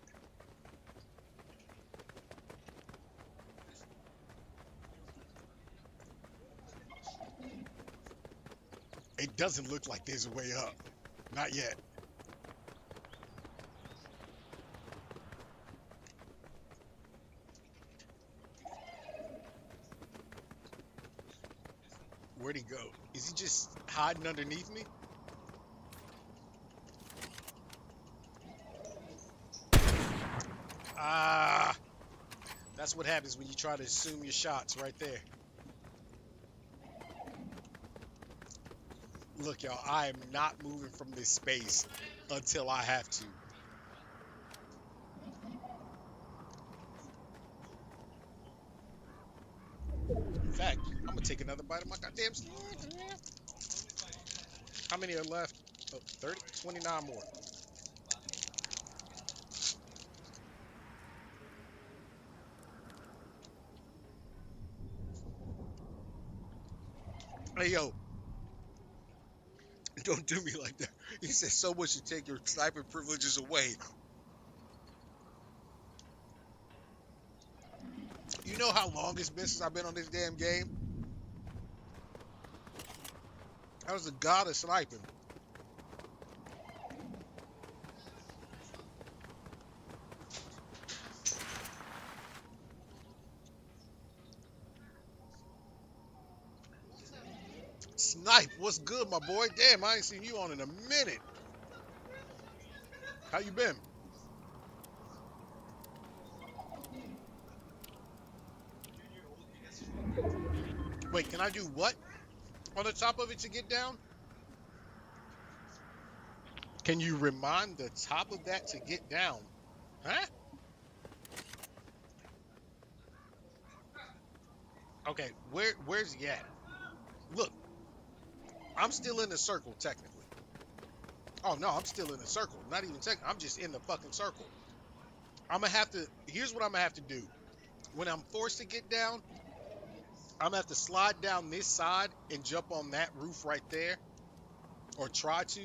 It doesn't look like there's a way up. Not yet. Where'd he go? Is he just hiding underneath me? Ah, that's what happens when you try to assume your shots right there. Look, y'all, I am not moving from this space until I have to. In fact, I'm gonna take another bite of my goddamn salad. How many are left? Oh, 30? 29 more. Hey, yo. Don't do me like that. He said someone should take your sniping privileges away. You know how long it's been since I've been on this damn game? I was the god of sniping. Snipe, what's good, my boy? Damn, I ain't seen you on in a minute. How you been? Wait, can I do what on the top of it to get down? Can you remind the top of that to get down? Huh? Okay, where's he at? Look, I'm still in the circle, technically. Oh, no, I'm still in the circle. Not even technically. I'm just in the fucking circle. I'm going to have to... Here's what I'm going to have to do. When I'm forced to get down, I'm going to have to slide down this side and jump on that roof right there. Or try to.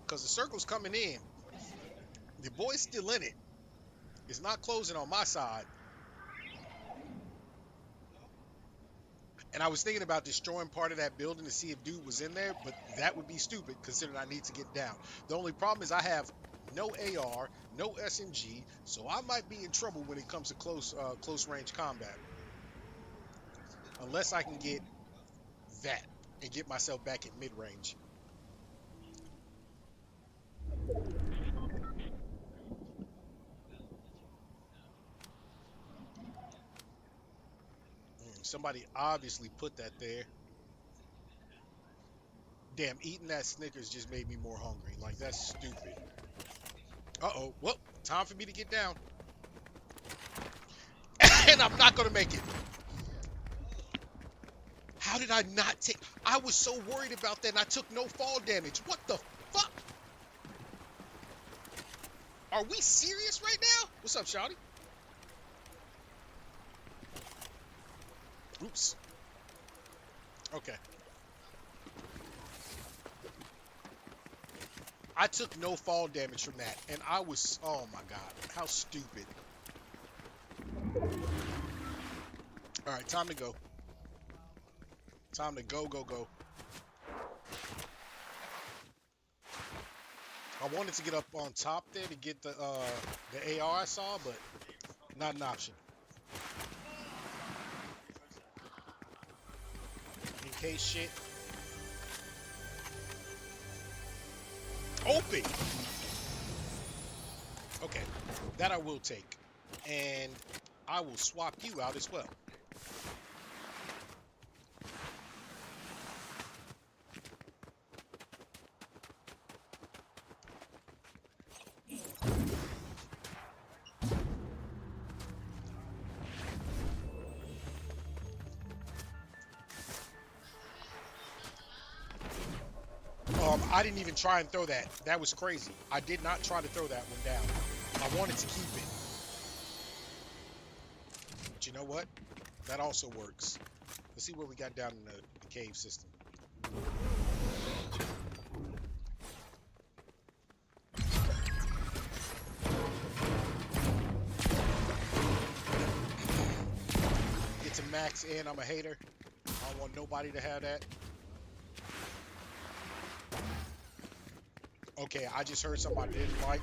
Because the circle's coming in. The boy's still in it. It's not closing on my side. And I was thinking about destroying part of that building to see if dude was in there, but that would be stupid considering I need to get down. The only problem is I have no AR, no SMG, so I might be in trouble when it comes to close range combat. Unless I can get that and get myself back at mid-range. Somebody obviously put that there. Damn, eating that Snickers just made me more hungry. Like, that's stupid. Uh-oh. Well, time for me to get down. And I'm not going to make it. How did I not take... I was so worried about that and I took no fall damage. What the fuck? Are we serious right now? What's up, shawty? Oops. Okay. I took no fall damage from that, and I was... Oh, my God. How stupid. All right, time to go. Time to go, go, go. I wanted to get up on top there to get the AR I saw, but not an option. In case shit. Open! Okay, that I will take. And I will swap you out as well. I didn't even try and throw that. That was crazy. I did not try to throw that one down. I wanted to keep it. But you know what? That also works. Let's see what we got down in the cave system. It's a max in. I'm a hater. I don't want nobody to have that. Okay, I just heard somebody didn't like.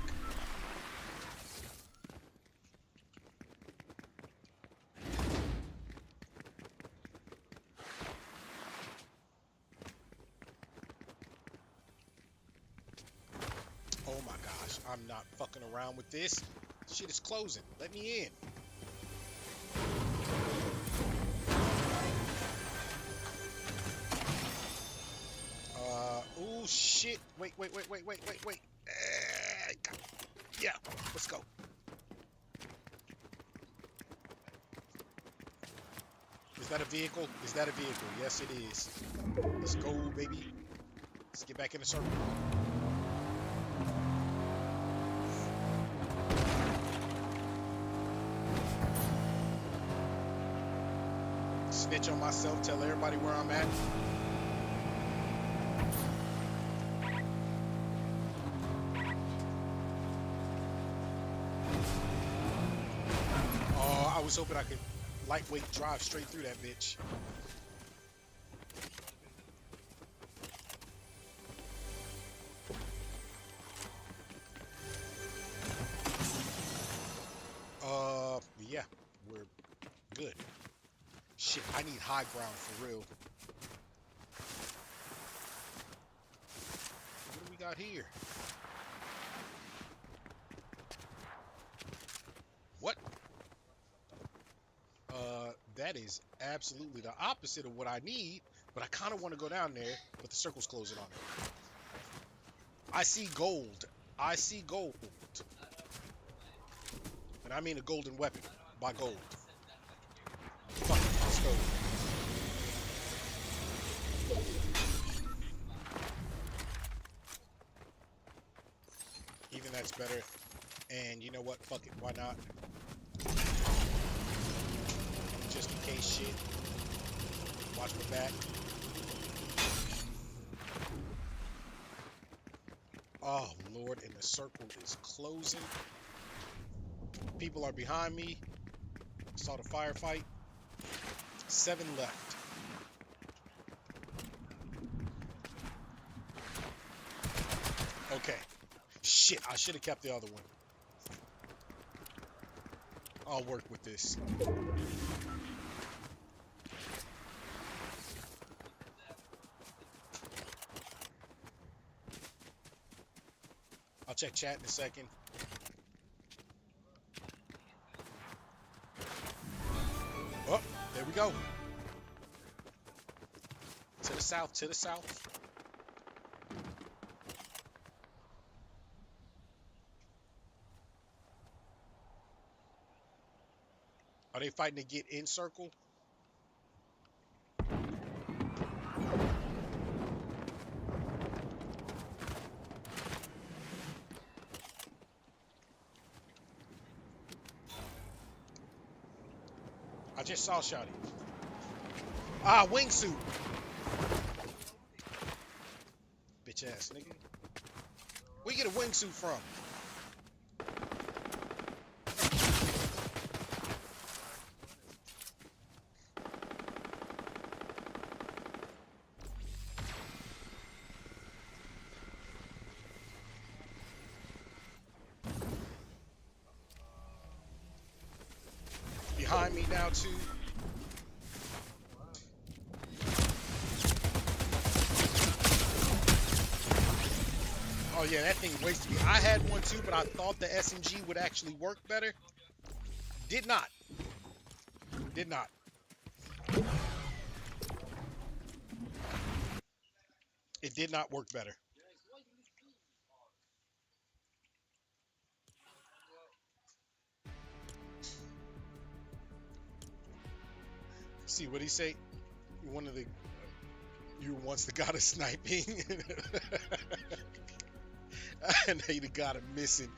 Oh my gosh, I'm not fucking around with this. Shit is closing. Let me in. Oh shit. Wait. Yeah, let's go. Is that a vehicle? Is that a vehicle? Yes, it is. Let's go, baby. Let's get back in the circle. Snitch on myself, tell everybody where I'm at. I was hoping I could lightweight drive straight through that bitch. Yeah, we're good. Shit, I need high ground for real. What do we got here? What? That is absolutely the opposite of what I need, but I kind of want to go down there, but the circle's closing on it. I see gold. I see gold. And I mean a golden weapon by gold. Fuck it, let's go. Even that's better. And you know what? Fuck it. Why not? Just in case shit. Watch my back. Oh, Lord. And the circle is closing. People are behind me. Saw the firefight. 7 left. Okay. Shit, I should have kept the other one. I'll work with this. I'll check chat in a second. Oh, there we go. To the south, to the south. Are they fighting to get in circle? I just saw Shotty. Ah, wingsuit. Bitch ass nigga. Where you get a wingsuit from? Behind me now too. Oh yeah, that thing wasted me. I had one too, but I thought the SMG would actually work better. Did not. Did not. It did not work better. See what he say? One of the you once the god of sniping. And they the god of missing.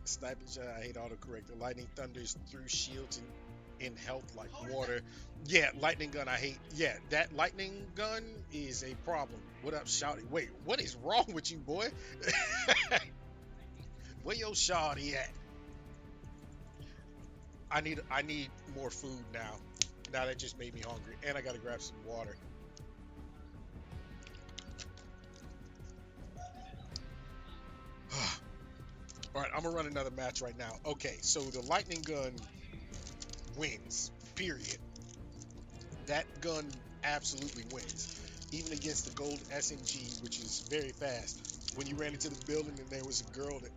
Sniping shot, I hate autocorrect. The lightning thunders through shields and in health like water. Yeah, lightning gun I hate. Yeah, that lightning gun is a problem. What up, Shouty? Wait, what is wrong with you, boy? Where your Shouty at? I need more food now. Now that just made me hungry. And I gotta grab some water. Alright, I'm gonna run another match right now. Okay, so the lightning gun wins. Period. That gun absolutely wins. Even against the gold SMG, which is very fast. When you ran into the building and there was a girl that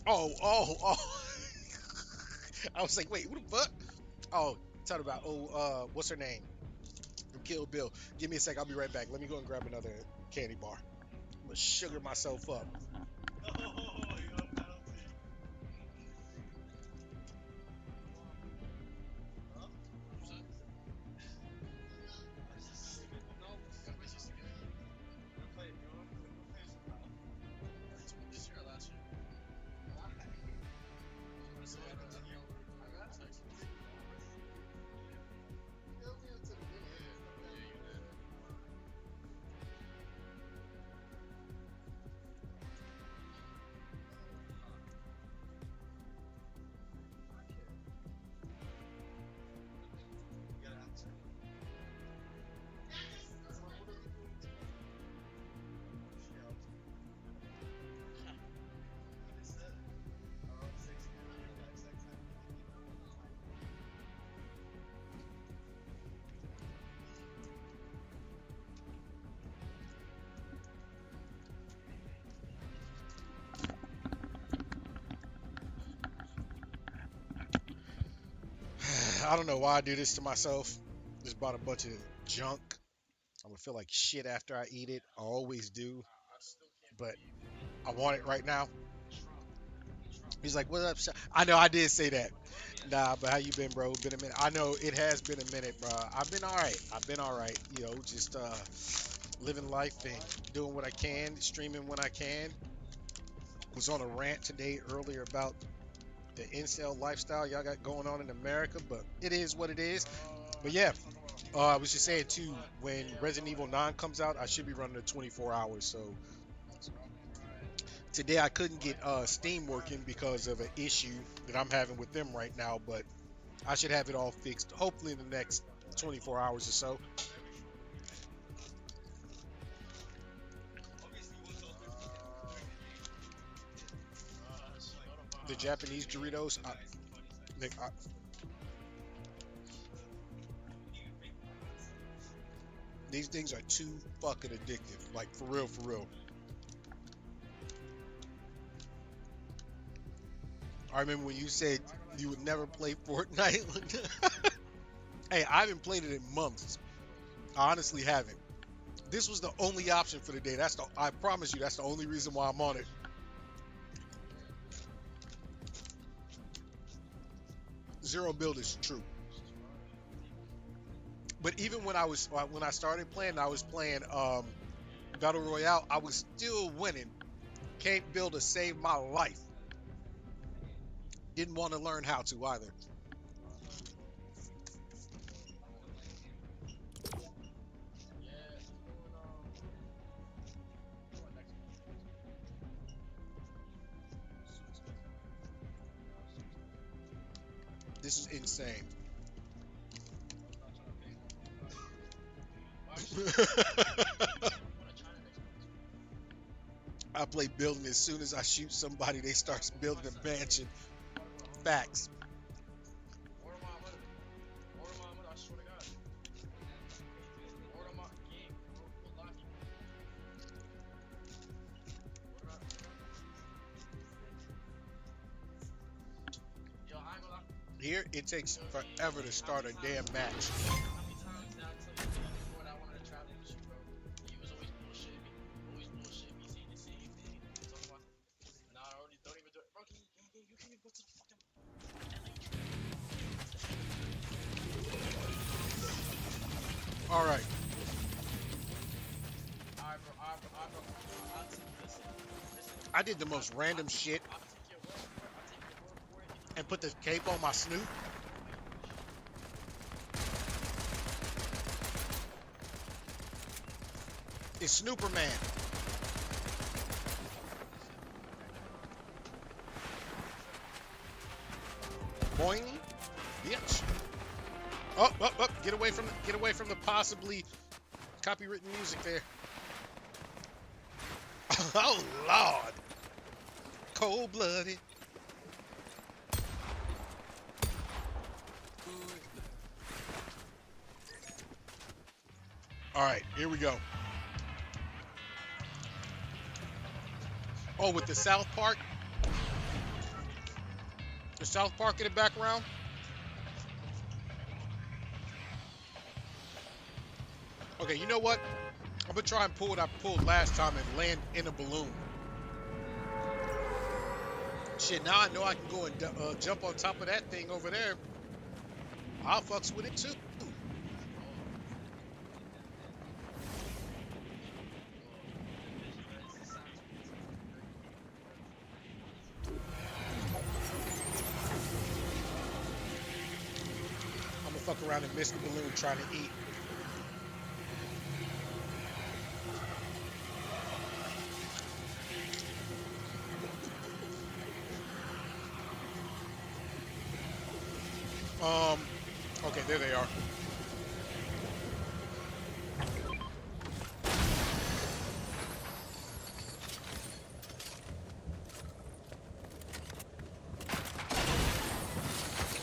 Oh. I was like, wait, who the fuck? Oh, talk about, what's her name? From Kill Bill. Give me a sec, I'll be right back. Let me go and grab another candy bar. I'm gonna sugar myself up. I don't know why I do this to myself. Just bought a bunch of junk. I'm gonna feel like shit after I eat it. I always do. But I want it right now. He's like, "What up, Sha-" I know I did say that. Nah, but how you been, bro? Been a minute. I know it has been a minute, bro. I've been all right. You know, just living life and doing what I can, streaming when I can. Was on a rant today earlier about the incel lifestyle y'all got going on in America, but it is what it is. But yeah, I was just saying too, when Resident Evil 9 comes out, I should be running it 24 hours. So today I couldn't get Steam working because of an issue that I'm having with them right now, but I should have it all fixed hopefully in the next 24 hours or so. The Japanese Doritos, these things are too fucking addictive. Like, for real, for real. I remember when you said you would never play Fortnite. Hey, I haven't played it in months. I honestly haven't. This was the only option for the day. I promise you, that's the only reason why I'm on it. Zero build is true. But even when I started playing, I was playing Battle Royale, I was still winning. Can't build to save my life. Didn't want to learn how to either. This is insane. I play building as soon as I shoot somebody, they start building a mansion. Facts. Here, it takes forever to start a damn match. All right. I did the most random shit and put the cape on my snoot. It's Snooperman. Boing, bitch. Oh, get away from the possibly copywritten music there. Oh Lord. Cold-blooded. All right, here we go. Oh, with the South Park? The South Park in the background? Okay, you know what? I'm gonna try and pull what I pulled last time and land in a balloon. Shit, now I know I can go and jump on top of that thing over there. I'll fucks with it too. I'm gonna fuck around and miss the balloon trying to eat. Okay, there they are.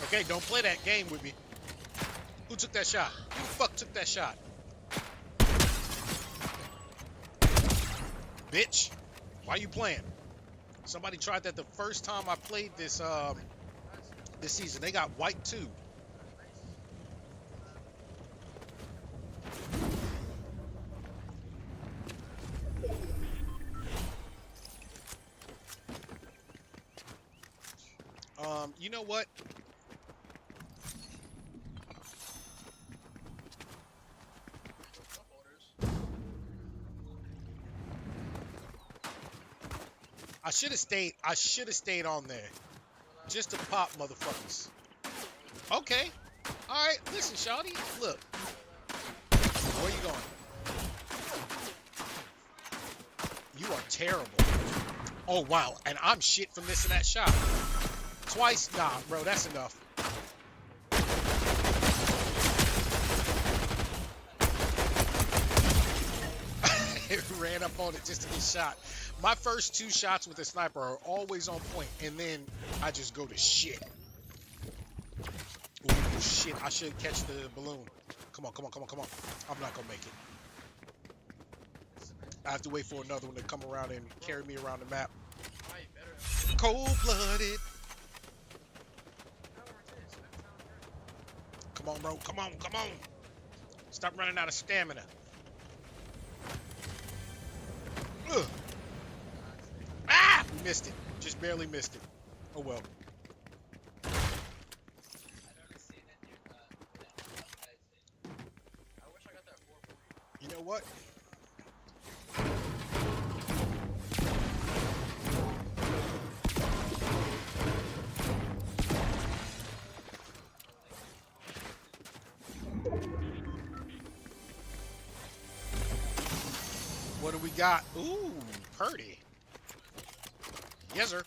Okay, don't play that game with me. Who took that shot? Who the fuck took that shot? Bitch, why you playing? Somebody tried that the first time I played this this season. They got wiped too. You know what? I should have stayed on there. Just to pop motherfuckers. Okay. Alright, listen, shawty. Look. Where you going? You are terrible. Oh, wow. And I'm shit from missing that shot. Twice? Nah, bro, that's enough. It ran up on it just to get shot. My first 2 shots with a sniper are always on point, and then I just go to shit. Ooh, shit. I should catch the balloon. Come on, come on, come on, come on. I'm not gonna make it. I have to wait for another one to come around and carry me around the map. Cold-blooded. Come on, bro. Come on, come on. Stop running out of stamina. Ugh. Ah! We missed it. Just barely missed it. Oh, well. You know what? What do we got? Ooh, Purdy. Yes, sir.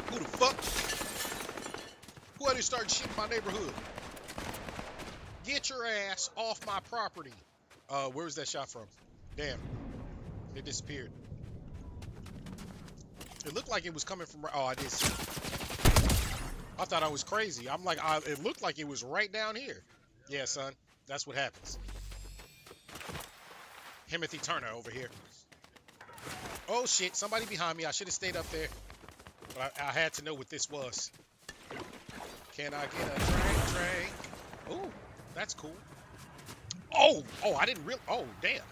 Who the fuck? Who had to start shit in my neighborhood? Get your ass off my property. Where was that shot from? Damn. It disappeared. It looked like it was coming from... Oh, I did see it. I thought I was crazy. I'm like, it looked like it was right down here. Yeah, son. That's what happens. Timothy Turner over here. Oh, shit. Somebody behind me. I should have stayed up there. But I had to know what this was. Can I get a drink? Ooh, that's cool. Oh, I didn't real. Oh, damn.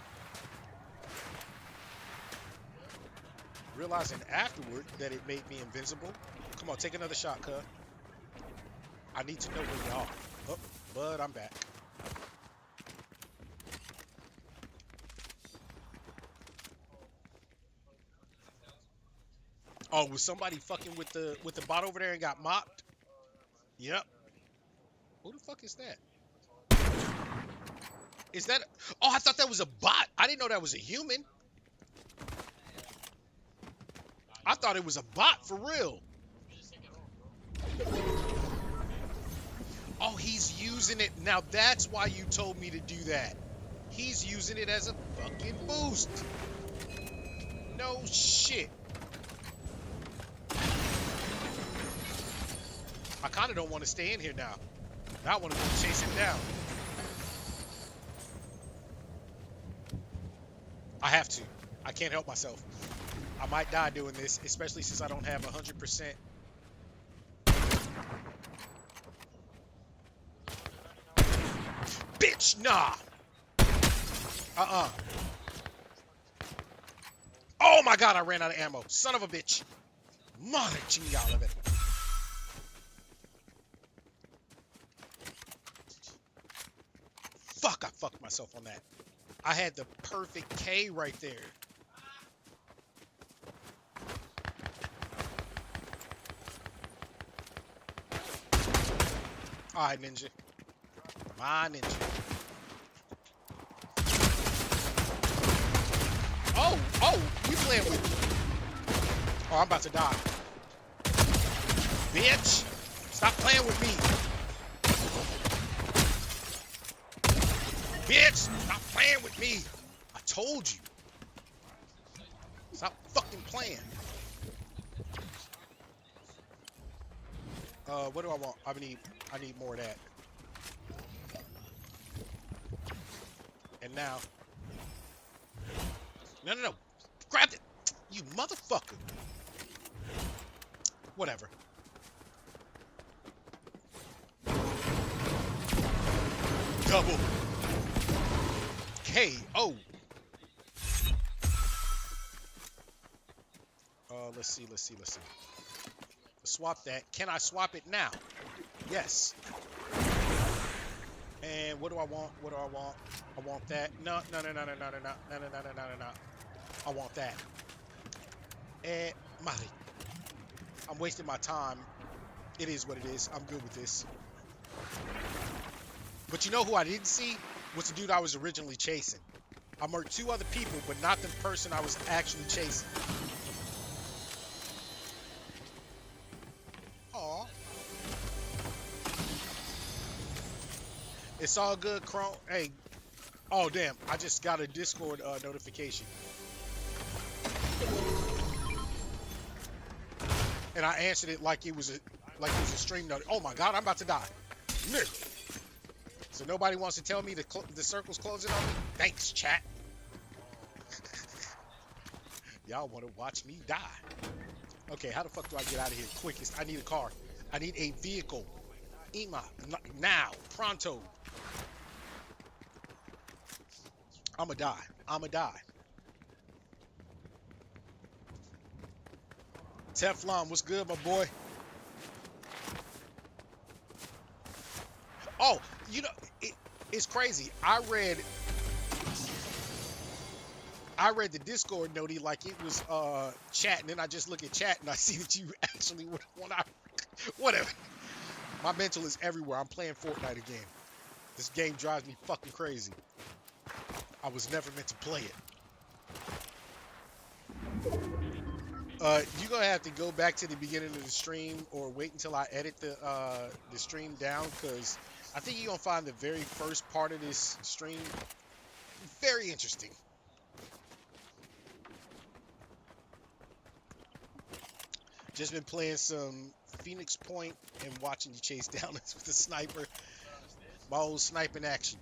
Realizing afterward that it made me invincible. Come on, take another shot, cuz. I need to know where you are. Oh, but I'm back. Oh, was somebody fucking with the bot over there and got mopped? Yep. Who the fuck is that? Is that... Oh, I thought that was a bot. I didn't know that was a human. I thought it was a bot for real. Oh, he's using it. Now that's why you told me to do that. He's using it as a fucking boost. No shit. I kind of don't want to stay in here now. I want to go chase him down. I have to. I can't help myself. I might die doing this, especially since I don't have 100%. Bitch, nah. Oh my god, I ran out of ammo. Son of a bitch. Mother chingala of it. Fuck, I fucked myself on that. I had the perfect K right there. Alright, ninja. My ninja. Oh, you playing with me. Oh, I'm about to die. Bitch, stop playing with me. Bitch, stop playing with me. I told you. Stop fucking playing. What do I want? I need more of that. And now. No. Grab it. You motherfucker. Whatever. Double. KO. Let's see. Swap that. Can I swap it now? Yes. And what do I want? I want that. No. I want that. And Mari. I'm wasting my time. It is what it is. I'm good with this. But you know who I didn't see? Was the dude I was originally chasing. I murked 2 other people, but not the person I was actually chasing. Aw. It's all good, Chrome. Hey. Oh, damn. I just got a Discord notification. And I answered it like it was a stream note. Oh my God, I'm about to die. Nigga. So nobody wants to tell me the circle's closing on me? Thanks, chat. Y'all want to watch me die. Okay, how the fuck do I get out of here quickest? I need a car. I need a vehicle. Ima, now, pronto. I'ma die. Teflon, what's good, my boy? Oh, you know, it's crazy. I read the Discord notey like it was chat, and then I just look at chat and I see that you actually want to. Whatever. My mental is everywhere. I'm playing Fortnite again. This game drives me fucking crazy. I was never meant to play it. You're gonna have to go back to the beginning of the stream or wait until I edit the stream down, because I think you're gonna find the very first part of this stream very interesting. Just been playing some Phoenix Point and watching you chase down with the sniper. My old sniping action.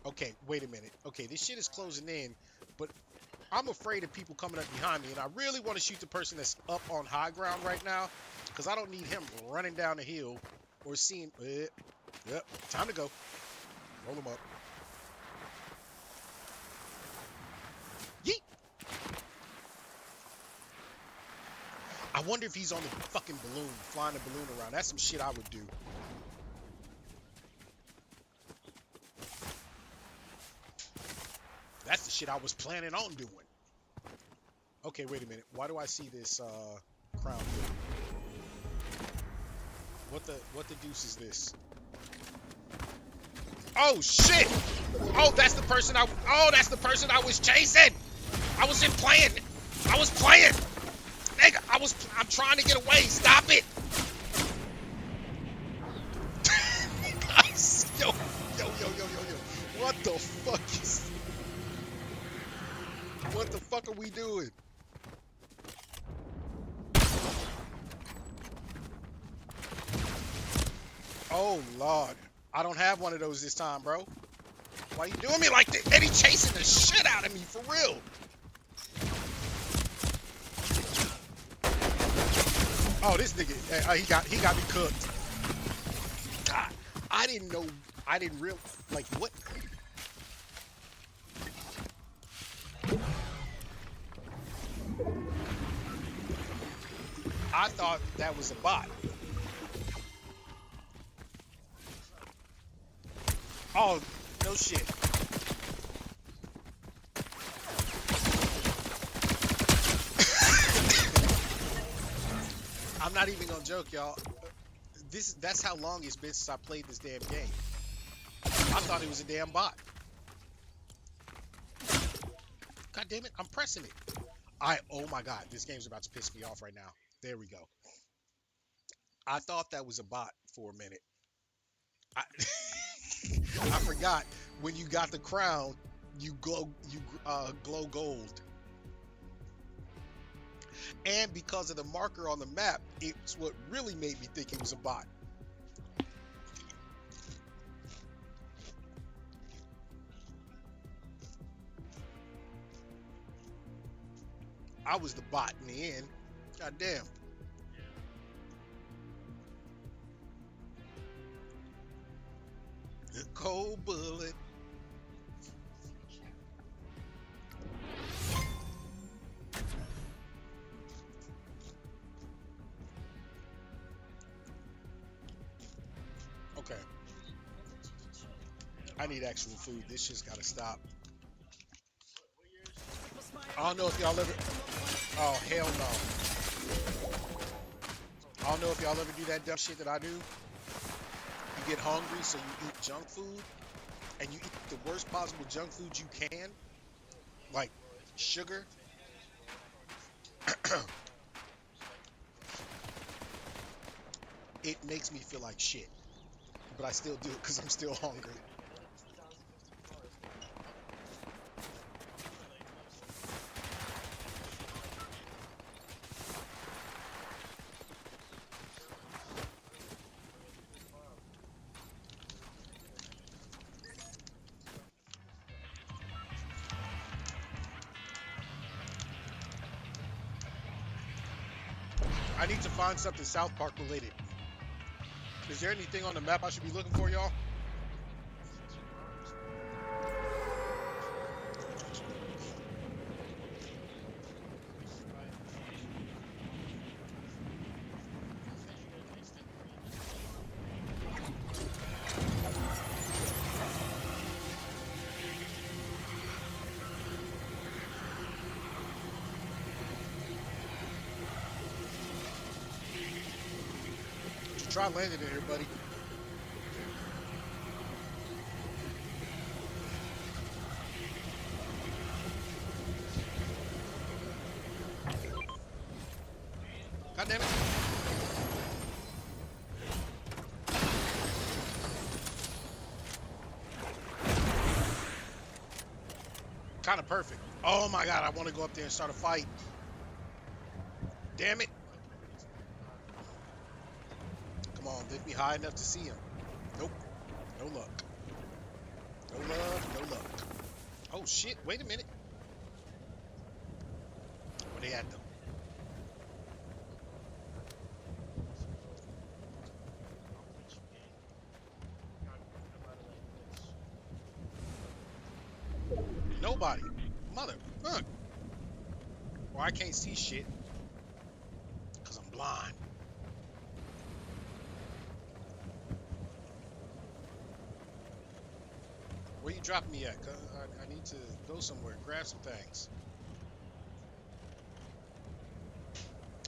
Okay, wait a minute. Okay, this shit is closing in, but I'm afraid of people coming up behind me, and I really want to shoot the person that's up on high ground right now, because I don't need him running down the hill or seeing... Yep, time to go. Roll him up. Yeet! I wonder if he's on the fucking balloon, flying a balloon around. That's some shit I would do. That's the shit I was planning on doing. Okay, wait a minute. Why do I see this crown here? What the deuce is this? Oh shit! Oh, that's the person I was chasing. I was playing. Nigga, I'm trying to get away. Stop it. Yo. What the fuck are we doing? Oh Lord, I don't have one of those this time, bro. Why you doing me like this? And he chasing the shit out of me, for real. Oh, this nigga, he got me cooked. God, I didn't real, like, what? I thought that was a bot. Oh, no shit. I'm not even gonna joke, y'all. That's how long it's been since I played this damn game. I thought it was a damn bot. God damn it, I'm pressing it. Oh my God, this game's about to piss me off right now. There we go. I thought that was a bot for a minute. I forgot, when you got the crown, you glow gold. And because of the marker on the map, it's what really made me think it was a bot. I was the bot in the end. God damn. A cold bullet. I need actual food. This shit's gotta stop. I don't know if y'all ever. Oh hell no. I don't know if y'all ever do that dumb shit that I do. You get hungry, so you eat junk food, and you eat the worst possible junk food you can, like sugar. It makes me feel like shit, but I still do it because I'm still hungry. I need to find something South Park related. Is there anything on the map I should be looking for, y'all? Try landing in here, buddy. God damn it. Kind of perfect. Oh my god, I want to go up there and start a fight. Damn it. Come on, lift me high enough to see him. Nope. No luck. No love, no luck. Oh shit, wait a minute. Where they at though? Nobody. Motherfucker. Or I can't see shit. Because I'm blind. Where you dropping me at? Cause I need to go somewhere, grab some things.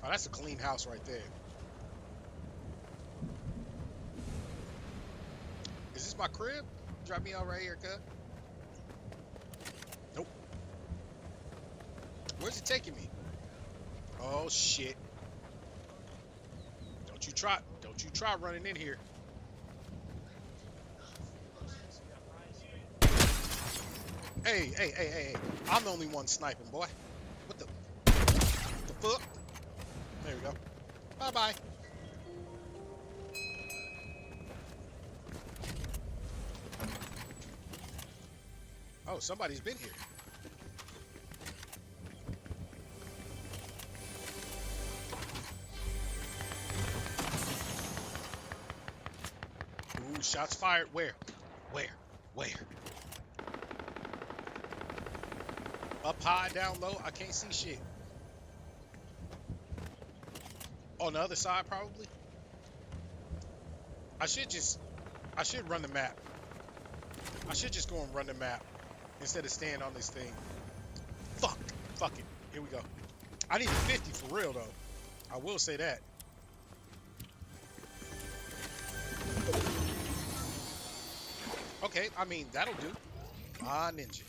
Oh, that's a clean house right there. Is this my crib? Drop me out right here, cuz. Nope. Where's it taking me? Oh shit. Don't you try running in here. Hey. I'm the only one sniping, boy. What the fuck? There we go. Bye-bye. Oh, somebody's been here. Ooh, shots fired. Where? Up high, down low, I can't see shit. On the other side, probably. I should run the map. I should just go and run the map instead of staying on this thing. Fuck it. Here we go. I need a 50 for real, though. I will say that. Okay, I mean, that'll do. Ah, ninja.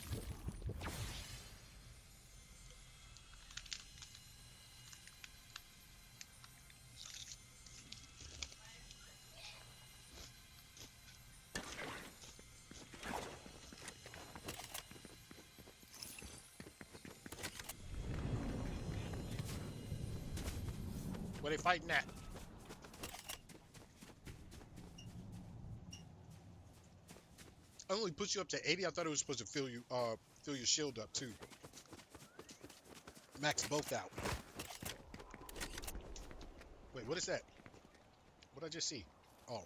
Where they fighting at? I only put you up to 80. I thought it was supposed to fill your shield up too. Max both out. Wait, what is that? What did I just see? Oh.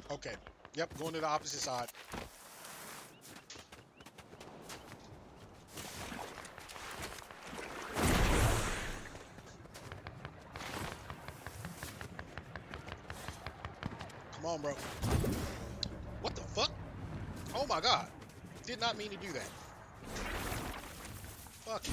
Okay. Yep, going to the opposite side. Come on, bro. What the fuck? Oh my god. Did not mean to do that. Fuck.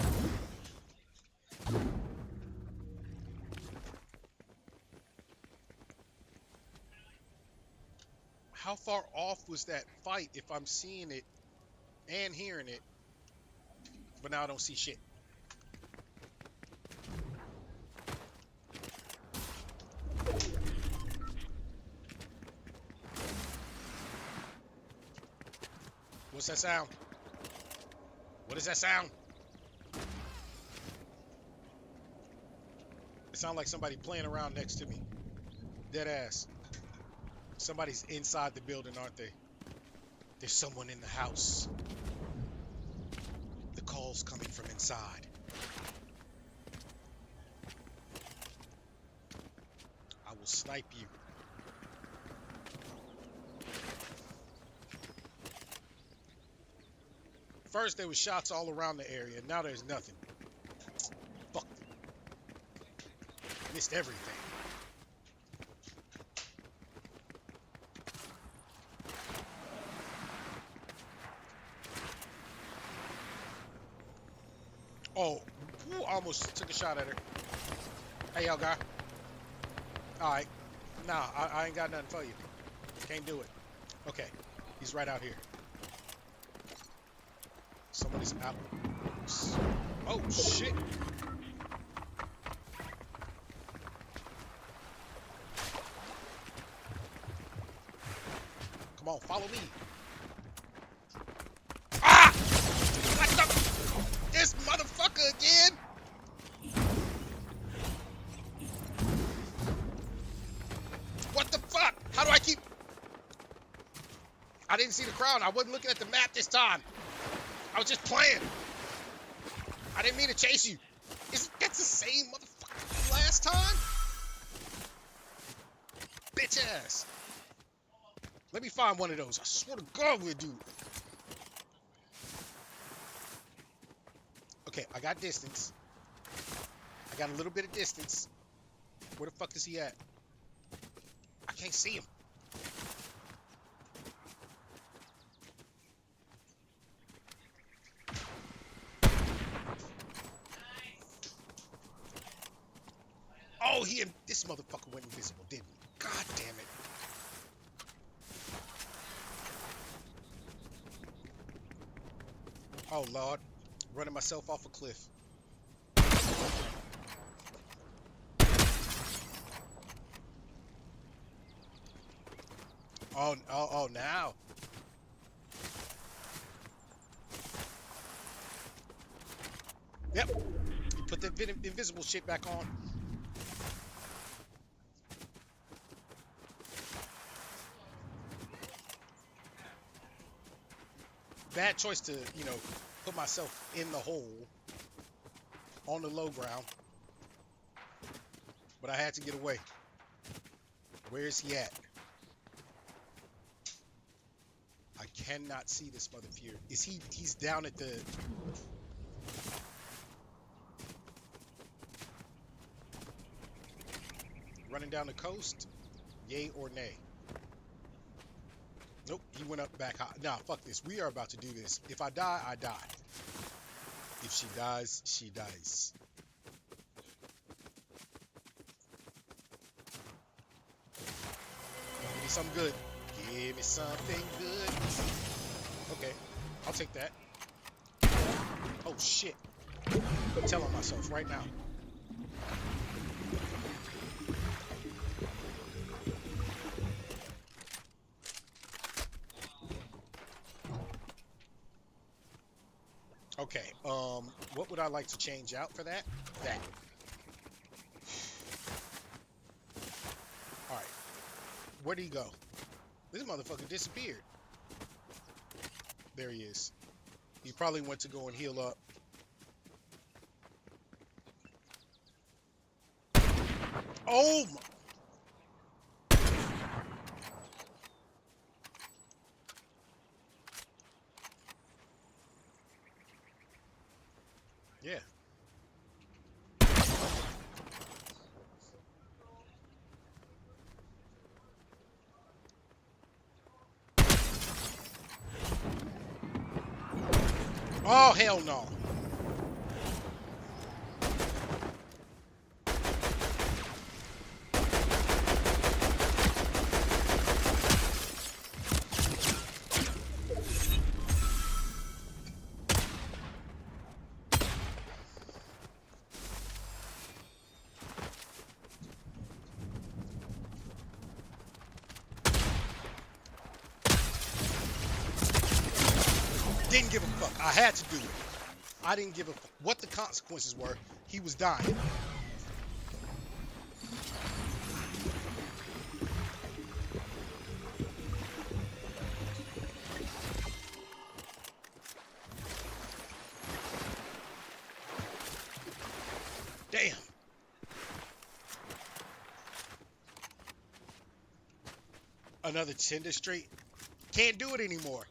How far off was that fight if I'm seeing it and hearing it, but now I don't see shit? What's that sound? What is that sound? It sounds like somebody playing around next to me. Dead ass. Somebody's inside the building, aren't they? There's someone in the house. The call's coming from inside. I will snipe you. First there was shots all around the area, now there's nothing. Fuck. Missed everything. Oh, ooh, almost took a shot at her. Hey, y'all guy. Alright. Nah, I ain't got nothing for you. Can't do it. Okay. He's right out here. Somebody's out. Oh, shit. Come on, follow me. Ah! What the? This motherfucker again? What the fuck? How do I keep... I didn't see the crowd. I wasn't looking at the map this time. I was just playing. I didn't mean to chase you. That's the same motherfucker from last time? Bitch ass. Let me find one of those. I swear to God we'll do it. Okay, I got distance. I got a little bit of distance. Where the fuck is he at? I can't see him. Oh, this motherfucker went invisible, didn't he? God damn it. Oh, Lord. Running myself off a cliff. Oh, now. Yep. You put the invisible shit back on. Bad choice to, put myself in the hole on the low ground. But I had to get away. Where is he at? I cannot see this motherfucker. He's down at the... Running down the coast? Yay or nay? Nope, he went up back high. Nah, fuck this. We are about to do this. If I die, I die. If she dies, she dies. Give me something good. Give me something good. Okay, I'll take that. Oh, shit. I'm telling myself right now. Okay, what would I like to change out for that? That. Alright. Where'd he go? This motherfucker disappeared. There he is. He probably went to go and heal up. Oh my... Yeah. Oh, hell no. Didn't give a fuck. I had to do it. I didn't give a fuck what the consequences were. He was dying. Damn. Another Tinder straight. Can't do it anymore.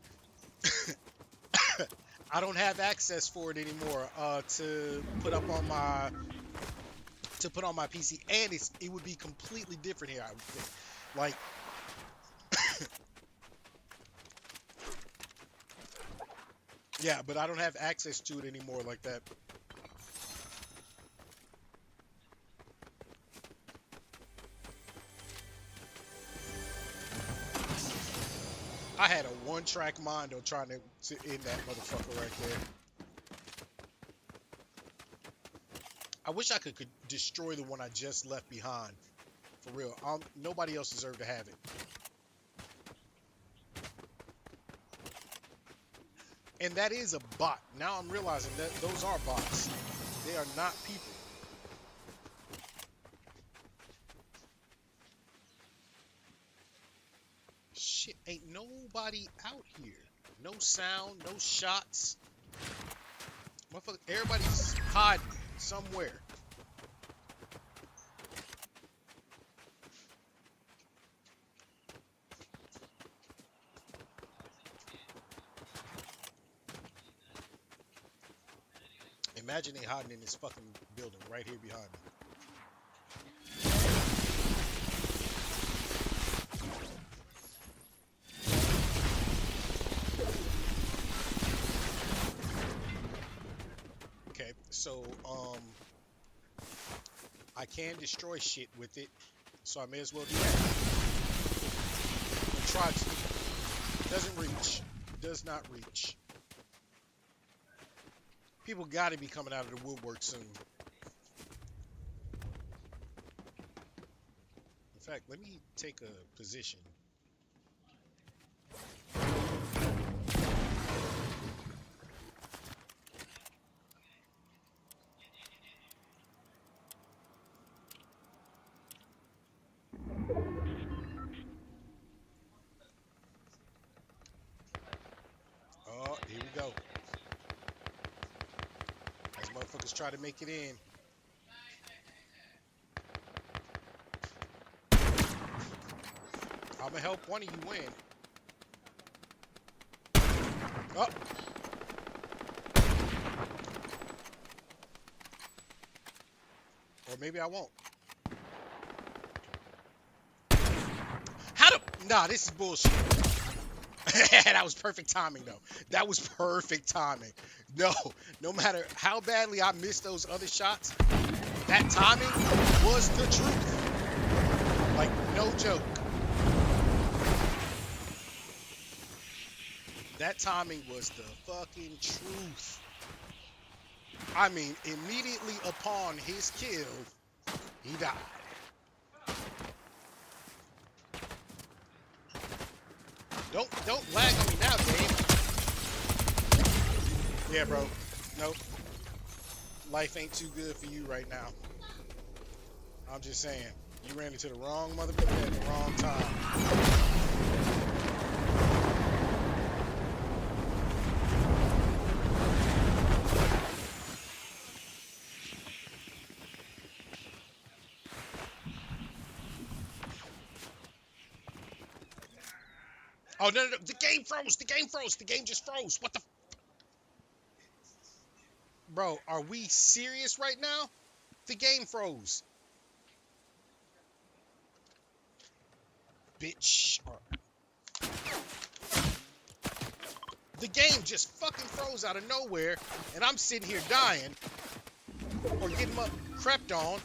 I don't have access for it anymore to put up on my PC, and it would be completely different here. I would think, like, yeah, but I don't have access to it anymore like that. I had a one-track mind on trying to end that motherfucker right there. I wish I could destroy the one I just left behind. For real. Nobody else deserved to have it. And that is a bot. Now I'm realizing that those are bots. They are not people. Shit, ain't nobody out here. No sound, no shots. Motherfucker, everybody's hiding somewhere. Imagine they hiding in this fucking building right here behind me. So, I can destroy shit with it, so I may as well do that. I'll try to. Doesn't reach. Does not reach. People gotta be coming out of the woodwork soon. In fact, let me take a position. Here we go. As motherfuckers try to make it in. I'ma help one of you win. Oh. Or maybe I won't. How the... Nah, this is bullshit. That was perfect timing, though. That was perfect timing. No matter how badly I missed those other shots, that timing was the truth. Like, no joke. That timing was the fucking truth. I mean, immediately upon his kill, he died. Don't lag on me now, game. Yeah, bro. Nope. Life ain't too good for you right now. I'm just saying. You ran into the wrong motherfucker at the wrong time. Oh, no. The game froze. The game froze. The game just froze. What the... Bro, are we serious right now? The game froze. Bitch. The game just fucking froze out of nowhere, and I'm sitting here dying or getting my crept on.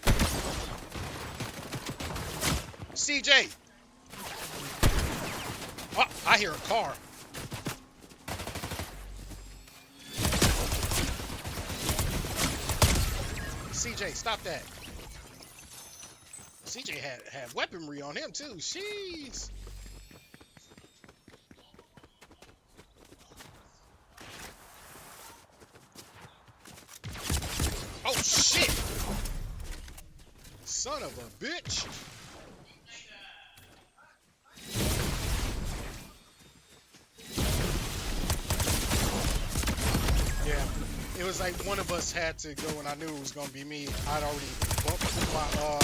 CJ. Oh, I hear a car. CJ, stop that. CJ had weaponry on him too. Jeez. Oh shit! Son of a bitch! Yeah, it was like one of us had to go, and I knew it was gonna be me. I'd already bumped my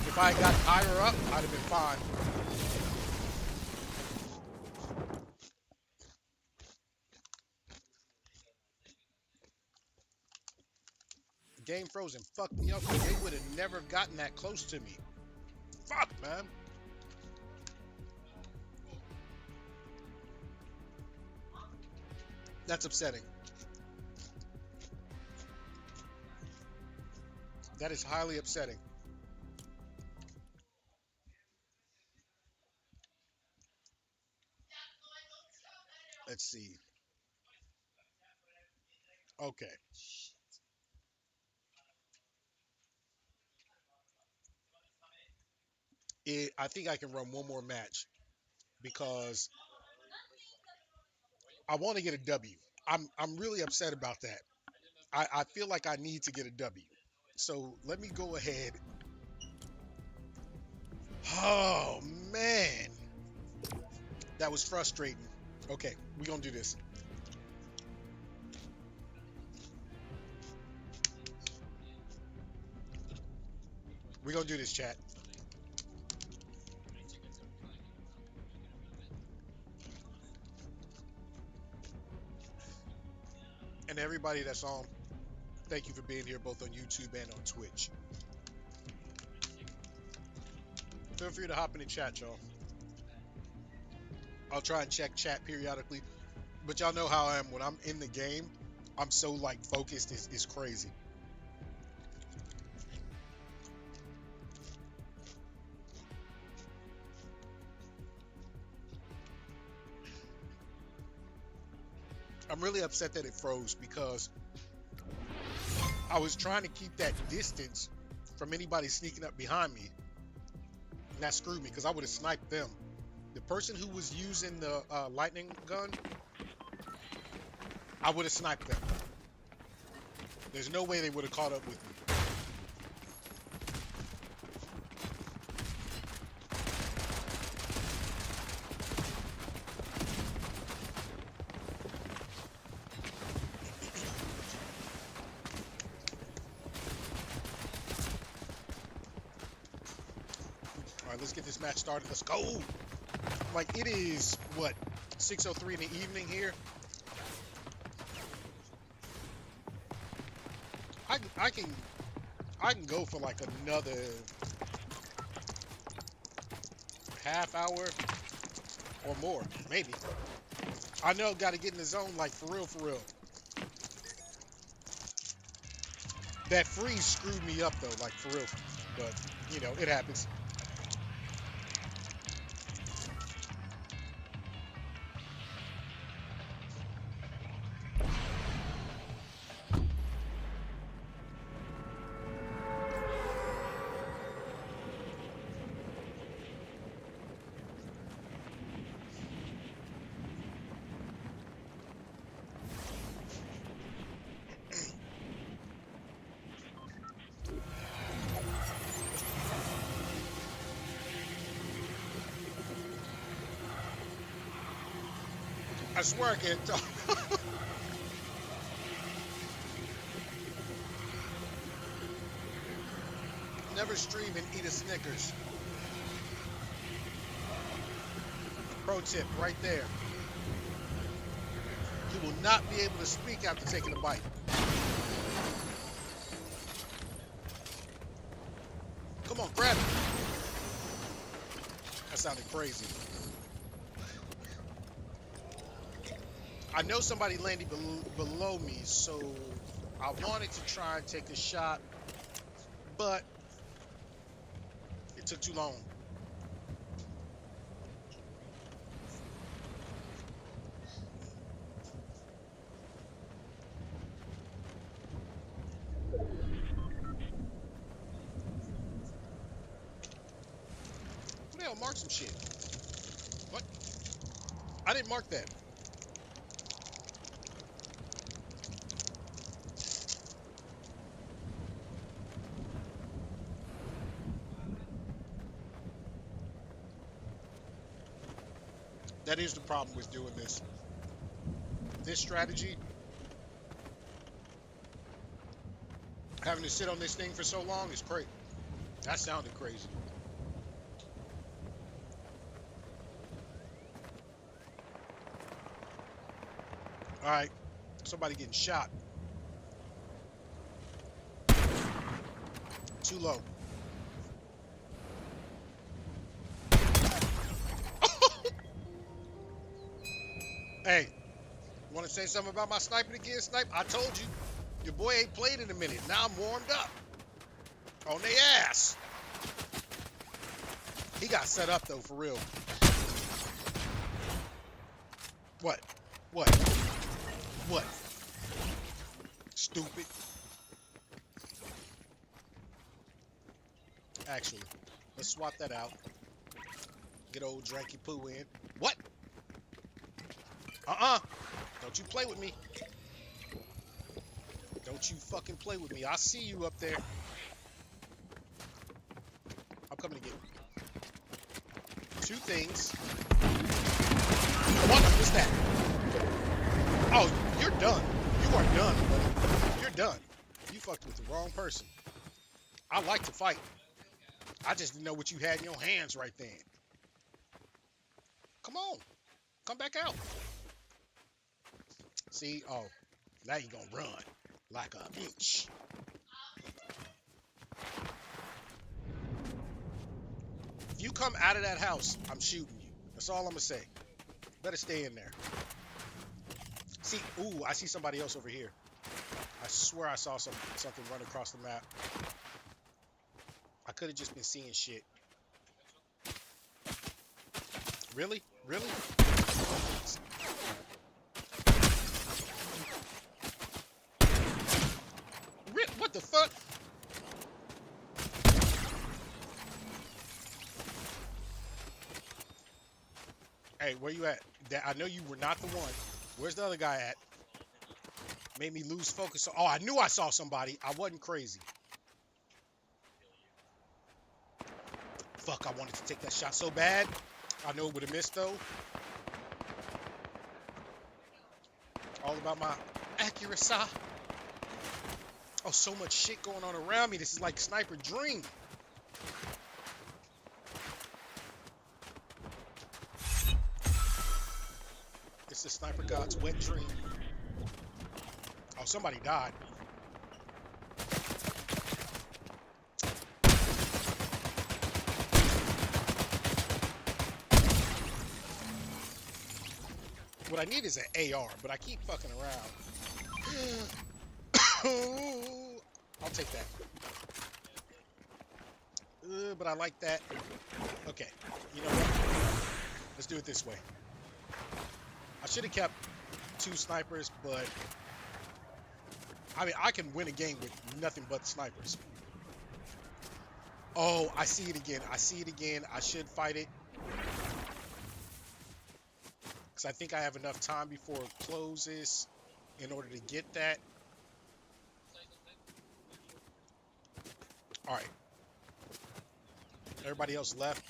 if I had gotten higher up, I'd have been fine. The game froze and fucked me up. They would have never gotten that close to me. Fuck, man. That's upsetting. That is highly upsetting. Let's see. Okay. I think I can run one more match because I want to get a W. I'm really upset about that. I feel like I need to get a W. So let me go ahead. Oh man, that was frustrating. Okay, we're gonna do this. We're gonna do this, chat. And everybody that's on, thank you for being here both on YouTube and on Twitch. Feel free to hop in the chat, y'all. I'll try and check chat periodically, but y'all know how I am when I'm in the game. I'm so like focused, it's crazy. I'm really upset that it froze because I was trying to keep that distance from anybody sneaking up behind me, and that screwed me because I would have sniped them. The person who was using the lightning gun, I would have sniped them. There's no way they would have caught up with me. All right, let's get this match started. Let's go. Like, it is, what, 6:03 in the evening here? I can go for like another half hour or more, maybe. I know, got to get in the zone, like, for real, for real. That freeze screwed me up, though, like, for real. But, you know, it happens. I swear I can't talk. Never stream and eat a Snickers. Pro tip right there. You will not be able to speak after taking a bite. Come on, grab it. That sounded crazy. I know somebody landed below me, so I wanted to try and take a shot, but it took too long. Who the hell marked some shit? What? I didn't mark that. That is the problem with doing this. This strategy, having to sit on this thing for so long is crazy. That sounded crazy. All right, somebody getting shot. Too low. Hey, want to say something about my sniping again, Snipe? I told you, your boy ain't played in a minute. Now I'm warmed up. On their ass. He got set up, though, for real. What? What? What? Stupid. Actually, let's swap that out. Get old Dranky Poo in. What? Don't you play with me. Don't you fucking play with me. I see you up there. I'm coming to get you. Two things. What? What's that? Oh, you're done. You are done, buddy. You're done. You fucked with the wrong person. I like to fight. I just didn't know what you had in your hands right then. Come on. Come back out. See? Oh, now you're going to run like a bitch. If you come out of that house, I'm shooting you. That's all I'm going to say. Better stay in there. See, ooh, I see somebody else over here. I swear I saw something run across the map. I could have just been seeing shit. Really? Really? What the fuck? Hey, where you at? I know you were not the one. Where's the other guy at? Made me lose focus. Oh, I knew I saw somebody. I wasn't crazy. Fuck, I wanted to take that shot so bad. I know it would have missed, though. All about my accuracy. Oh, so much shit going on around me. This is like Sniper Dream. It's the Sniper God's wet dream. Oh, somebody died. What I need is an AR, but I keep fucking around. I'll take that. But I like that. Okay, you know what? Let's do it this way. I should have kept two snipers, but I mean, I can win a game with nothing but snipers. Oh, I see it again. I see it again. I should fight it. Because I think I have enough time before it closes in order to get that. All right. Everybody else left.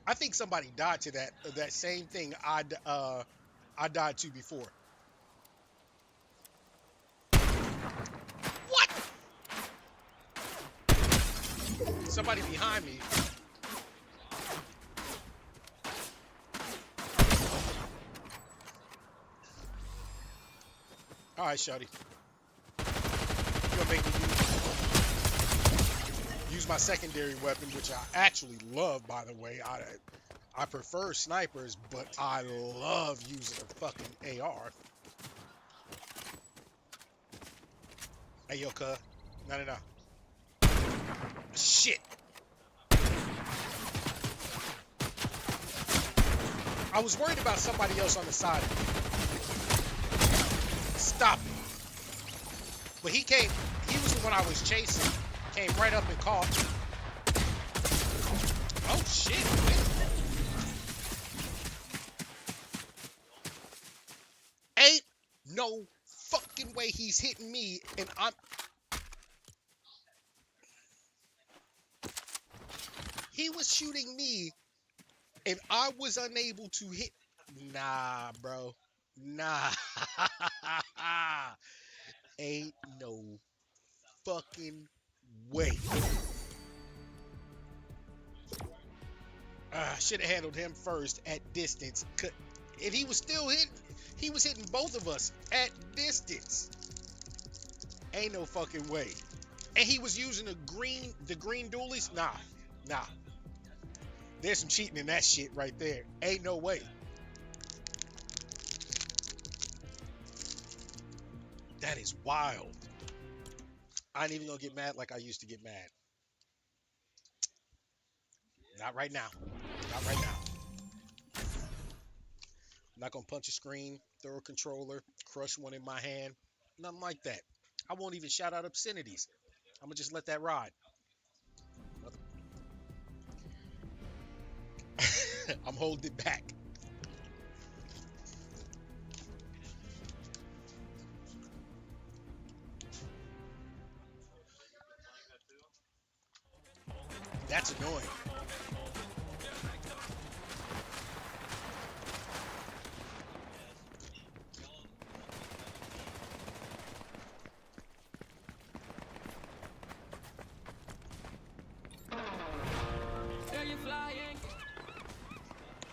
I think somebody died to that same thing I died to before. What? Somebody behind me. All right, Shawty. You're gonna make me use my secondary weapon, which I actually love, by the way. I prefer snipers, but I love using a fucking AR. Hey, yo, cuz. No. Shit. I was worried about somebody else on the side. Stop it. But he was the one I was chasing. Came right up and caught. Oh, shit. Ain't no fucking way he's hitting me and he was shooting me and I was unable to hit. Nah, bro. Nah. Ain't no fucking way. Should have handled him first at distance. And he was still hitting. He was hitting both of us at distance. Ain't no fucking way. And he was using the green dualies. Nah. There's some cheating in that shit right there. Ain't no way. That is wild. I ain't even gonna get mad like I used to get mad. Not right now. Not right now. I'm not gonna punch a screen, throw a controller, crush one in my hand. Nothing like that. I won't even shout out obscenities. I'm gonna just let that ride. I'm holding it back. That's annoying.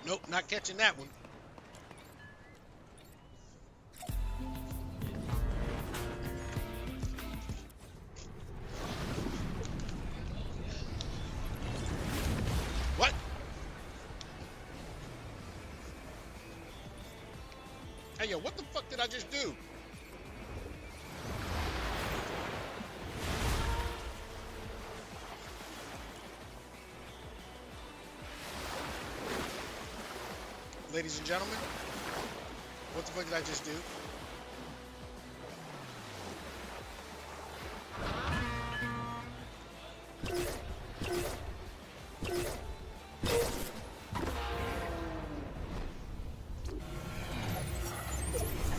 Nope, not catching that one. What? Hey, yo, what the fuck did I just do? Ladies and gentlemen, what the fuck did I just do?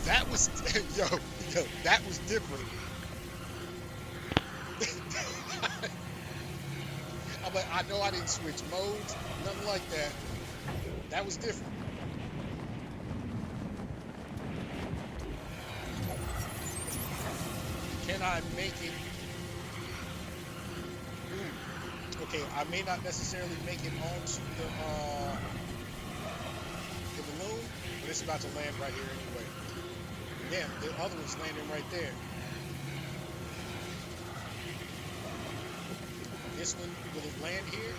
That was, yo, that was different. I'm like, I know I didn't switch modes, nothing like that. That was different. Can I make it? Okay, I may not necessarily make it onto the balloon, but it's about to land right here anyway. Damn, the other one's landing right there. This one, will it land here?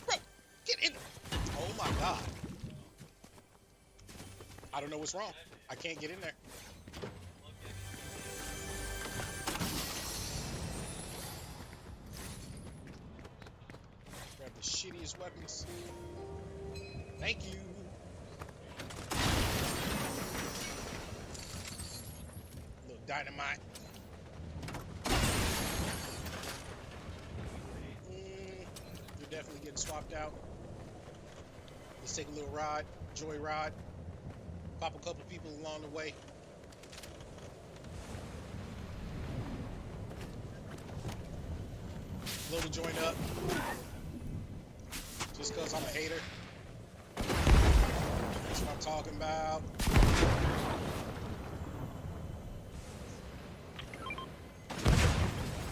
Bro, get in. Oh my God. I don't know what's wrong. I can't get in there. Grab the shittiest weapons. Thank you. A little dynamite. You're definitely getting swapped out. Let's take a little ride, joy ride. Pop a couple people along the way. Load the joint up. Just because I'm a hater. That's what I'm talking about.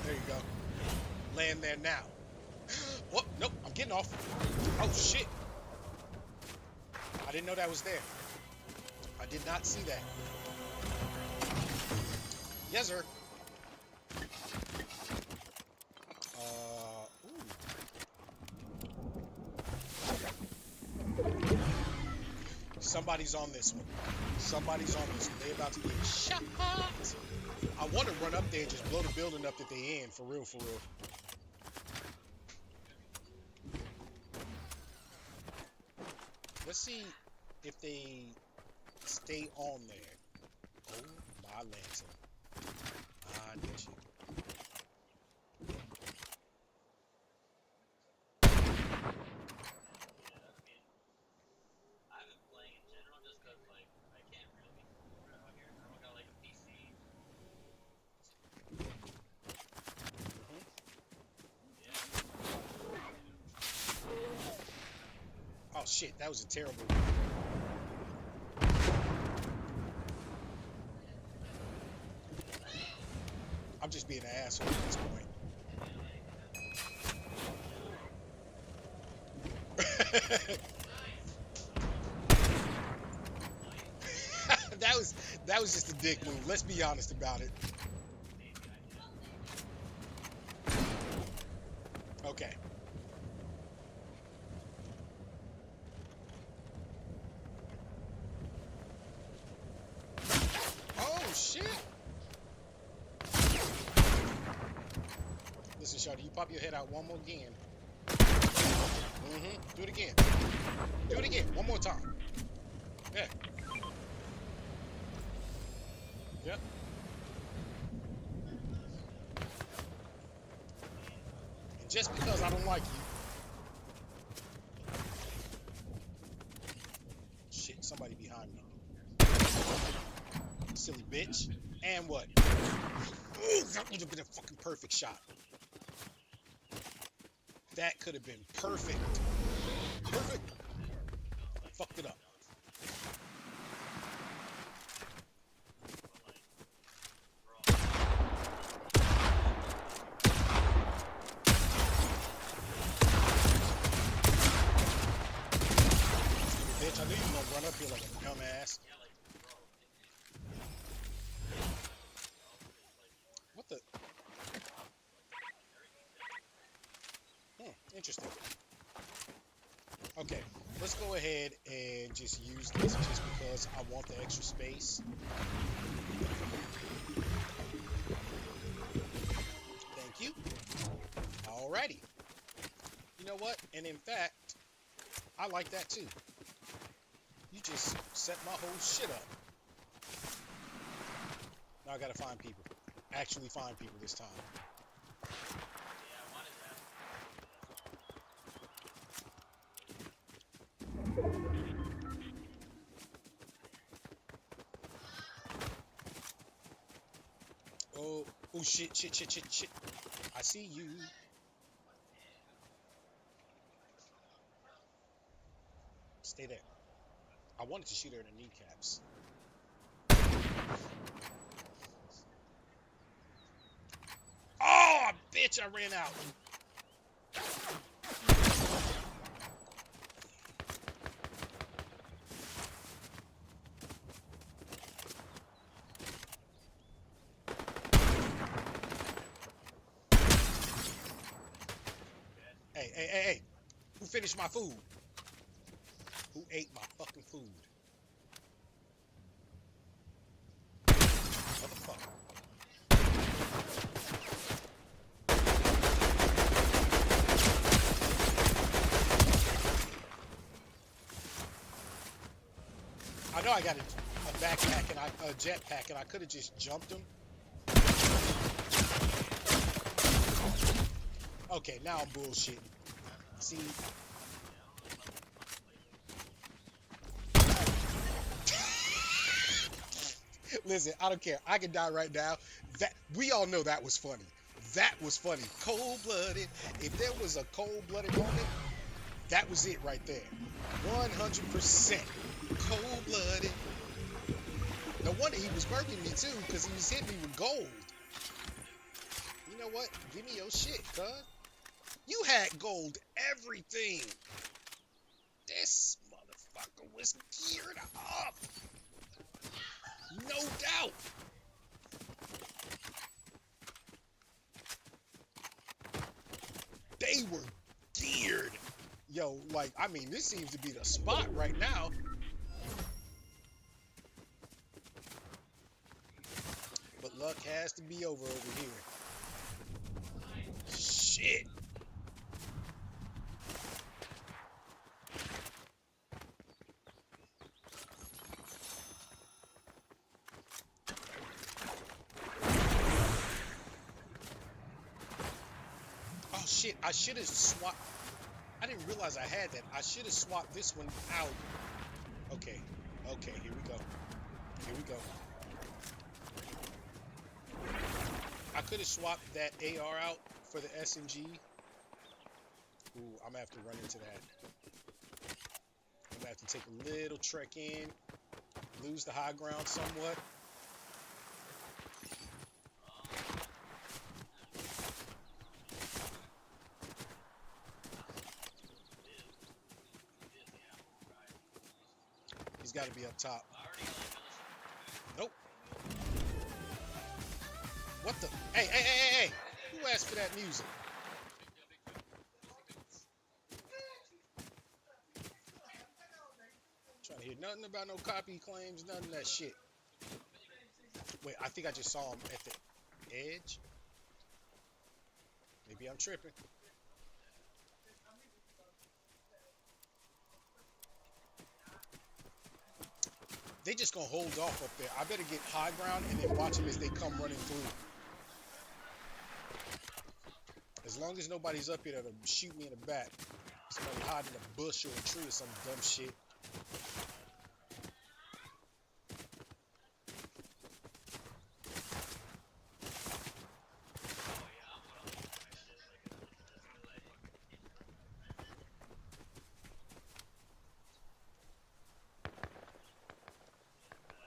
There you go. Land there now. Whoop, nope, I'm getting off. Oh shit. I didn't know that was there. I did not see that. Yes, sir. Somebody's on this one. Somebody's on this one. They about to get shot. I want to run up there and just blow the building up that they in. For real, for real. Let's see if they stay on there. Oh, my lantern. Ah, there she. Oh shit, that was a terrible one. I'm just being an asshole at this point. that was just a dick move. Let's be honest about it. Okay. Oh shit. Listen, Shawty, you pop your head out one more again. Do it again. Do it again. One more time. Yeah. Yep. And just because I don't like you. Shit, somebody behind me. Silly bitch. And what? Ooh, that would have been a fucking perfect shot. That could have been perfect. Perfect. I fucked it up. Bitch, I knew you were gonna run up here like a dumbass. What the? Interesting. Okay, let's go ahead and just use this just because I want the extra space. Thank you. Alrighty. You know what? And in fact, I like that too. You just set my whole shit up. Now I gotta find people. Actually find people this time. Oh shit, shit. I see you. Stay there. I wanted to shoot her in the kneecaps. Oh, bitch, I ran out. Hey. Who finished my food? Who ate my fucking food? Motherfucker. I know I got a backpack and a jetpack and I could have just jumped him. Okay, now I'm bullshitting. See? Listen, I don't care. I can die right now. That we all know that was funny. That was funny. Cold-blooded. If there was a cold-blooded moment, that was it right there. 100% cold-blooded. No wonder he was working me too, because he was hitting me with gold. You know what? Give me your shit, cuz. You had gold everything. This motherfucker was geared up. No doubt. They were geared. Yo, like, I mean, this seems to be the spot right now. Luck has to be over here. Shit. Oh shit, I should have swapped. I didn't realize I had that. I should have swapped this one out. Okay, okay, here we go. Here we go. I could have swapped that AR out for the SMG. Ooh, I'm gonna have to run into that. I'm gonna have to take a little trek in, lose the high ground somewhat. He's got to be up top. Nope. What the? Hey, hey, hey, hey, hey! Who asked for that music? Trying to hear nothing about no copy claims, none of that shit. Wait, I think I just saw him at the edge. Maybe I'm tripping. They just gonna hold off up there. I better get high ground and then watch them as they come running through. As long as nobody's up here that'll shoot me in the back. Somebody hiding in a bush or a tree or some dumb shit.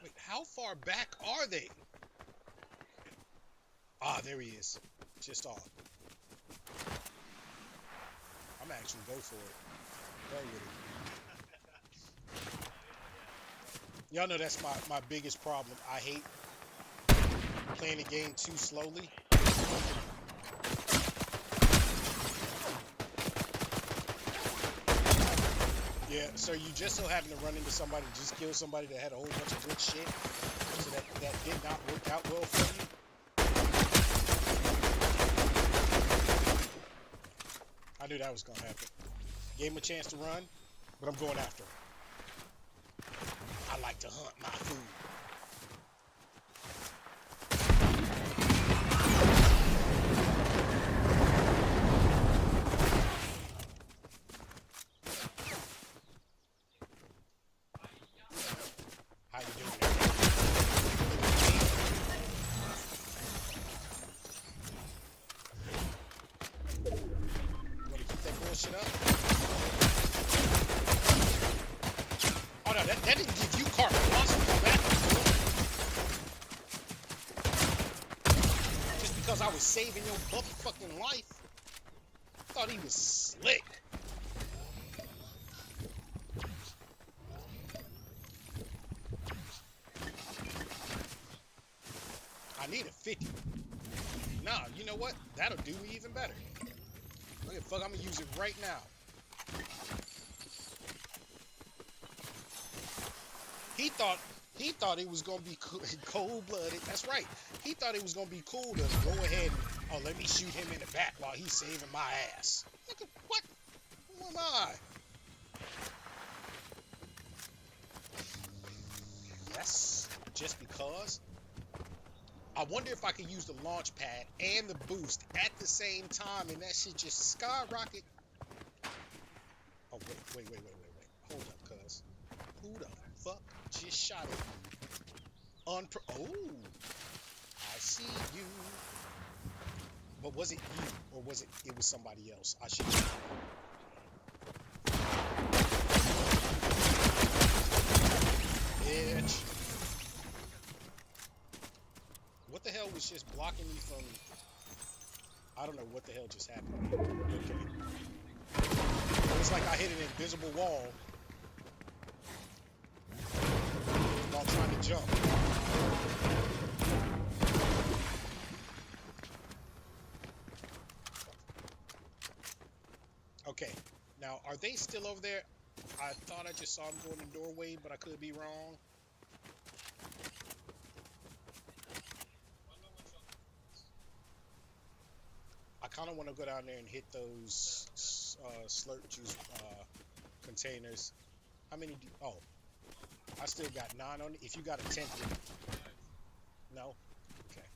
Wait, how far back are they? Ah, there he is. Just off. I'm gonna actually go for it. Go with it. Y'all know that's my biggest problem. I hate playing the game too slowly. Yeah, so you just so happen to run into somebody, just kill somebody that had a whole bunch of good shit, so that did not work out well for you. I knew that was gonna happen. Gave him a chance to run, but I'm going after him. I like to hunt my food. How you doing there? Wanna keep that bullshit up? Oh no, that didn't give you carte blanche to come back. Just because I was saving your motherfucking life. I thought he was slick. I need a 50. Nah, you know what? That'll do me even better. Okay, fuck, I'm gonna use it right now. He thought it was gonna be cold-blooded. That's right. He thought it was gonna be cool to go ahead and let me shoot him in the back while he's saving my ass. Nigga, what? Who am I? Yes, just because. I wonder if I could use the launch pad and the boost at the same time and that shit just skyrocket. Oh, wait. Hold up, cuz. Who the fuck just shot it? Oh, I see you. But was it you or was it was somebody else? I should check. Bitch. What the hell was just blocking me from... I don't know what the hell just happened. Okay. It's like I hit an invisible wall while trying to jump. Okay. Now, are they still over there? I thought I just saw them go in the doorway, but I could be wrong. kind of want to go down there and hit those slurp juice containers. How many do oh, I still got 9 on it. If you got a 10th with it. No? Okay.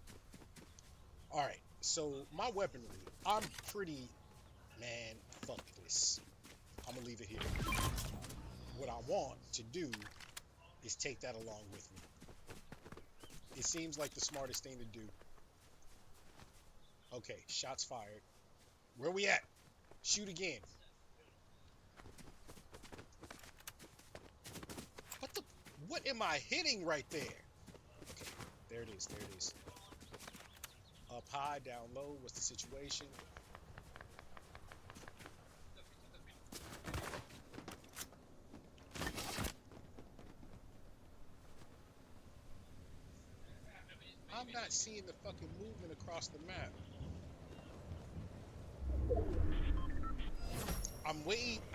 Alright, so my weaponry, I'm pretty, man, fuck this. I'm gonna leave it here. What I want to do is take that along with me. It seems like the smartest thing to do. Okay, shots fired. Where we at? Shoot again. What am I hitting right there? Okay, there it is, there it is. Up high, down low, what's the situation? I'm not seeing the fucking movement across the map.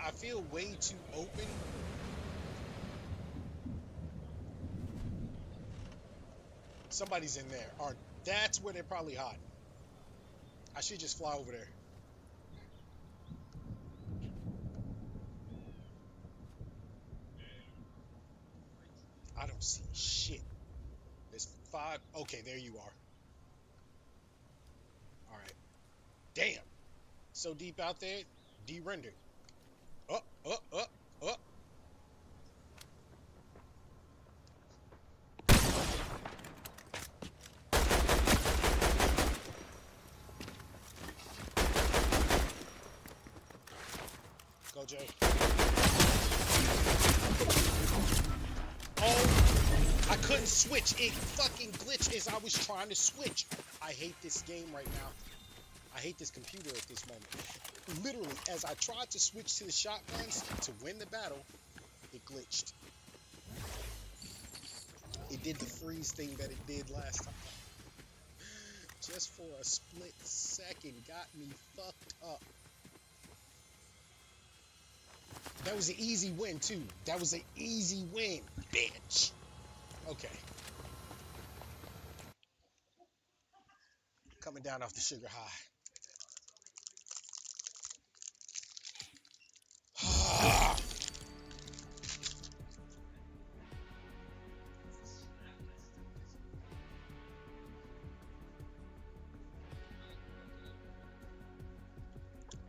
I feel way too open. Somebody's in there. That's where they're probably hiding. I should just fly over there. I don't see shit. There's 5. Okay, there you are. Alright. Damn. So deep out there, de-rendered. Up. Go, Joe. Oh, I couldn't switch. It fucking glitched as I was trying to switch. I hate this game right now. I hate this computer at this moment. Literally, as I tried to switch to the shotguns to win the battle, it glitched. It did the freeze thing that it did last time. Just for a split second, got me fucked up. That was an easy win, too. That was an easy win, bitch. Okay. Coming down off the sugar high.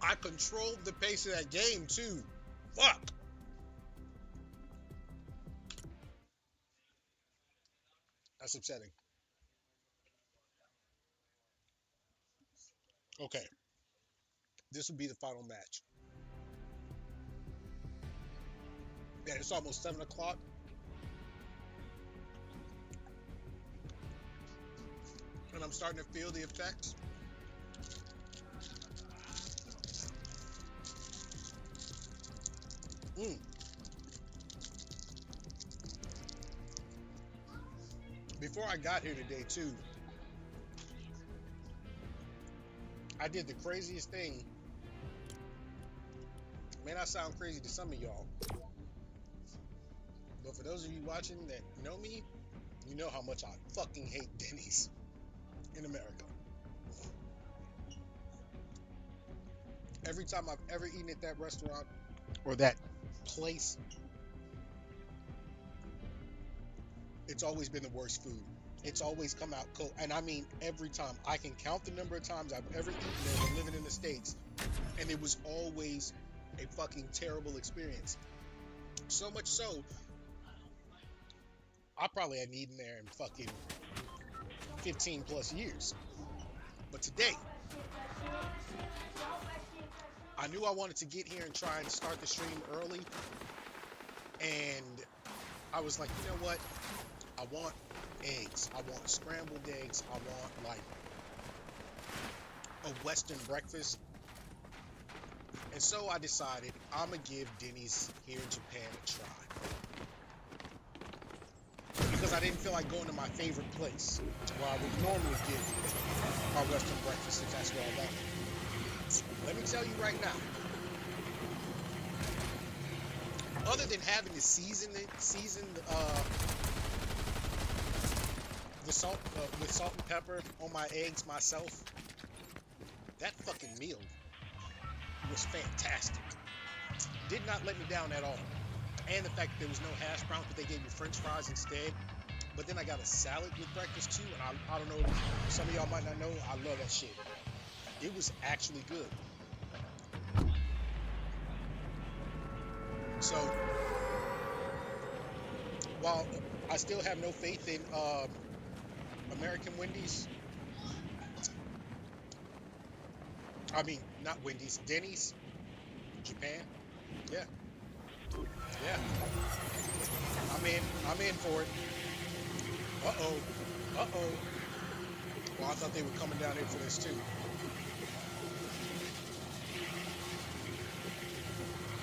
I controlled the pace of that game, too. Fuck! That's upsetting. Okay. This will be the final match. Yeah, it's almost 7 o'clock. And I'm starting to feel the effects. Before I got here today, too, I did the craziest thing. May not sound crazy to some of y'all, but for those of you watching that know me, you know how much I fucking hate Denny's in America. Every time I've ever eaten at that restaurant or that place, it's always been the worst food. It's always come out cold. And I mean, every time. I can count the number of times I've ever eaten there when living in the States, and it was always a fucking terrible experience. So much so, I probably hadn't eaten there in fucking 15 plus years. But today, I knew I wanted to get here and try and start the stream early, and I was like, you know what? I want eggs. I want scrambled eggs. I want like a Western breakfast. And so I decided I'm gonna give Denny's here in Japan a try. Because I didn't feel like going to my favorite place where I would normally get my Western breakfast if that's what I wanted. Let me tell you right now, other than having to season the salt with salt and pepper on my eggs myself, that fucking meal was fantastic. Did not let me down at all. And the fact that there was no hash browns, but they gave me French fries instead. But then I got a salad with breakfast too, and I don't know, some of y'all might not know, I love that shit. It was actually good. So, while I still have no faith in American Wendy's, I mean, not Wendy's, Denny's, Japan, yeah. Yeah. I'm in for it. Uh-oh. Uh-oh. Well, I thought they were coming down here for this too.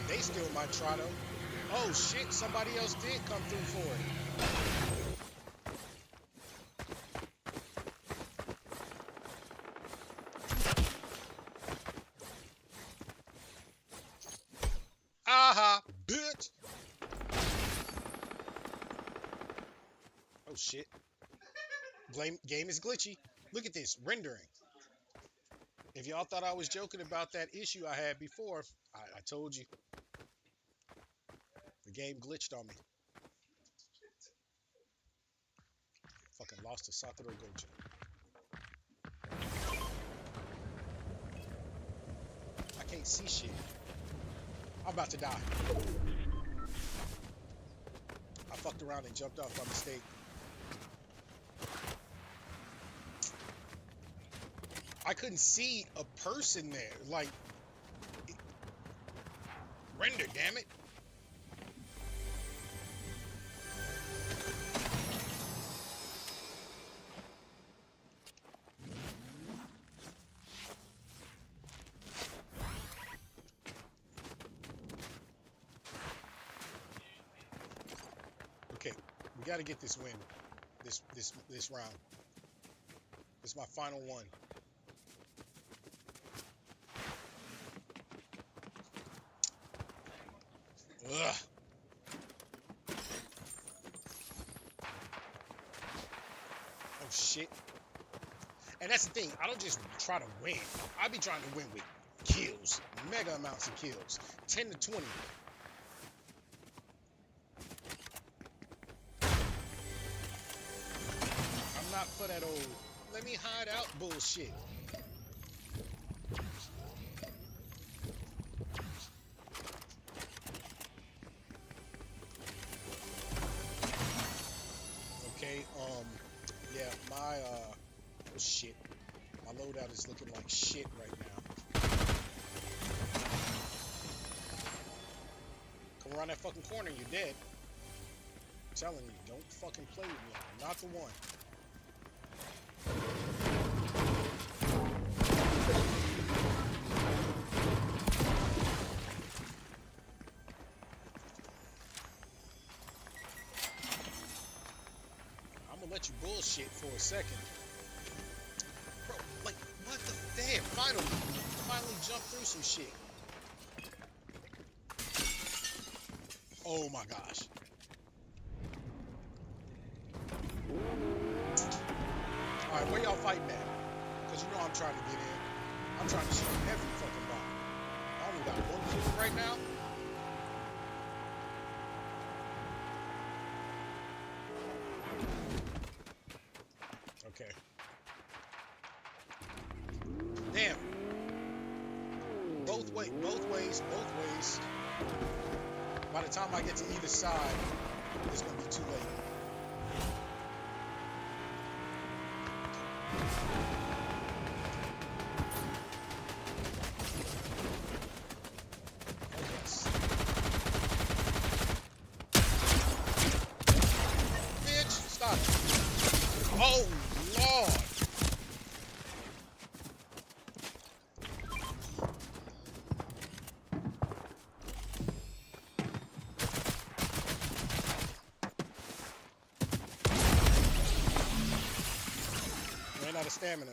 They still might try though. Oh shit, somebody else did come through for it. Aha, bitch. Oh shit. Game is glitchy. Look at this, rendering. If y'all thought I was joking about that issue I had before, I told you. The game glitched on me. Fucking lost to Satoru Gojo. I can't see shit. I'm about to die. I fucked around and jumped off by mistake. I couldn't see a person there. Like, render, damn it. Okay, we got to get this win. This round. This is my final one. Ugh. Oh shit. And that's the thing, I don't just try to win. I be trying to win with kills. Mega amounts of kills. 10 to 20. I'm not for that old let me hide out bullshit. Okay, yeah, my, oh shit. My loadout is looking like shit right now. Come around that fucking corner, you're dead. I'm telling you, don't fucking play with me. I'm not the one. Let you bullshit for a second. Bro, like, what the damn? Finally jumped through some shit. Oh my gosh. Alright, where y'all fighting at? Because you know I'm trying to get in. I'm trying to shoot every fucking bomb. I only got one kill right now. Okay. Damn. Both ways. By the time I get to either side, it's gonna be too late. Oh yes. Bitch, stop it. Oh Lord. Ran out of stamina.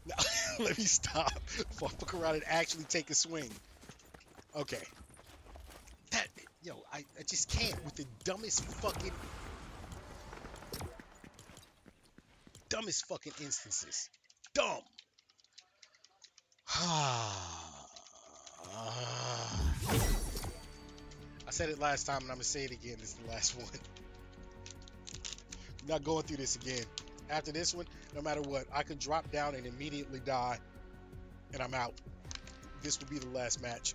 Now, let me stop. Fuck around and actually take a swing. Okay. Yo, I just can't with the dumbest fucking instances. Dumb. I said it last time and I'm gonna say it again. This is the last one. I'm not going through this again. After this one, no matter what, I could drop down and immediately die and I'm out. This will be the last match.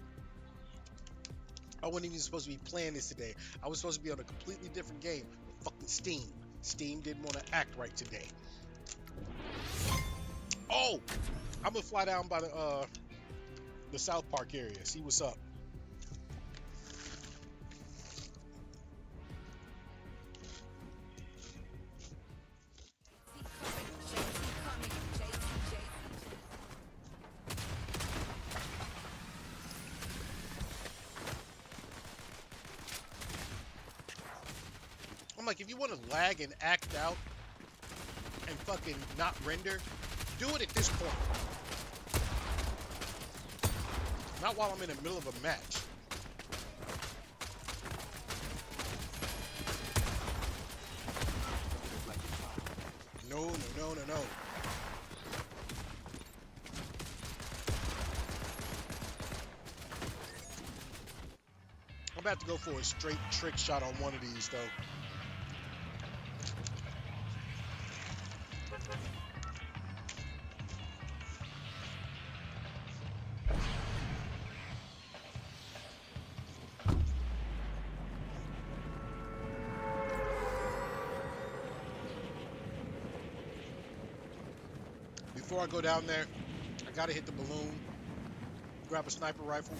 I wasn't even supposed to be playing this today. I was supposed to be on a completely different game with fucking Steam. Steam didn't want to act right today. Oh! I'm gonna fly down by the South Park area, see what's up. I'm like, if you want to lag and act out and fucking not render, do it at this point. Not while I'm in the middle of a match. No. I'm about to go for a straight trick shot on one of these, though. Before I go down there, I gotta hit the balloon, grab a sniper rifle.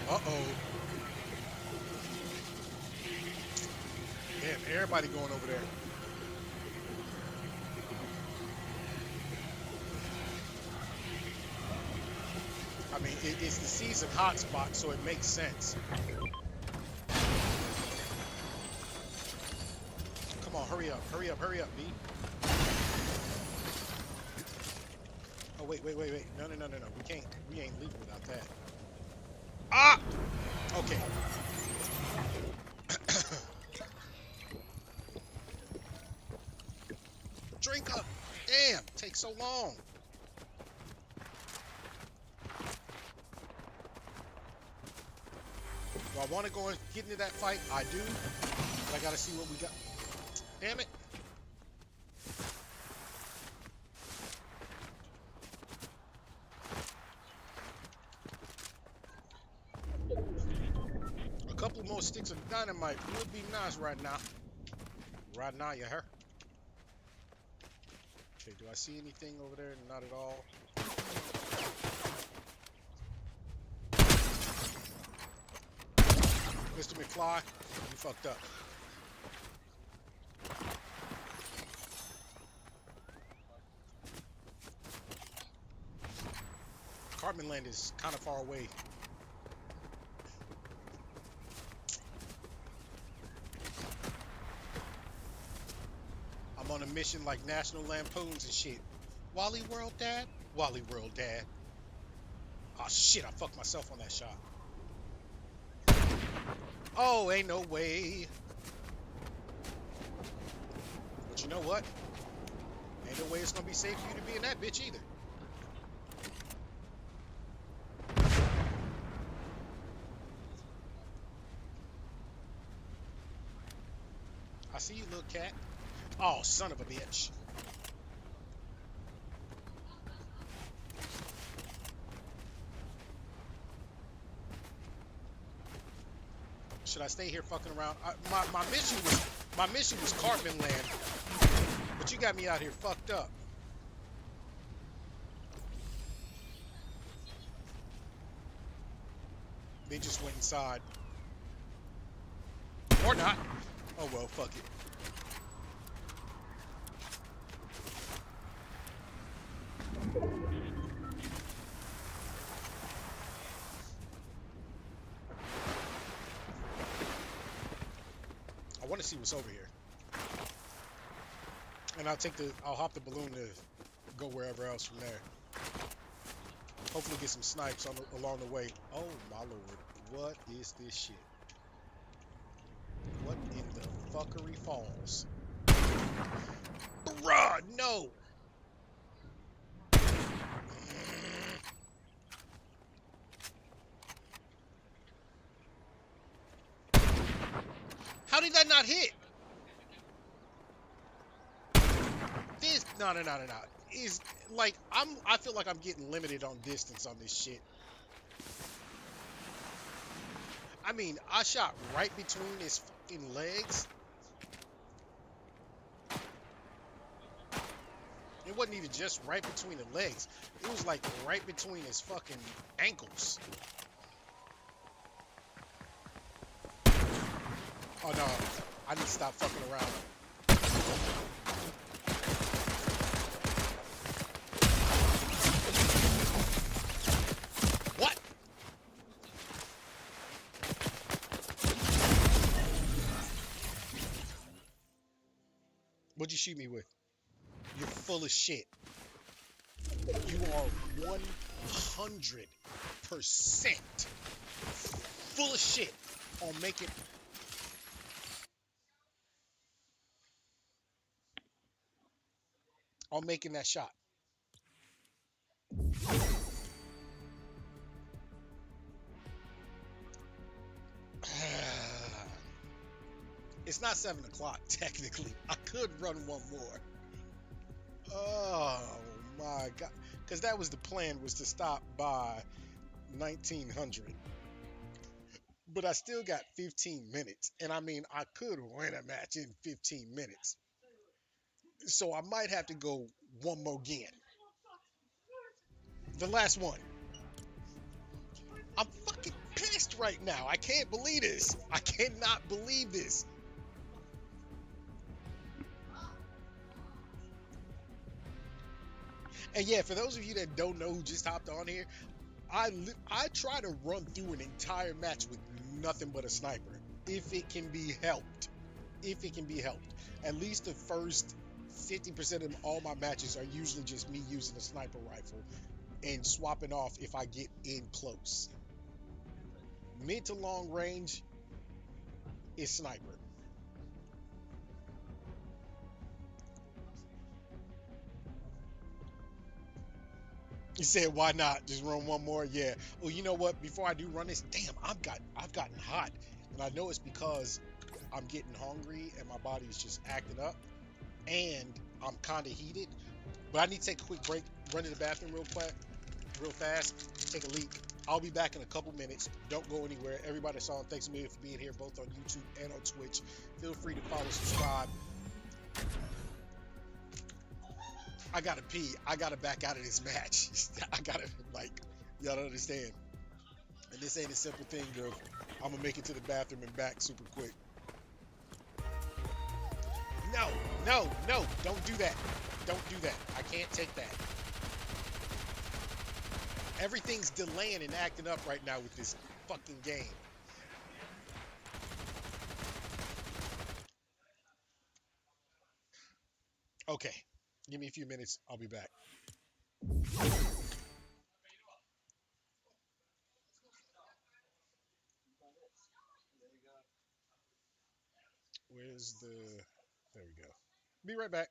Uh-oh. Damn, everybody going over there. I mean, it's the season hotspot, so it makes sense. Come on, hurry up, B. Oh, wait. No. We ain't leaving without that. Ah! Okay. Drink up. Damn, takes so long. Do I want to go and get into that fight? I do. But I gotta see what we got. Damn it. A couple more sticks of dynamite would be nice right now. Right now, you heard? Okay, do I see anything over there? Not at all. Mr. McFly, you fucked up. Cartman Land is kind of far away. I'm on a mission like National Lampoons and shit. Wally World Dad? Wally World Dad. Oh shit, I fucked myself on that shot. Oh, ain't no way. But you know what? Ain't no way it's gonna be safe for you to be in that bitch either. I see you, little cat. Oh, son of a bitch. Should I stay here fucking around? My mission was Cartman Land, but you got me out here fucked up. They just went inside, or not. Oh well, fuck it. I want to see what's over here. And I'll hop the balloon to go wherever else from there. Hopefully get some snipes along the way. Oh my lord, what is this shit? What in the fuckery falls? Bruh, no! How did that not hit? This no. Is like I feel like I'm getting limited on distance on this shit. I mean, I shot right between his fucking legs. It wasn't even just right between the legs. It was like right between his fucking ankles. Oh no, I need to stop fucking around. What? What'd you shoot me with? You're full of shit. You are 100% full of shit on making that shot. It's not 7 o'clock technically. I could run one more. Oh my god, because that was the plan, was to stop by 1900, but I still got 15 minutes, and I mean I could win a match in 15 minutes, so I might have to go one more again, the last one. I'm fucking pissed right now. I can't believe this. I cannot believe this. And yeah, for those of you that don't know who just hopped on here, I try to run through an entire match with nothing but a sniper, if it can be helped. If it can be helped. At least the first 50% of all my matches are usually just me using a sniper rifle and swapping off if I get in close. Mid to long range is sniper. You said, why not? Just run one more? Yeah. Well, you know what? Before I do run this, damn, I've gotten hot. And I know it's because I'm getting hungry and my body is just acting up. And I'm kind of heated. But I need to take a quick break, run to the bathroom real fast, take a leak. I'll be back in a couple minutes. Don't go anywhere. Everybody saw, thanks a million for being here, both on YouTube and on Twitch. Feel free to follow, subscribe. I gotta pee. I gotta back out of this match. I gotta, y'all don't understand. And this ain't a simple thing of, I'm gonna make it to the bathroom and back super quick. No, don't do that. Don't do that. I can't take that. Everything's delaying and acting up right now with this fucking game. Okay. Give me a few minutes. I'll be back. Where's the... There we go. Be right back.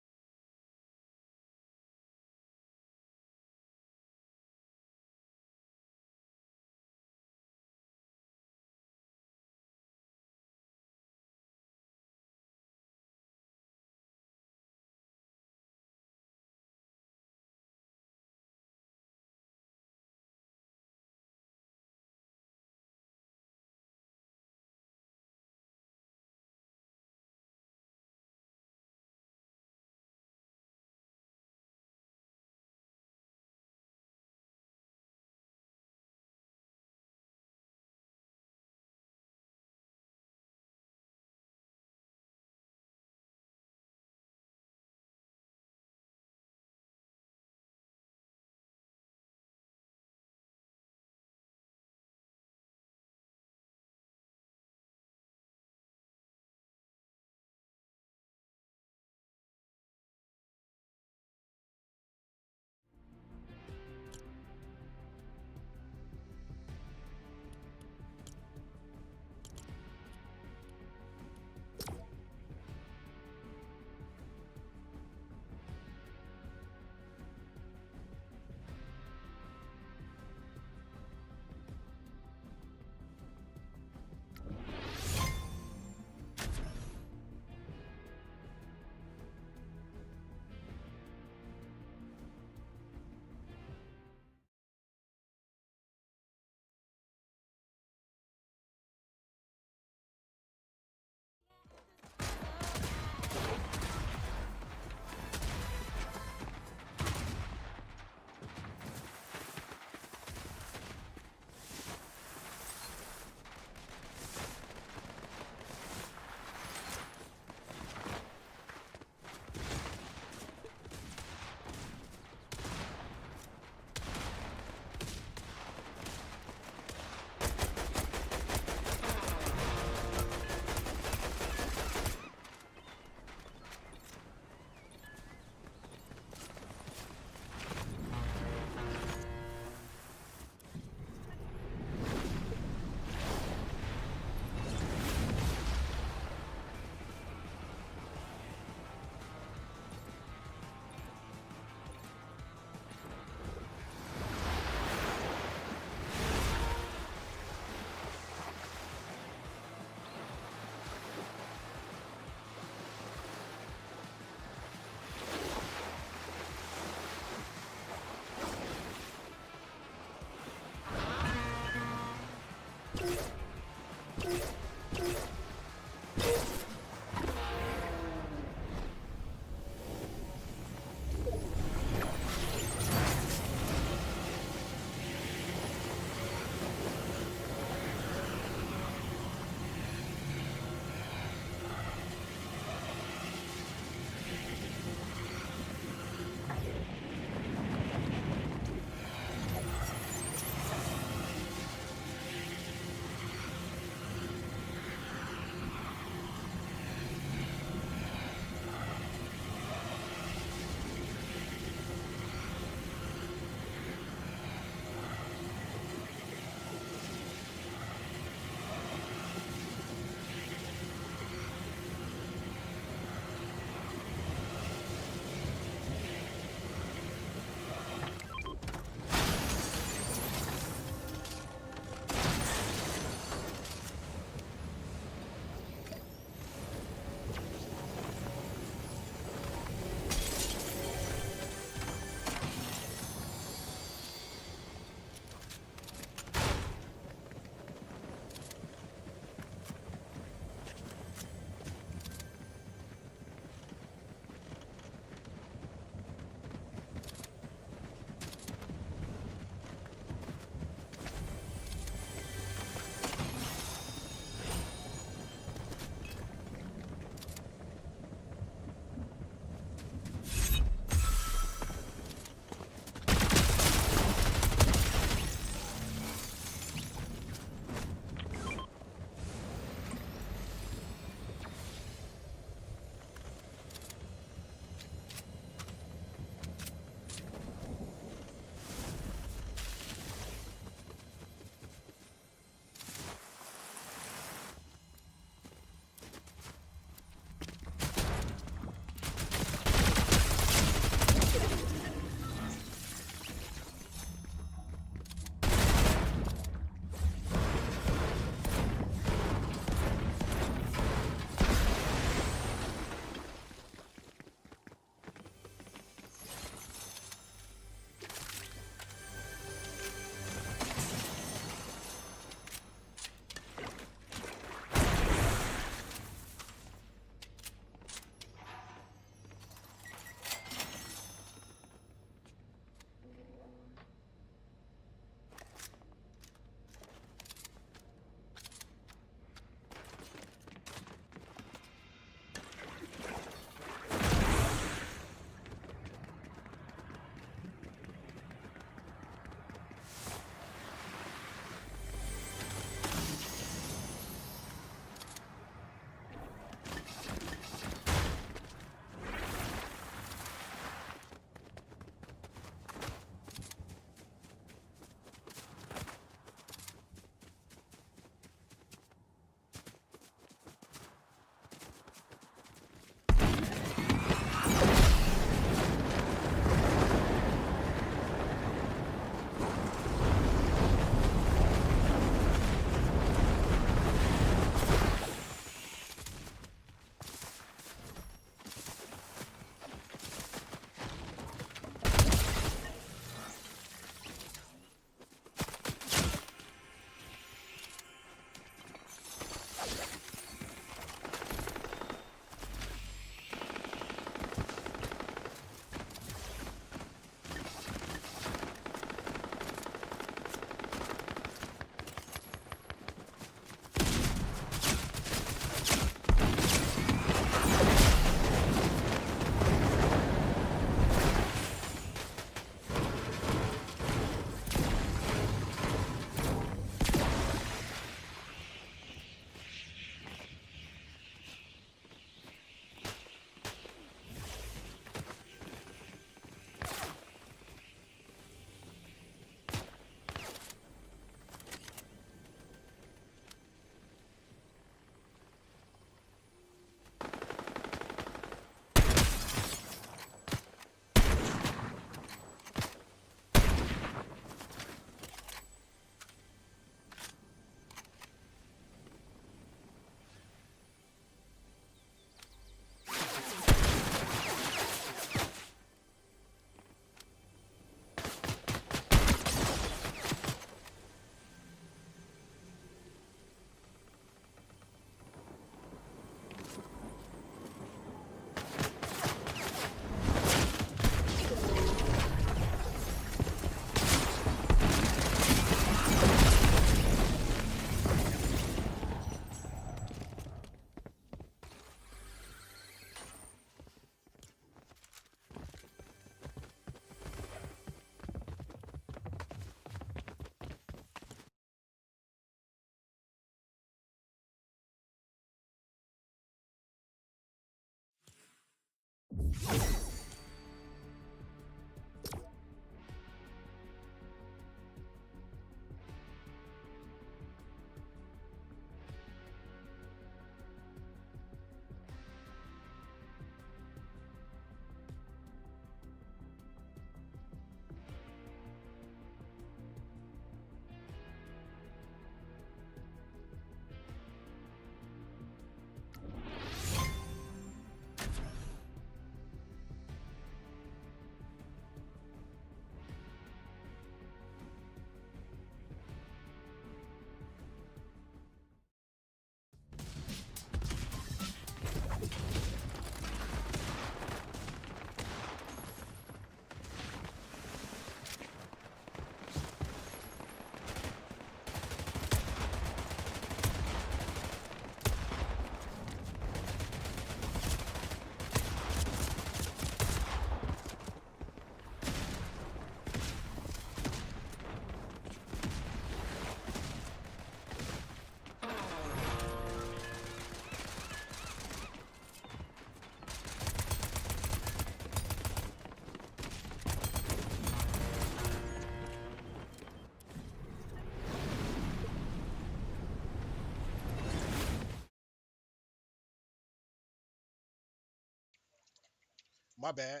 My bad.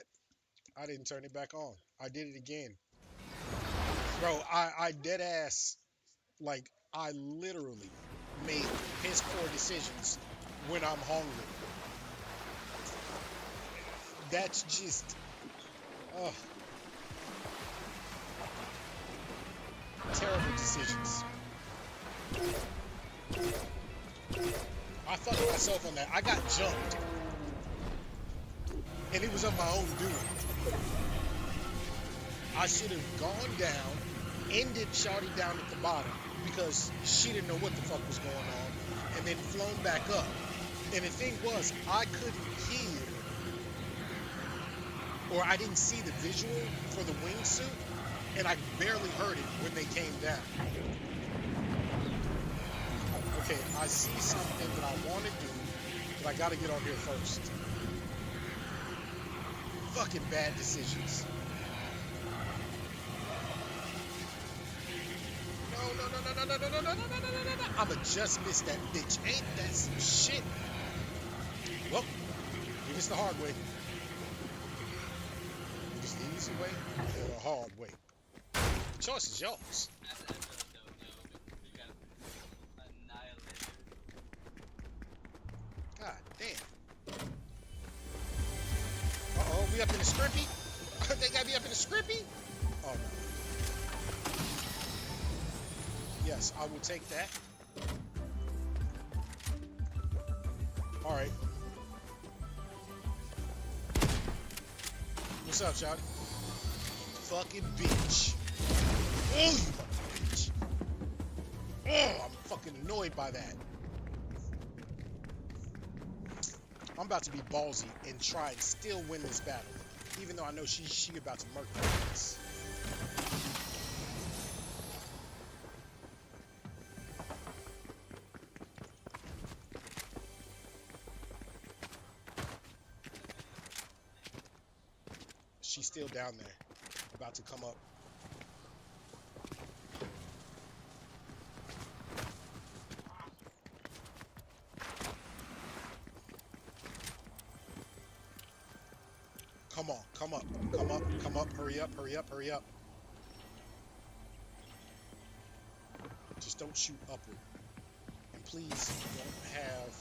I didn't turn it back on. I did it again. Bro, I dead ass, like, I literally make piss poor decisions when I'm hungry. That's just, terrible decisions. I fucked myself on that. I got jumped. And it was of my own doing. I should have gone down, ended Shawty down at the bottom because she didn't know what the fuck was going on, and then flown back up. And the thing was, I couldn't hear, or I didn't see the visual for the wingsuit, and I barely heard it when they came down. Okay, I see something that I want to do, but I gotta get on here first. Fucking bad decisions. No. I'ma just miss that bitch. Ain't that some shit? Well, if it's the hard way. If it's the easy way or the hard way. The choice is yours. God damn. Uh-oh, we up in the scrippy? They got me up in the scrippy? Oh, no. Yes, I will take that. Alright. What's up, Shawty? Fucking bitch. Oh, you fucking bitch. Oh, I'm fucking annoyed by that. I'm about to be ballsy and try and still win this battle, even though I know she about to murk my ass. She's still down there, about to come up. Come on, come up, hurry up. Just don't shoot upward. And please don't have...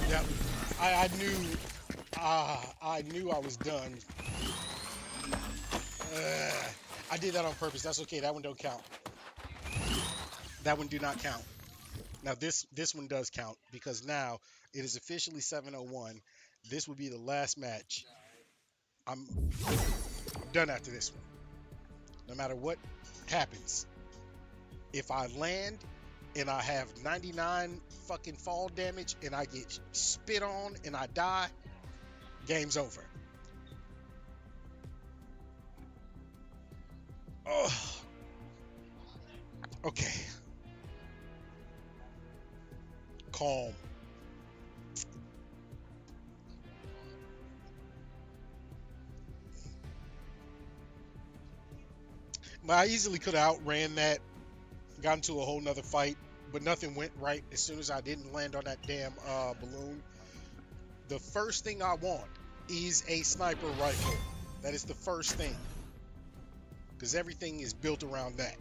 Yep. I knew I was done. I did that on purpose. That's okay. That one don't count. That one do not count. Now this one does count because now it is officially 7:01. This will be the last match. I'm done after this one. No matter what happens, if I land and I have 99 fucking fall damage and I get spit on and I die, game's over. Oh. Okay. Calm. I easily could have outran that, got into a whole nother fight, but nothing went right as soon as I didn't land on that damn balloon. The first thing I want is a sniper rifle. That is the first thing, because everything is built around that.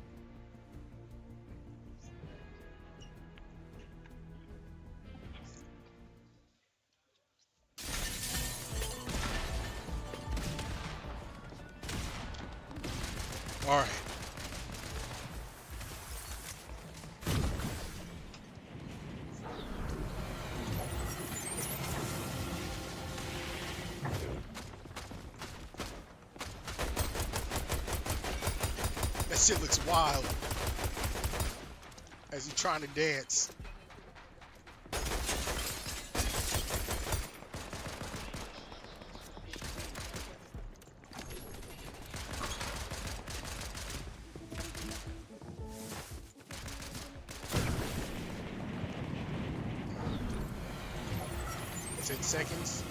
All right. That shit looks wild as he's trying to dance. Ten seconds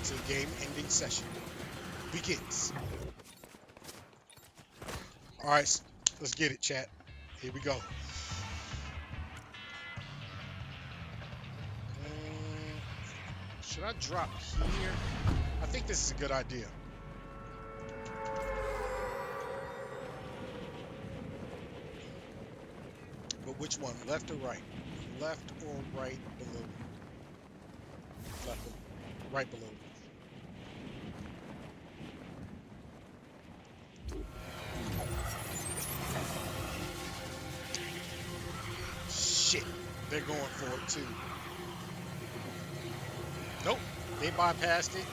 till game-ending session begins. All right, let's get it, chat. Here we go. Should I drop here? I think this is a good idea. But which one? Left or right? Left or right balloon? Left, right balloon. Shit, they're going for it too. Nope, they bypassed it.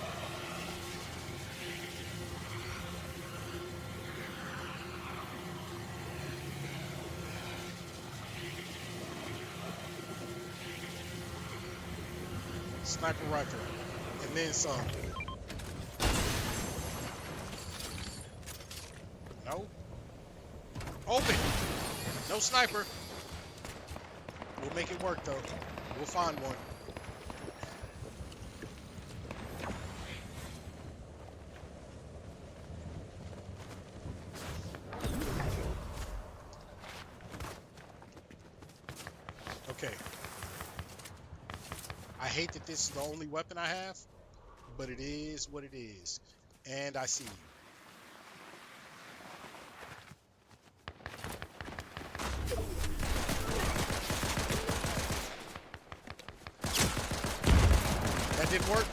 Sniper rifle, and then some. No. Open. No sniper. We'll make it work though. We'll find one. Okay. I hate that this is the only weapon I have, but it is what it is. And I see you. That didn't work.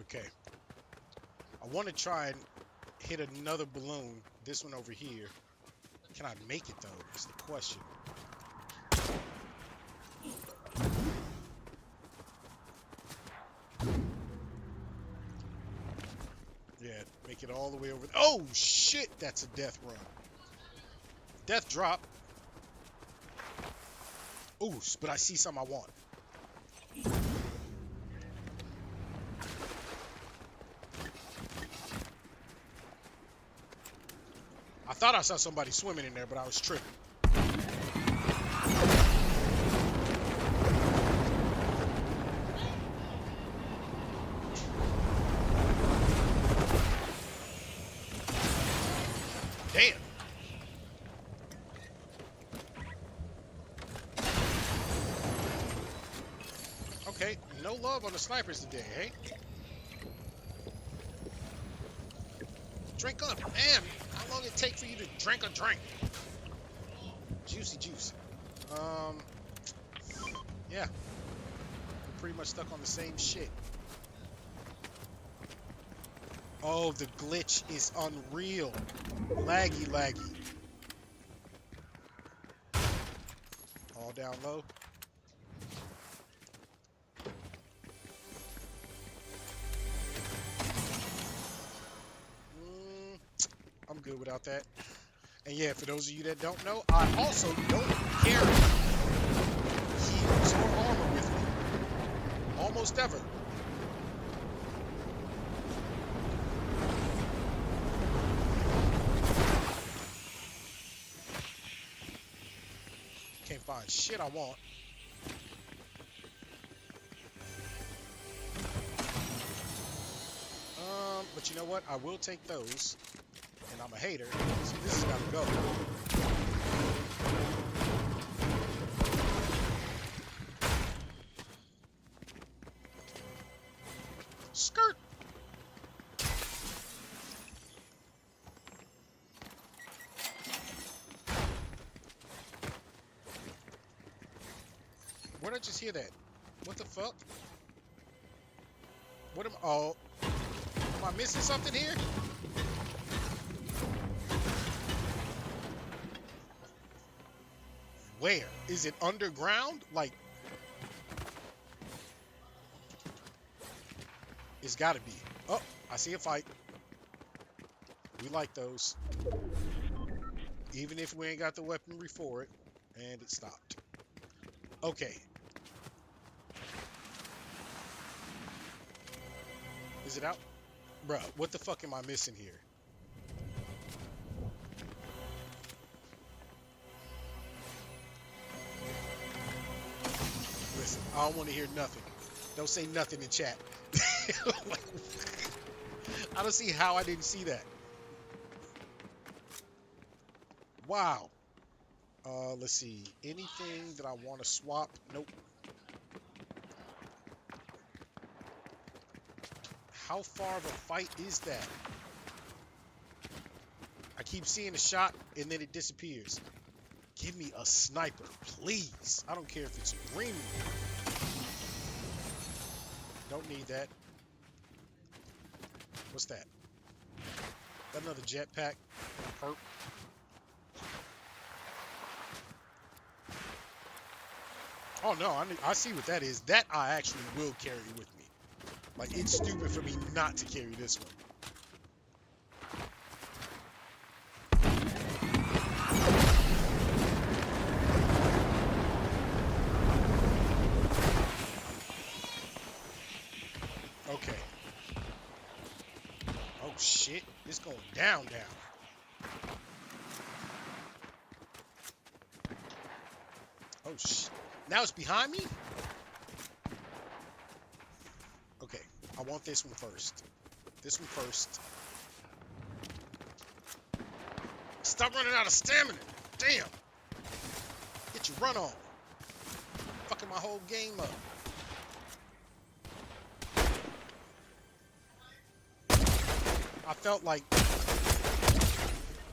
Okay. I want to try and hit another balloon. This one over here. Can I make it though? Is the question. Yeah, make it all the way over. Oh shit, that's a death run. Death drop. Ooh, but I see something I want. I thought I saw somebody swimming in there, but I was tripping. Damn. Okay, no love on the snipers today, hey? Drink up, man. How long it take for you to drink a drink? Juicy juice. Yeah. We're pretty much stuck on the same shit. Oh, the glitch is unreal. Laggy, laggy. All down low. I'm good without that. And yeah, for those of you that don't know, I also don't carry heals or armor with me. Almost ever. Can't find shit I want. But you know what? I will take those. And I'm a hater, so this has got to go. Skirt! Where'd I just hear that? What the fuck? What am oh, am I missing something here? Where? Is it underground? Like, it's gotta be. Oh, I see a fight. We like those. Even if we ain't got the weaponry for it. And it stopped. Okay. Is it out? Bruh, what the fuck am I missing here? Listen, I don't want to hear nothing. Don't say nothing in chat. I don't see how I didn't see that. Wow. Let's see. Anything that I want to swap? Nope. How far of a fight is that? I keep seeing a shot and then it disappears. Give me a sniper, please. I don't care if it's green. Don't need that. What's that? Another jetpack. Perp. Oh no, I see what that is. That I actually will carry with me. Like, it's stupid for me not to carry this one. Okay. Oh shit, it's going down. Oh shit. Now it's behind me? Okay, I want this one first. This one first. Stop running out of stamina. Damn. Get your run on. Fucking my whole game up. I felt like,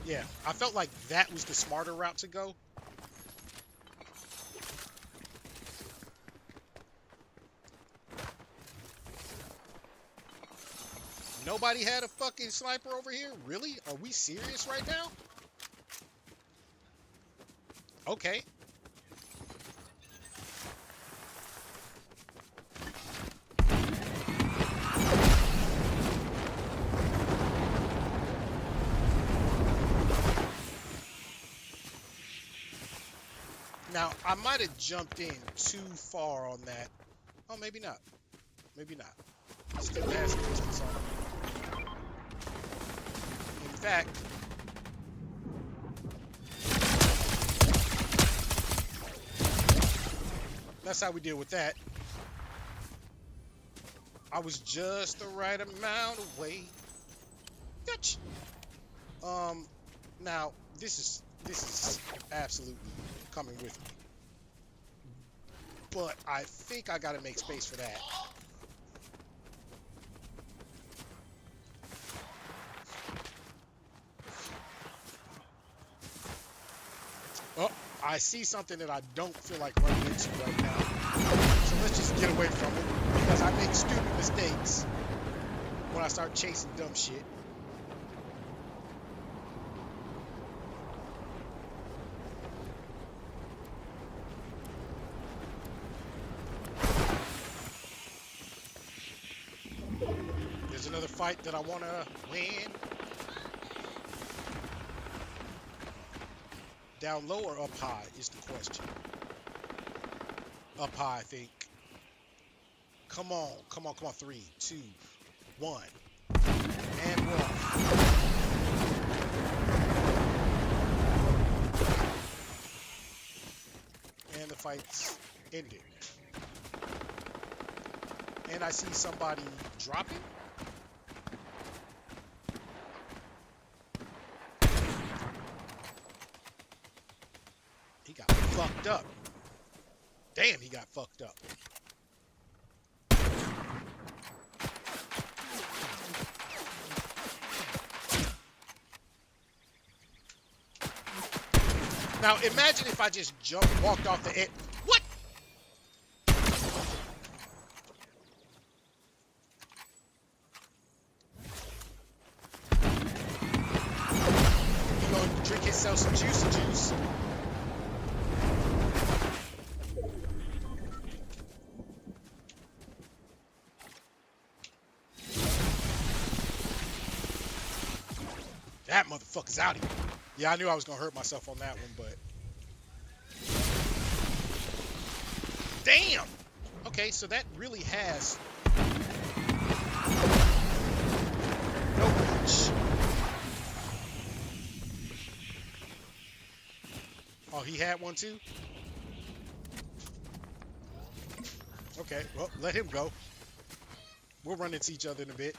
yeah, I felt like that was the smarter route to go. Nobody had a fucking sniper over here? Really? Are we serious right now? Okay. Now, I might have jumped in too far on that. Oh, maybe not. Maybe not. Still has distance on it. In fact, that's how we deal with that. I was just the right amount away. Bitch. Now this is absolutely coming with me. But I think I gotta make space for that. Oh, I see something that I don't feel like running into right now. So let's just get away from it, because I make stupid mistakes when I start chasing dumb shit. There's another fight that I want to win. Down low or up high is the question. Up high, I think. Come on, come on, come on. 3, 2, 1. And we're off. And the fight's ended. And I see somebody dropping. He got fucked up. Damn, he got fucked up. Now imagine if I just walked off the edge. What? He gonna drink himself some juicy juice. That motherfucker's out here. Yeah, I knew I was gonna hurt myself on that one, but damn. Okay, so that really has no reach. Oh, he had one too? Okay, well, let him go. We'll run into each other in a bit.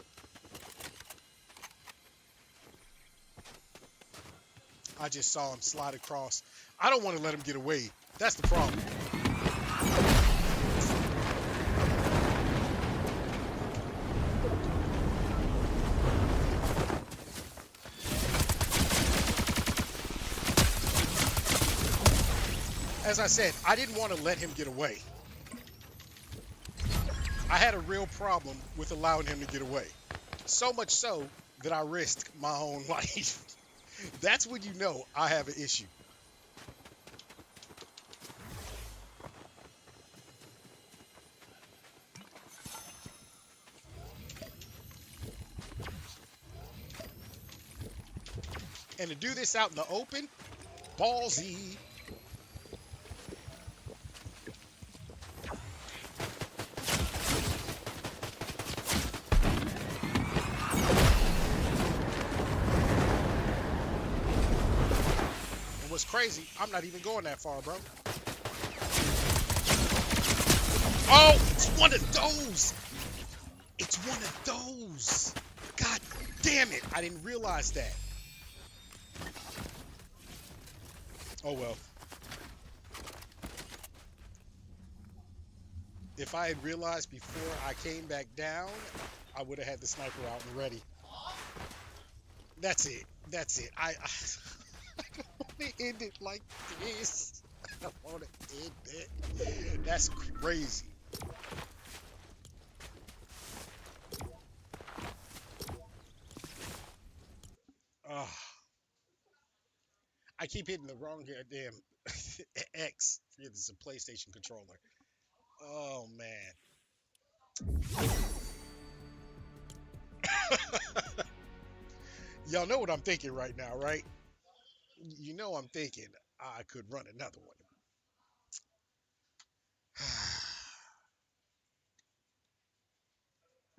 I just saw him slide across. I don't want to let him get away. That's the problem. As I said, I didn't want to let him get away. I had a real problem with allowing him to get away. So much so that I risked my own life. That's when you know I have an issue. And to do this out in the open, ballsy. What's crazy, I'm not even going that far, bro. Oh, it's one of those. It's one of those. God damn it. I didn't realize that. Oh, well. If I had realized before I came back down, I would have had the sniper out and ready. That's it. That's it. I don't want to end it like this. I don't want to end it. That's crazy. I keep hitting the wrong damn X. This is a PlayStation controller. Oh, man. Y'all know what I'm thinking right now, right? You know I'm thinking I could run another one.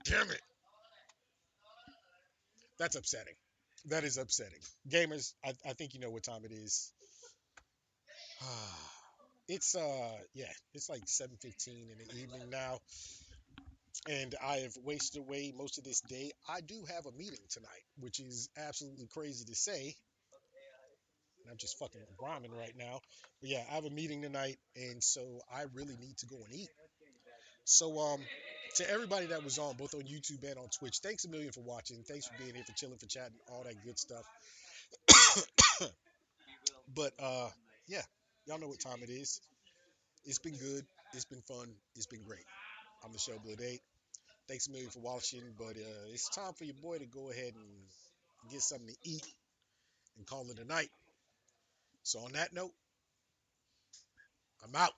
Damn it. That's upsetting. That is upsetting. Gamers, I think you know what time it is. It's yeah, it's like 7:15 in the evening now. And I have wasted away most of this day. I do have a meeting tonight, which is absolutely crazy to say. I'm just fucking rhyming right now. But yeah, I have a meeting tonight, and so I really need to go and eat. So to everybody that was on, both on YouTube and on Twitch, thanks a million for watching. Thanks for being here, for chilling, for chatting, all that good stuff. But yeah, y'all know what time it is. It's been good. It's been fun. It's been great. I'm the Showblood 8. Thanks a million for watching, but it's time for your boy to go ahead and get something to eat and call it a night. So on that note, I'm out.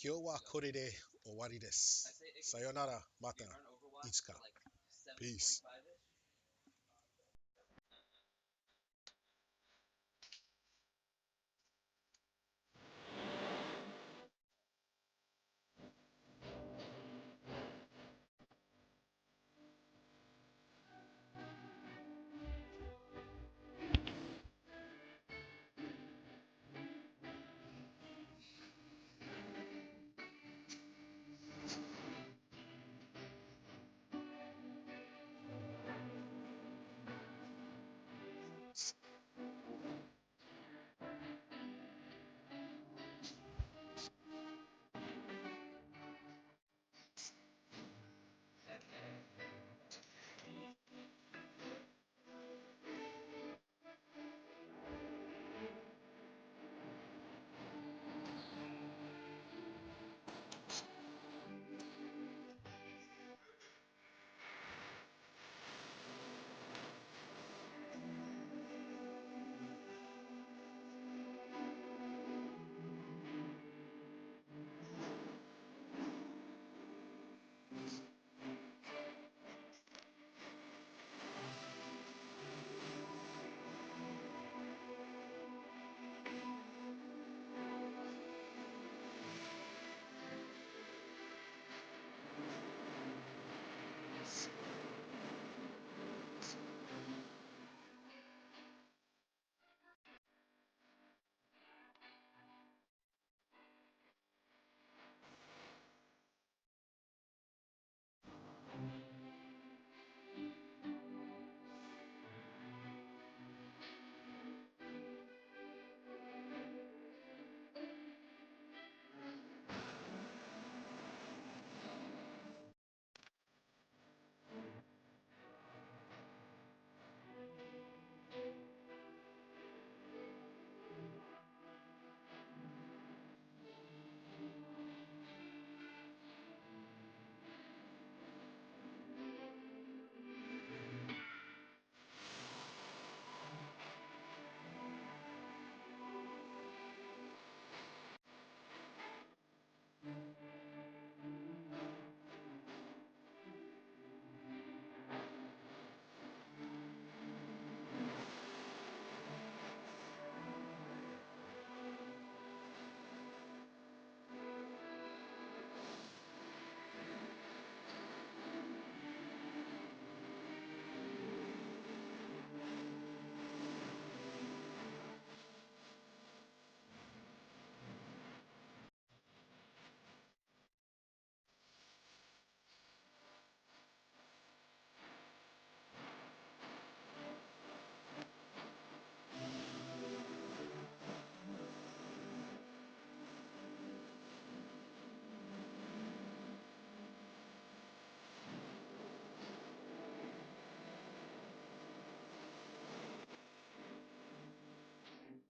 Kyo wa kore de owari desu. Sayonara, mata, itsuka. Peace.